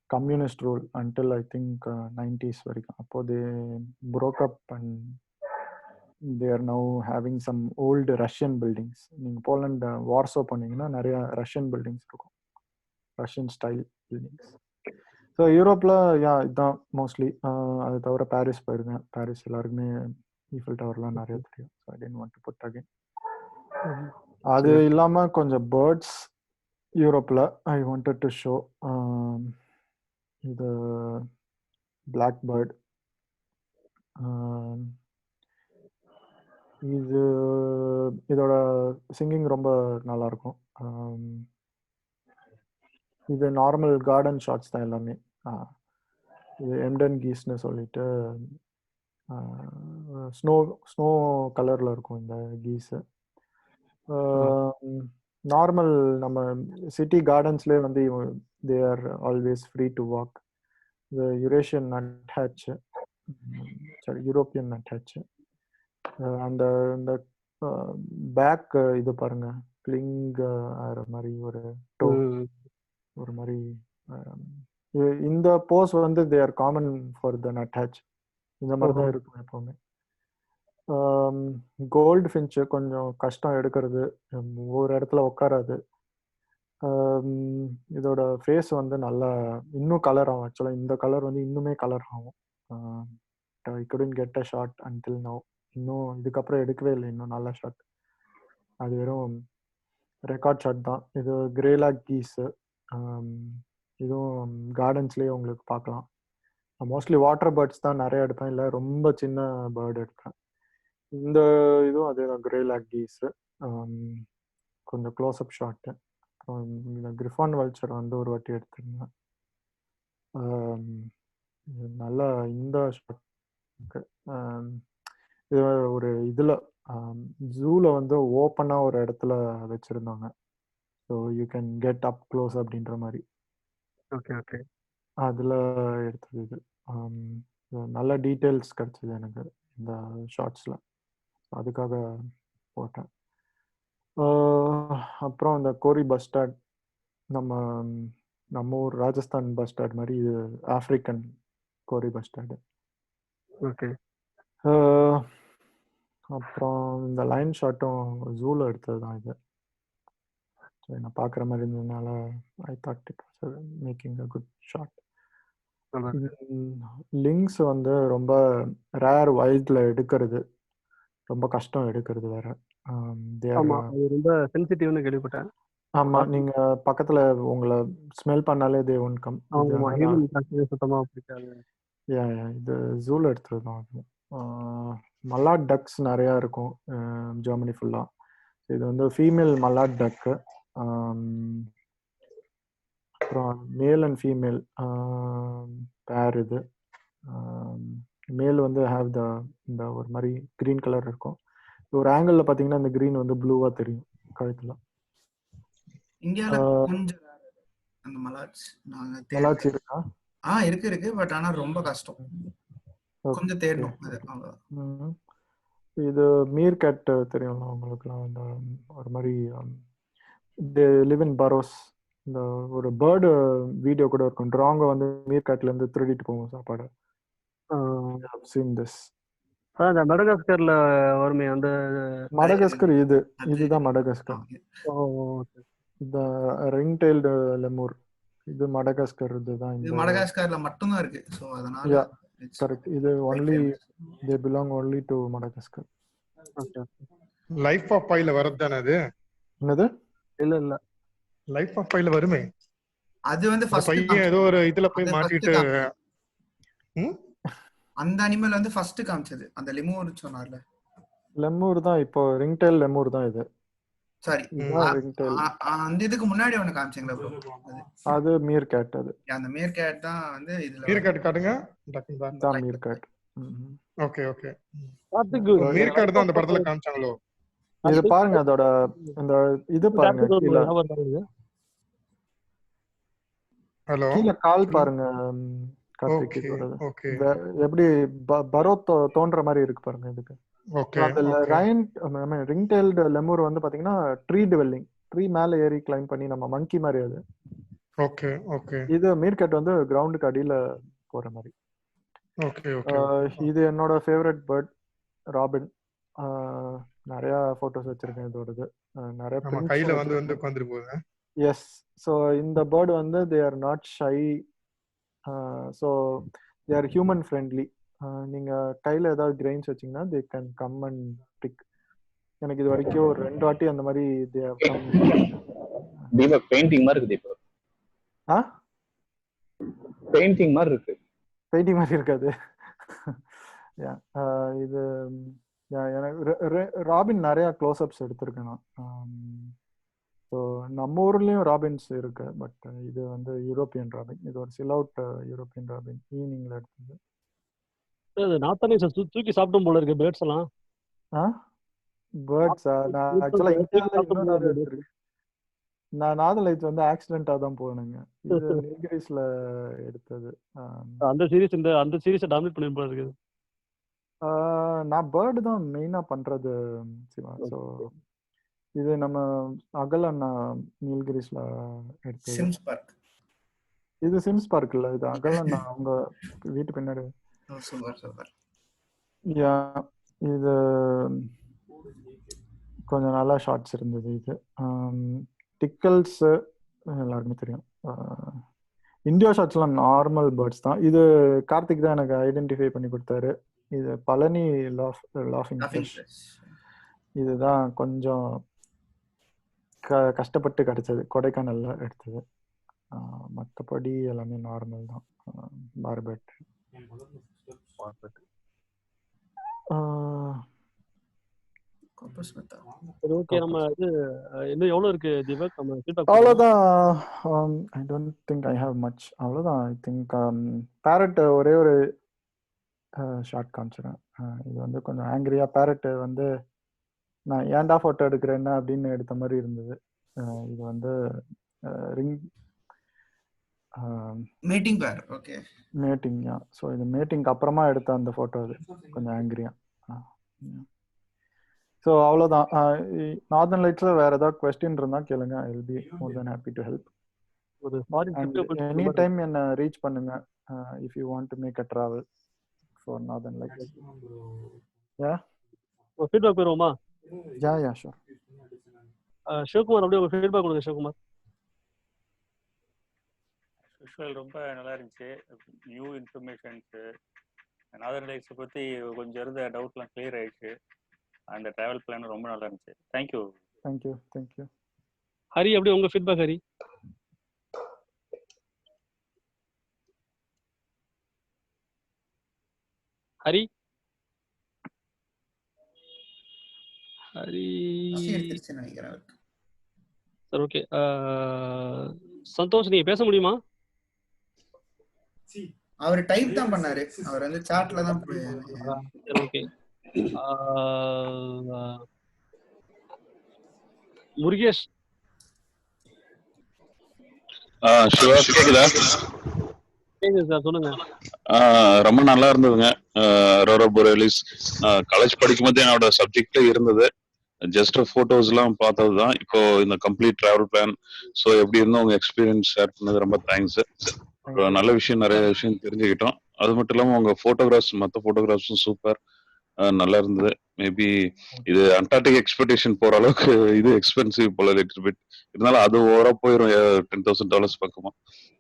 communist rule until I think 90s வரைக்கும். அப்போ தே broke up and they are now having some old Russian buildings. நீங்கள் போலாண்ட் வார்சோ போனீங்கன்னா நிறைய ரஷ்யன் பில்டிங்ஸ் இருக்கும், ரஷ்யன் ஸ்டைல் பில்டிங்ஸ். ஸோ யூரோப்பில் இதுதான் மோஸ்ட்லி. அது தவிர பாரிஸ் போயிருக்கேன். பாரிஸ் எல்லாருக்குமே ஈஃபில் டவர்லாம் நிறைய தெரியும். So I didn't want to put again. அது இல்லாமல் கொஞ்சம் பேர்ட்ஸ் யூரோப்பில் ஐ வாண்டட் டு ஷோ. இது பிளாக் பேர்ட். இதோட சிங்கிங் ரொம்ப நல்லாயிருக்கும். இது நார்மல் கார்டன் ஷாட்ஸ் தான் எல்லாமே. இது எம்டன் கீஸ்னு சொல்லிட்டு ஸ்னோ கலரில் இருக்கும் இந்த கீஸு. நார்மல் நம்ம சிட்டி கார்டன்ஸ்லேயே வந்து they are always free to walk. இந்த யூரேஷியன் நட்ஹேட்ச், சாரி யூரோப்பியன் நட்ஹேட்ச். அந்த இந்த பேக் இது பாருங்க, கிளிங் ஆகிற மாதிரி ஒரு டோ, ஒரு மாதிரி. இந்த போஸ் வந்து they are common for the nuthatch. இந்த மாதிரி தான் இருக்கும் எப்போவுமே. கோல்டு ஃபின்ச்சு கொஞ்சம் கஷ்டம் எடுக்கிறது, ஒரு இடத்துல உட்காராது. இதோட ஃபேஸ் வந்து நல்லா இன்னும் கலர் ஆகும். ஆக்சுவலாக இந்த கலர் வந்து இன்னுமே கலர் ஆகும். I couldn't get a shot until now. இன்னும் இதுக்கப்புறம் எடுக்கவே இல்லை இன்னும் நல்ல ஷாட். அது வெறும் ரெக்கார்ட் ஷாட் தான். இது கிரேலாக் கீஸு. இதுவும் கார்டன்ஸ்லேயே உங்களுக்கு பார்க்கலாம். மோஸ்ட்லி வாட்டர் பேர்ட்ஸ் தான் நிறைய எடுப்பேன், இல்லை ரொம்ப சின்ன பேர்டு எடுப்பேன். இந்த இதுவும் அதே தான், கிரே லேக் கீஸ், கொஞ்சம் க்ளோஸ்அப் ஷாட்டு. அப்புறம் இந்த கிரிஃபான் வல்ச்சர் வந்து ஒரு வாட்டி எடுத்திருந்தேன். நல்லா இந்த ஷாட் இது ஒரு இதில் ஜூவில் வந்து ஓப்பனாக ஒரு இடத்துல வச்சுருந்தாங்க. So you can get up close அப்படின்ற மாதிரி. Okay okay. அதில் எடுத்தது இது. நல்ல டீட்டெயில்ஸ் கிடச்சிது எனக்கு இந்த ஷார்ட்ஸில், அதுக்காக போட்டேன். அப்புறம் இந்த கோரி பஸ்டார்ட், நம்ம ஊர் ராஜஸ்தான் பஸ்டார்ட் மாதிரி, இது ஆஃப்ரிக்கன் கோரி பஸ்டார்டு. ஓகே. அப்புறம் இந்த லைன் ஷாட்டும் ஜூவில் எடுத்தது தான் இது. ஸோ நான் பார்க்குற மாதிரி இருந்ததுனால I thought it was making a good shot. Lynx வந்து ரொம்ப ரேர், வைல்டில் எடுக்கிறது ரொம்ப கஷ்டம் எடுக்கிறது வேற. ரொம்ப சென்சிட்டிவ்னு கேள்விப்பட்டேன். ஆமா, நீங்க பக்கத்துல உங்களை ஸ்மெல் பண்ணாலே தே ஒன்ட் கம். சுத்தமா பிடிக்காது. இது ஜூல எடுத்தது தான் அது. மல்லாட் டக்ஸ் நிறைய இருக்கும் ஜெர்மனி ஃபுல்லா. இது வந்து ஃபீமேல் மல்லாட் டக்கு. அப்புறம் மேல் அண்ட் ஃபீமேல் பேர். இது மேல் வந்து ஹேவ் இந்த ஒரு மாதிரி கிரீன் கலர் இருக்கும். ஒரு ஆங்கிள் பாத்தீங்கன்னா இந்த கிரீன் வந்து ப்ளூவா தெரியும் கழுத்துல. இந்தியால கொஞ்சம் அந்த மலாட்ஸ் இருக்கா? இருக்கு பட் ஆனா ரொம்ப கஷ்டம், கொஞ்சம் தேடணும் அது. இது மீர் கேட் தெரியும்ல உங்களுக்குலாம்? அந்த ஒரு மாதிரி தே லிவ் இன் பரோஸ். இந்த ஒரு பேர்டு வீடியோ கூட இருக்கும், ட்ராங்க வந்து மீர் கேட்ல இருந்து திருடிட்டு போகும் சாப்பாடு. seen this. அந்த மடகாஸ்கர்ல வருமே அந்த மடகாஸ்கர், இதுதான் மடகாஸ்கர். இந்த ரிங் டெய்ல்டு லெமூர், இது மடகாஸ்கர். இதுதான் இது மடகாஸ்கர்ல மட்டும் தான் இருக்கு. சோ அதனால கரெக்ட், இது only they belong only to Madagascar. Life of பைல வரதுதானே அது? என்னது? இல்ல லைஃப் ஆஃப் பைல வருமே அது வந்து ஃபர்ஸ்ட் பையன் ஏதோ ஒரு இதுல போய் மாட்டிட்டு அந்த அனிமல் வந்து ஃபர்ஸ்ட் காமிச்சது அந்த லெமூர் சொன்னார்ல. லெமூர் தான் இப்போ ரிங் டெயில் லெமூர் தான் இது. சாரி, அந்த இதுக்கு முன்னாடி ஒன்னு காமிச்சீங்களா ப்ரோ? அது மீர் கேட். அது அந்த மீர் கேட் தான் வந்து இதுல மீர் கேட் காட்டுங்க. தான் meerkat. Okay okay. Meerkat தான் அந்த படத்துல காமிச்சாங்களோ? இது பாருங்க, அதோட அந்த இது பாருங்க கீழ. ஹலோ, கீழ கால் பாருங்க கார்த்திக். எப்படி பரோ தோன்ற மாதிரி இருக்கு பாருங்க இதுக்கு. அதுல ரிங் டெய்ல்டு லெமூர் வந்து பாத்தீங்கன்னா ட்ரீ டிவெல்லிங், ட்ரீ மேல ஏறி கிளைம் பண்ணி நம்ம மங்கி மாதிரி. அது ஓகே ஓகே. இது மீர் கேட் வந்து கிரவுண்டுக்கு அடியில போற மாதிரி. Okay okay. இது என்னோட ஃபேவரட் பேர்ட், ராபின். நிறைய போட்டோஸ் வச்சிருக்கேன் இதோடது. நிறைய கையில வந்து உட்கார்ந்து போகுது. எஸ். ஸோ இந்த பேர்டு வந்து they are not shy. So they are human friendly. நீங்க கையில ஏதாவது கிரெயின்ஸ் வச்சீங்கன்னா they can come and peck. எனக்கு இது வரைக்கும் ஒரு 2 வாட்டி அந்த மாதிரி they have come. Deepak painting மாதிரி இருக்கு. தீபக் பெயிண்டிங் மாதிரி இருக்கு. பெயிண்டிங் மாதிரி இருக்காது. இது எனக்கு ராபின் நிறைய க்ளோஸ்அப்ஸ் எடுத்திருக்கேன் நான். ஸோ நம்ம ஊர்லயும் ராபின்ஸ் இருக்கு, பட் இது வந்து யூரோப்பியன் ராபின். இது ஒரு சிலவுட் யூரோப்பியன் ராபின், ஈவினிங்ல எடுத்தது. நாத்தானே தூக்கி சாப்பிடும் போல இருக்கு பேர்ட்ஸ் எல்லாம். பேர்ட்ஸா? நான் ஆக்சுவலா நான் நார்தர்ன் லைட்ஸ் வந்து ஆக்சிடென்ட்டா தான் போனேங்க. இது நீல்கிரிஸ்ல எடுத்தது. அந்த சீரிஸ் டாமினேட் பண்ணி போல இருக்கு. நான் பேர்டு தான் மெயினா பண்றது சிவா. ஸோ இது நம்ம அகலண்ணா நீல்கிரிஸ்ல எடுத்தது. இது சிம்ஸ் பார்க் இல்ல, இது அகலண்ணா அவங்க வீட்டு பின்னாடி. இது கொஞ்சம் நல்லா ஷார்ட்ஸ் இருந்தது. இது டிக்கல்ஸ் எல்லாருக்குமே தெரியும். இந்தியா ஷார்ட்ஸ்லாம் நார்மல் பேர்ட்ஸ் தான். இது கார்த்திக் தான் எனக்கு ஐடென்டிஃபை பண்ணி கொடுத்தாரு. இது பழனி லாஃபிங் ஃபிஷ். இதுதான் கொஞ்சம் கஷ்டப்பட்டு கிடைச்சது, கொடைக்கானல்ல எடுத்தது. மற்றபடி எல்லாமே நார்மல் தான். பார்பெட் ஓகே, நம்ம இது இன்னும் எவ்வளவு இருக்கு தீபக்? நம்ம ஃபீட்பேக் அவ்வளோதான். I don't think I have much. அவ்வளோதான். ஐ திங்க் பேரட் ஒரே ஒரு ஷார்ட் காமிச்சிடுறேன். இது வந்து கொஞ்சம் ஆங்கிரியா பேரட் வந்து நான் ஏன்டா ஃபோட்டோ எடுக்கிறேன்னா அப்படின்னு எடுத்த மாதிரி இருந்தது. இது வந்து ரிங் மீட்டிங் பேர். ஓகே, மேட்டிங்கா. ஸோ இது மேட்டிங்க்கு அப்புறமா எடுத்த அந்த ஃபோட்டோ அது கொஞ்சம் ஆங்கிரியா. ஸோ அவ்வளோதான். நார்தர்ன் லைட்ஸில் வேறு ஏதாவது கொஸ்டின் இருந்தால் கேளுங்க. I will be more than happy to help. ஒரு ஃபாரின் அண்ட் எனி டைம் என்ன ரீச் பண்ணுங்க if you want to make a travel for northern lights. Yeah feedback போயிருவோமா? Yeah sure. சிவகுமார், அப்படியே ஒரு ஃபீட்பேக் கொடுங்க சிவகுமார். விஷுவல் ரொம்ப நல்லா இருந்துச்சு. நியூ இன்ஃபர்மேஷன்ஸு நார்தர்ன் லைட்ஸை பற்றி கொஞ்சம் இருந்த டவுட்லாம் கிளியர் ஆயிடுச்சு. அந்த ட்ராவல் பிளான் ரொம்ப நல்லா இருந்துச்சு. தேங்க்யூ. ஹரி, அப்படியே உங்க ஃபீட்பேக் ஹரி. ஹரி நினைக்கிறேன். Sir okay. சந்தோஷ், நீங்க பேச முடியுமா? அவர் டைப் தான் பண்ணாரு. அவர் வந்து சாட்ல தான். ஓகே. முருகேஷ். சிவா கேக்குதா? கேக்குது சார், சொல்லுங்க. ரொம்ப நல்லா இருந்ததுங்க. அரோரா போரியலிஸ் காலேஜ் படிக்கும் போது என்னோட சப்ஜெக்ட்ல இருந்தது. ஜஸ்ட் போட்டோஸ் எல்லாம் பார்த்ததுதான். இப்போ இந்த கம்ப்ளீட் டிராவல் பிளான், ஸோ எப்படி இருந்தோம் உங்க எக்ஸ்பீரியன்ஸ் ஷேர் பண்ணது ரொம்ப தேங்க்ஸ். நல்ல விஷயம், நிறைய விஷயம் தெரிஞ்சுக்கிட்டோம். அது மட்டும் இல்லாம உங்க போட்டோகிராஃப்ஸ், மற்ற போட்டோகிராஃப்ஸும் சூப்பர், நல்லா இருந்தது. மேபி இது அண்டார்டிக் எக்ஸ்பெக்டேஷன் போற அளவுக்கு இது எக்ஸ்பென்சிவ் போல லிட்டில் பிட், இருந்தாலும் அது ஓவரா போயிடும் $10,000 பக்கமா.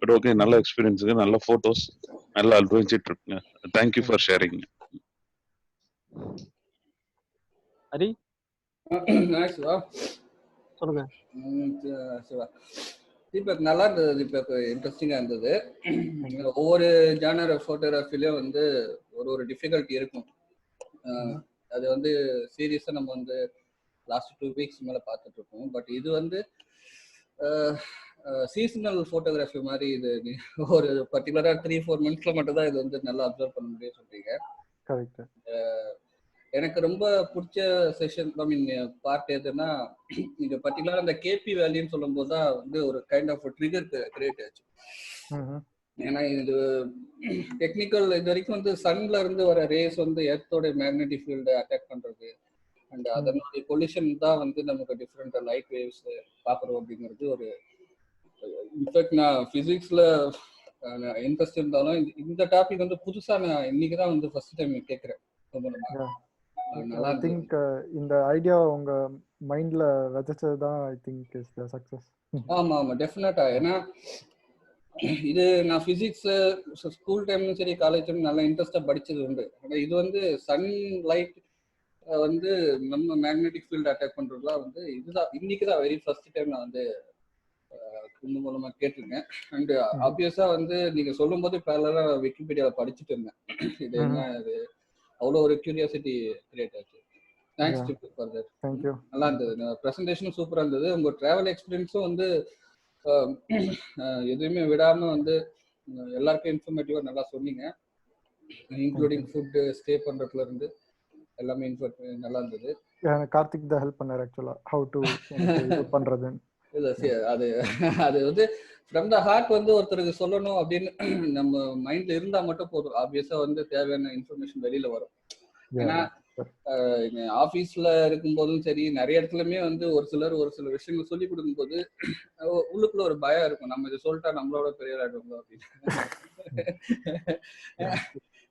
பட் ஓகே, நல்ல எக்ஸ்பீரியன்ஸுங்க, நல்ல போட்டோஸ், நல்ல அட்வென்ச்சர் ட்ரிப்ங்க. Thank you for sharing. Hari Siva சொல்லுங்க. சிவா தீபக் நல்லா இருந்தது. தீபக் இன்ட்ரெஸ்டிங்கா இருந்தது. ஒவ்வொரு ஜானர் போட்டோகிராஃபிலையும் வந்து ஒரு டிஃபிகல்ட்டி இருக்கும். அது வந்து சீரியஸா நம்ம வந்து லாஸ்ட் 2 weeks மேல பார்த்துட்டு இருக்கோம். பட் இது வந்து சீசனல் போட்டோகிராஃபி மாதிரி. இது ஒரு பர்டிகுலரா 3-4 monthsல மட்டும் தான் இது வந்து நல்லா அப்சர்வ் பண்ண முடியும் சொல்றீங்க. எனக்கு ரொம்ப பிடிச்ச செஷன், ஐ மீன் பார்ட் எதுன்னா, நீங்க பர்டிகுலரா அந்த கேபி வேல்யூன்னு சொல்லும் போது தான் வந்து ஒரு கைண்ட் ஆஃப் ட்ரிகர் கிரியேட் ஆச்சு. ஏன்னா இது டெக்னிக்கல், இது வரைக்கும் வந்து சன்ல இருந்து வர ரேஸ் வந்து எர்த்தோட மேக்னெட்டிக் ஃபீல்டை அட்டாக் பண்றது அண்ட் அதனுடைய பொல்யூஷன் தான் வந்து நமக்கு டிஃப்ரெண்ட் லைட் வேவ்ஸ் பாக்குறோம் அப்படிங்கிறது ஒரு. இன்ஃபேக்ட் நான் பிசிக்ஸ்ல இன்ட்ரெஸ்ட் இருந்தாலும் இந்த டாபிக் வந்து புதுசா நான் இன்னைக்கு தான் வந்து ஃபர்ஸ்ட் டைம் கேட்கிறேன். ஐ திங்க் இந்த ஐடியா உங்க மைண்ட்ல விதைச்சது தான் I think is the success. ஆமா டெஃபினட்டா. ஏன்னா இது நான் பிசிக்ஸ் ஸ்கூல் டைம்லும் சரி காலேஜ் டைம் நல்லா இன்ட்ரெஸ்டா படிச்சது உண்டு. ஆனால் இது வந்து சன் லைட் வந்து நம்ம மேக்னெட்டிக் ஃபீல்டு அட்டாக் பண்றதுலாம் வந்து இதுதான் இன்னைக்கு தான் வெரி ஃபர்ஸ்ட் டைம் நான் வந்து குண்டு மூலமா கேட்டிருக்கேன். அண்ட் ஆப்வியஸா வந்து நீங்க சொல்லும் போது பேரலா விக்கிபீடியால படிச்சுட்டு இருந்தேன். இது என்ன, இது அவ்வளோ ஒரு கியூரியாசிட்டி கிரியேட் ஆச்சு. Thanks for that. நல்லா இருந்தது. ப்ரெசன்டேஷனும் சூப்பரா இருந்தது. உங்க டிராவல் எக்ஸ்பீரியன்ஸும் வந்து எதுவுமே விடாம வந்து எல்லாருக்கும் இன்ஃபர்மேட்டிவா நல்லா சொன்னீங்க. இன்க்ளூடிங் ஃபுட் ஸ்டே பண்றதுல இருந்து எல்லாமே நல்லா இருந்தது. கார்த்திக் தான் ஹெல்ப் பண்ணார் ஆக்சுவலா ஹவ் டு பண்றது. இல்ல அது அது வந்து ஃப்ரம் த ஹார்ட் வந்து ஒருத்தருக்கு சொல்லணும் அப்படின்னு நம்ம மைண்ட்ல இருந்தா மட்டும் போதும். ஆப்வியஸா வந்து தேவையான இன்ஃபர்மேஷன் வெளியில வரும். ஏன்னா ஆபீஸ்ல இருக்கும் போதும் சரி, நிறைய இடத்துலயுமே வந்து ஒரு சில விஷயங்கள் சொல்லி கொடுக்கும் போது உள்ளுக்குள்ள ஒரு பயம் இருக்கும். நம்ம இதை சொல்லிட்டா நம்மளோட பெரிய ஆயிடுவோம் அப்படின்னு.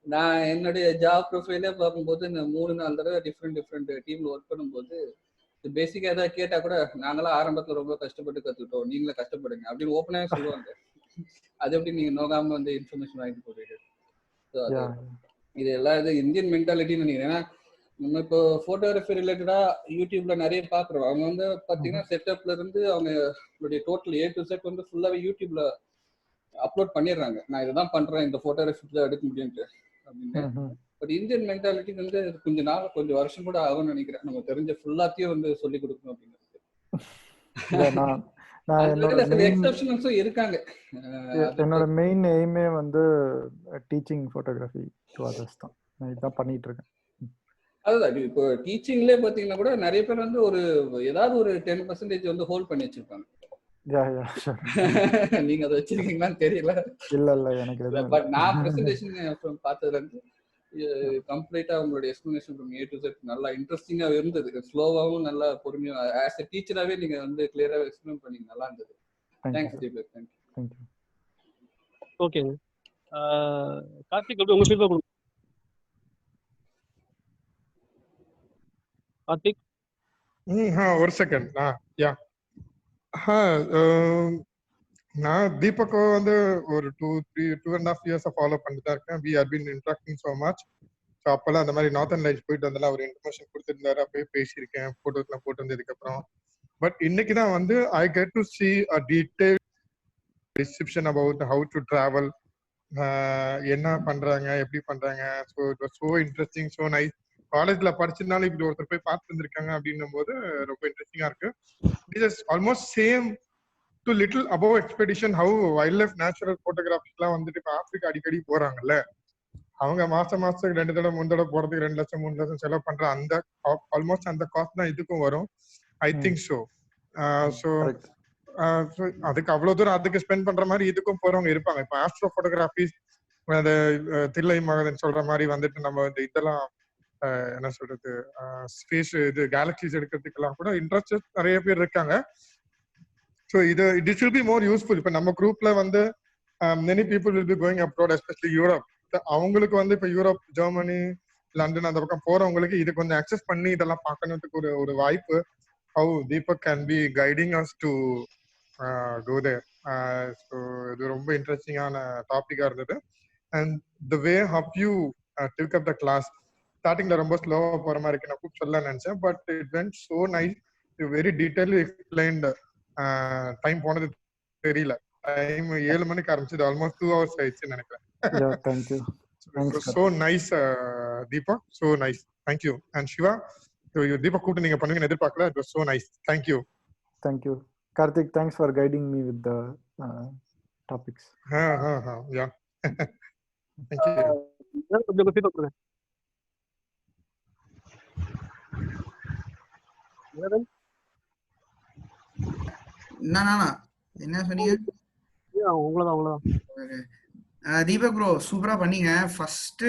நான் என்னுடைய ஜாப் ப்ரொஃபைலே பார்க்கும்போது இந்த 3-4 தடவை டிஃப்ரெண்ட் டீம்ல ஒர்க் பண்ணும்போது பேசிக்கா ஏதாவது கேட்டா கூட நாங்களாம் ஆரம்பத்துல ரொம்ப கஷ்டப்பட்டு கத்துக்கிட்டோம், நீங்களே கஷ்டப்படுங்க அப்படின்னு ஓப்பனாவே சொல்லுவாங்க. அது எப்படி நீங்க நோகாம வந்து இன்ஃபர்மேஷன் வாங்கிட்டு போறீங்க. இது எல்லாம் இது இந்தியன் மென்டாலிட்டின்னு நினைக்கிறேன். ஏன்னா நம்ம இப்போ போட்டோகிராஃபி ரிலேட்டடா யூடியூப்ல நிறைய பாக்குறோம். அவங்க வந்து பாத்தீங்கன்னா செட்டப்ல இருந்து அவங்களுடைய டோட்டல் A to Z வந்து ஃபுல்லாவே யூடியூப்ல அப்லோட் பண்ணிடுறாங்க, நான் இதுதான் பண்றேன், இந்த போட்டோகிராஃபி தான் எடுக்க முடியும்ட்டு அப்படின்னு. பட் இந்தியன் மென்டாலிட்டி வந்து கொஞ்சம் வருஷம் கூட ஆகும்னு நினைக்கிறேன், நம்ம தெரிஞ்ச ஃபுல்லாத்தையும் வந்து சொல்லி கொடுக்கணும் அப்படிங்கிறது. இருக்காங்க. என்னோட மெயின் எய்மே வந்து டீச்சிங் போட்டோகிராஃபி டு அதர்ஸ் தான். நான் இதான் பண்ணிட்டு இருக்கேன். அதுதான் இப்போ டீச்சிங்லேயே பார்த்தீங்கன்னா கூட நிறைய பேர் வந்து ஏதாவது ஒரு 10% வந்து ஹோல்ட் பண்ணி வச்சிருப்பாங்க. நீங்க அதை வச்சிருக்கீங்களான்னு தெரியல. இல்ல எனக்கு பட் நான் பிரசன்டேஷன் பார்த்ததுல இருந்து கம்ப்ளீட்டா உங்களுடைய explanation from A to Z நல்லா இன்ட்ரெஸ்டிங்கா இருந்தது. ஸ்லோவாவும் நல்லா பொறுமையா ஆஸ் எ டீச்சராவே நீங்க வந்து கிளியரா எக்ஸ்பிளைன் பண்ணீங்க, நல்லா இருந்தது. தேங்க்ஸ் தீபக். தேங்க்யூ. ஓகேங்க. கார்த்திக் எப்படி உங்க ஃபீட்பேக் கொடுங்க. கார்த்திக் ஒரு செகண்ட். நான் தீபக்கோ வந்து ஒரு 2.5 years ஃபாலோ பண்ணிட்டு தான் இருக்கேன். We have been interacting so much. So அப்பெல்லாம் அந்த மாதிரி நார்த்தன் லைட்ஸ் போயிட்டு வந்தாலும் அவர் இன்ஃபர்மேஷன் கொடுத்துருந்தாரு, அப்பயே பேசியிருக்கேன், போட்டோஸ்லாம் போட்டு வந்ததுக்கு அப்புறம். பட் இன்னைக்கு தான் வந்து I get to C a detail description about how to travel, என்ன பண்றாங்க, எப்படி பண்றாங்க. So it was so interesting, so nice. காலேஜ்ல படிச்சிருந்தாலும் இப்படி ஒருத்தர் போய் பார்த்து வந்திருக்காங்க அப்படின்னும் போது ரொம்ப இன்ட்ரெஸ்டிங்கா இருக்கு. It is almost same to little above expedition how wild life natural போட்டோகிராஃபிஸ்லாம் வந்துட்டு இப்போ ஆப்பிரிக்கா அடிக்கடி போறாங்கல்ல, அவங்க மாசத்துக்கு 2 தடவை 3 தடவை போறதுக்கு 2 லட்சம் 3 லட்சம் செலவு பண்ற அந்த ஆல்மோஸ்ட் அந்த காஸ்ட் தான் இதுக்கும் வரும். I think so. ஸோ அதுக்கு அவ்வளவு தூரம் அதுக்கு ஸ்பெண்ட் பண்ற மாதிரி இதுக்கும் போறவங்க இருப்பாங்க. இப்போ ஆஸ்ட்ரோ போட்டோகிராஃபிஸ், அந்த தில்லை மகதன் சொல்ற மாதிரி வந்துட்டு நம்ம இந்த இதெல்லாம் என்ன சொல்றது, ஸ்பேஸ் இது கேலக்சிஸ் எடுக்கிறதுக்கெல்லாம் கூட இன்ட்ரெஸ்ட் நிறைய பேர் இருக்காங்க. So this will be more useful. இப்போ நம்ம குரூப்ல வந்து many people will be going abroad, especially Europe. அவங்களுக்கு வந்து இப்போ யூரோப், ஜெர்மனி, லண்டன் அந்த பக்கம் போறவங்களுக்கு இது கொஞ்சம் அக்சஸ் பண்ணி இதெல்லாம் பார்க்கறதுக்கு ஒரு வாய்ப்பு. how Deepak can be guiding us to go there. So இது ரொம்ப இன்ட்ரெஸ்டிங்கான டாபிக்கா இருந்தது. And the way how you took up the class, ஸ்டார்டிங்ல ரொம்ப ஸ்லோவா போற மாதிரி இருக்கு, நான் கூப்பிட்டு சொல்லலாம்னு நினைச்சேன். But it went so nice. You very டீடைலி explained. Time போனது தெரியல. டைம் 7 மணிக்கு ஆரம்பிச்சது, ஆல்மோஸ்ட் 2 hours ஆயிடுச்சுன்னு நினைக்கிறேன். Thank you. So nice, Deepak. So nice. Thank you. And Shiva, Deepak கூப்பிட்டு நீங்க பண்ணுவீங்கன்னு எதிர்பார்க்கல. It was so nice. Thank you. Thank you. Karthik, thanks for guiding me with the topics. Yeah. Thank you. கொஞ்சம் feedback கொடுங்க. என்ன சொன்னீங்க? உங்களதான். Deepak bro சூப்பரா பண்ணீங்க. ஃபர்ஸ்ட்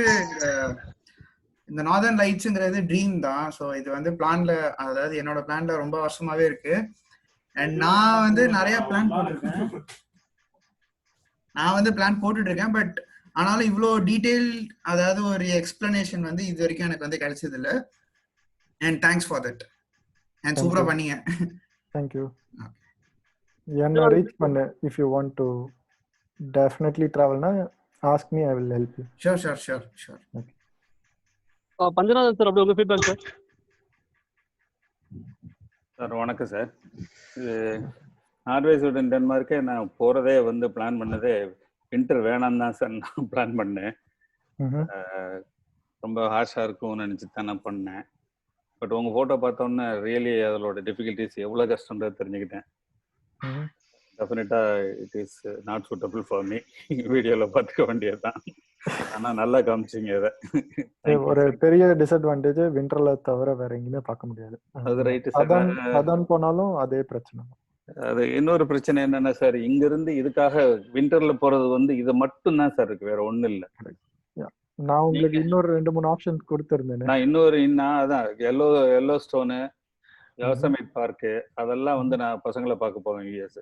இந்த நார்தர்ன் லைட்ஸ்ங்கிறது ட்ரீம் தான். ஸோ இது வந்து பிளான்ல, அதாவது என்னோட பிளான்ல ரொம்ப வருஷமாவே இருக்கு. அண்ட் நான் வந்து நிறைய பிளான் போட்டுட்டு இருக்கேன். பட் ஆனாலும் இவ்வளோ டீடைல், அதாவது ஒரு எக்ஸ்பிளனேஷன் வந்து இது வரைக்கும் எனக்கு வந்து கிடைச்சது இல்லை. And thanks for that. And சூப்பரா பண்ணீங்க. தேங்க்யூ. என்ன ரீச் பண்ணு. If you want to definitely ட்ராவல்னா ask me, I will help you. Sure. Okay. Panchanathan sir, அப்படியே உங்க ஃபீட்பேக் சார். சார் வணக்கம் சார். நார்வே, ஸ்வீடன், டென்மார்க்கே நான் போறதே வந்து பிளான் பண்ணதே வின்டர் வேணாம் தான் சார் நான் பிளான் பண்ணேன். ரொம்ப ஹார்ஷா இருக்கும்னு நினைச்சு தான் நான் பண்ணேன். பட் உங்க போட்டோ பார்த்தோன்னே ரியலி அதோட டிஃபிகல்டிஸ் எவ்வளவு கஷ்டம்ன்றது தெரிஞ்சுக்கிட்டேன். டெஃபினட்டா it is not suitable for me. வீடியோல பார்த்துக்க வேண்டியதுதான். ஆனா நல்லா காமிச்சிங்க இதை. ஒரு பெரிய டிஸ்அட்வான்டேஜ் விண்டர்ல தவிர வேற எங்கேயுமே பார்க்க முடியாது. அது ரைட்டு சார். அதான் போனாலும் அதே பிரச்சனை. அது இன்னொரு பிரச்சனை என்னன்னா சார், இங்க இருந்து இதுக்காக விண்டர்ல போறது வந்து இது மட்டும் தான் சார் இருக்கு, வேற ஒண்ணும் இல்ல. நான் உங்களுக்கு இன்னொரு 2-3 ஆப்ஷன் கொடுத்திருந்தேன். நான் அதான் எல்லோ ஸ்டோனு, யோசமைட் பார்க்கு, அதெல்லாம் வந்து நான் பசங்களை பார்க்க போவேன் யூஎஸ்.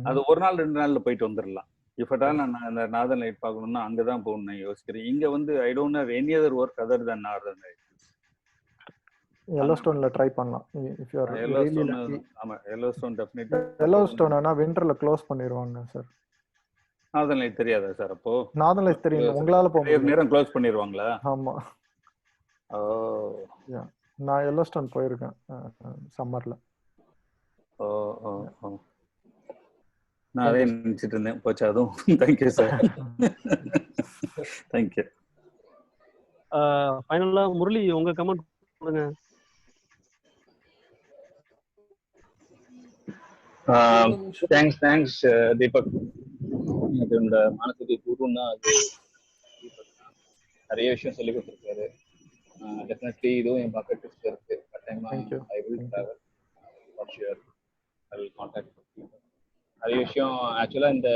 அது ஒரு நாள் 2 நாள்ல போயிட்டு வந்துடலாம். இப்ப நான் அந்த நார்தர்ன் லைட் பார்க்கணும்னா அங்கதான் போகணும் நான் யோசிக்கிறேன். இங்க வந்து I don't have any other work other than northern light. Yellowstoneல ட்ரை பண்ணலாம். if you are really lucky. ஆமா, Yellowstone definitely. Yellowstoneனா விண்டர்ல க்ளோஸ் பண்ணிடுவாங்க சார். நார்தர்ன் லைட் தெரியாதா சார்? அப்போ நார்தர்ன் லைட் தெரியும், உங்களால போக முடியாது. நேரம் க்ளோஸ் பண்ணிடுவாங்களா? ஆமா. ஓ யா, நான் Yellowstone போயிருக்கேன் சம்மர்ல. ஓ நான் அதே நினைச்சிட்டு இருந்தேன், போச்சு அதுவும். Thank you sir. தேங்க்யூ. ஃபைனலா முரளி உங்க கமெண்ட் கொடுங்க. தேங்க்ஸ் தீபக். எனக்கு இந்த மானசீக குருன்னா அது தீபக் தான். நிறைய விஷயம் சொல்லி கொடுத்துருக்காரு. டெஃபினெட்லி இதுவும் என் பக்கெட் லிஸ்ட்ல இருக்கு. கட்டாயமா I will travel for sure. I will contact Deepak. நிறைய விஷயம் ஆக்சுவலா இந்த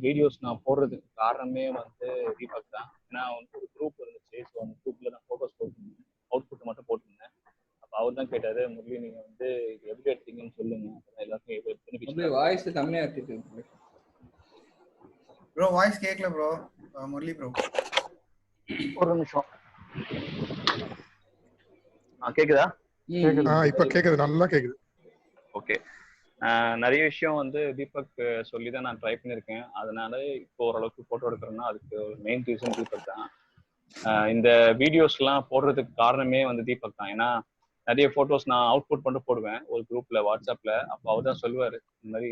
வீடியோஸ் நான் போடுறதுக்கு காரணமே வந்து தீபக் தான். ஏன்னா வந்து ஒரு குரூப் இருந்துச்சு. ஸோ அந்த குரூப்ல நான் ஃபோட்டோஸ் போட்டுருந்தேன், அவுட்புட் மட்டும் போட்டிருந்தேன். அப்போ அவர் தான் கேட்டாரு, முரளி நீங்க வந்து எப்படி எடுத்தீங்கன்னு சொல்லுங்க, எல்லாருக்கும் வாய்ஸ் கம்மியா இருக்கு ப்ரோ. வாய்ஸ் கேட்கல ப்ரோ. முரளி ப்ரோ ஒரு நிமிஷம். கேக்குதா? இப்ப கேக்குது, நல்லா கேக்குது. ஓகே. நிறைய விஷயம் வந்து தீபக் சொல்லி தான் நான் ட்ரை பண்ணியிருக்கேன். அதனால இப்போ ஓரளவுக்கு ஃபோட்டோ எடுக்கிறேன்னா அதுக்கு மெயின் ரீசன் தீபக் தான். இந்த வீடியோஸ்லாம் போடுறதுக்கு காரணமே வந்து தீபக் தான். ஏன்னா நிறைய ஃபோட்டோஸ் நான் அவுட்புட் பண்ணிட்டு போடுவேன் ஒரு குரூப்ல வாட்ஸ்அப்ல. அப்போ அவர் தான் சொல்லுவார், இந்த மாதிரி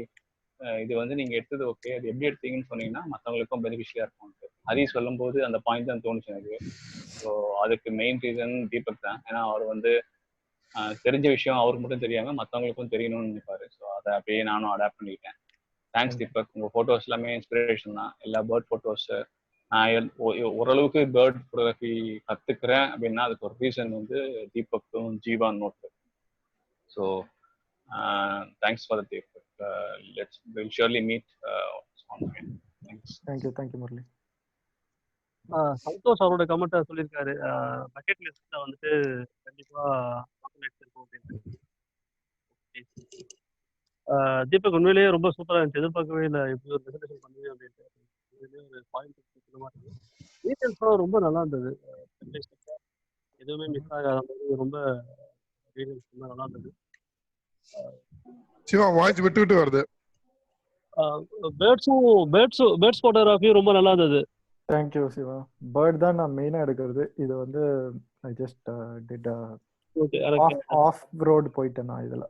இது வந்து நீங்க எடுத்தது ஓகே, அது எப்படி எடுத்தீங்கன்னு சொன்னீங்கன்னா மற்றவங்களுக்கும் பெனிஃபிஷியலா இருக்கும். ஹரி சொல்லும் போது அந்த பாயிண்ட் தான் தோணுச்சு எனக்கு. ஸோ அதுக்கு மெயின் ரீசன் தீபக் தான். ஏன்னா அவர் வந்து தெரிஞ்ச விஷயம் அவருக்கு மட்டும் தெரியாம மற்றவங்களுக்கும் தெரியணும்னு நினைப்பாரு. ஸோ அதை அப்படியே நானும் அடாப்ட் பண்ணிக்கிட்டேன். தேங்க்ஸ் தீபக். உங்க ஃபோட்டோஸ் எல்லாமே இன்ஸ்பிரேஷன் தான். எல்லா பேர்ட் ஃபோட்டோஸ் நான் ஓரளவுக்கு பேர்ட் ஃபோட்டோகிராஃபி கத்துக்கிறேன் அப்படின்னா அதுக்கு ஒரு ரீசன் வந்து தீபக்கும் ஜீவான் நோட்டு. So thanks for the Deepak. Will surely meet on again. Thank you Murali. Santhosh அவரோட கமெண்ட்டை சொல்லியிருக்காரு, பக்கெட் லிஸ்ட்ல வந்துட்டு கண்டிப்பா இருக்கும் அப்படின்னு. தீபக் உண்மையிலேயே ரொம்ப சூப்பரா இருந்துச்சு. எதிர்பார்க்கவே இல்லை இப்படி ஒரு ப்ரெசன்டேஷன் பண்ணுவேன் அப்படின்ட்டு. ஒரு பாயிண்ட் மாதிரி டீட்டெயில்ஸும் ரொம்ப நல்லா இருந்தது. எதுவுமே மிஸ் ஆகாத மாதிரி ரொம்ப டீட்டெயில்ஸ் ரொம்ப நல்லா இருந்தது. சிவா வாய்ஸ் விட்டு விட்டு வருது. பேர்ட்ஸ் ஃபோட்டோகிராஃபியும் ரொம்ப நல்லா இருந்தது. தேங்க்யூ சிவா. பேர்ட் தான் நான் மெயினா எடுக்கிறது. இது வந்து I just did off road போயிட்டேன் நான் இதுல.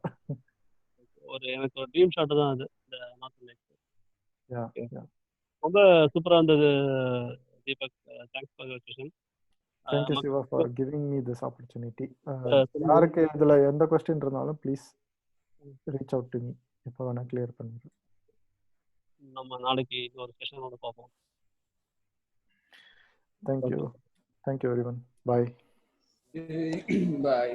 எனக்கு ஒரு ட்ரீம் ஷாட் தான் அது. இந்த நார்த்தன் லைட்ஸ் ரொம்ப சூப்பரா இருந்தது Deepak. Thanks for your session. Thank you Shiva for giving me this opportunity. யாருக்கு இதுல எந்த क्वेश्चन இருந்தாலும் please reach out to me. இப்போ வேணா கிளியர் பண்ணிடுறேன். நம்ம நாளைக்கு ஒரு செஷனோட பார்ப்போம். Thank you everyone. Bye. Bye.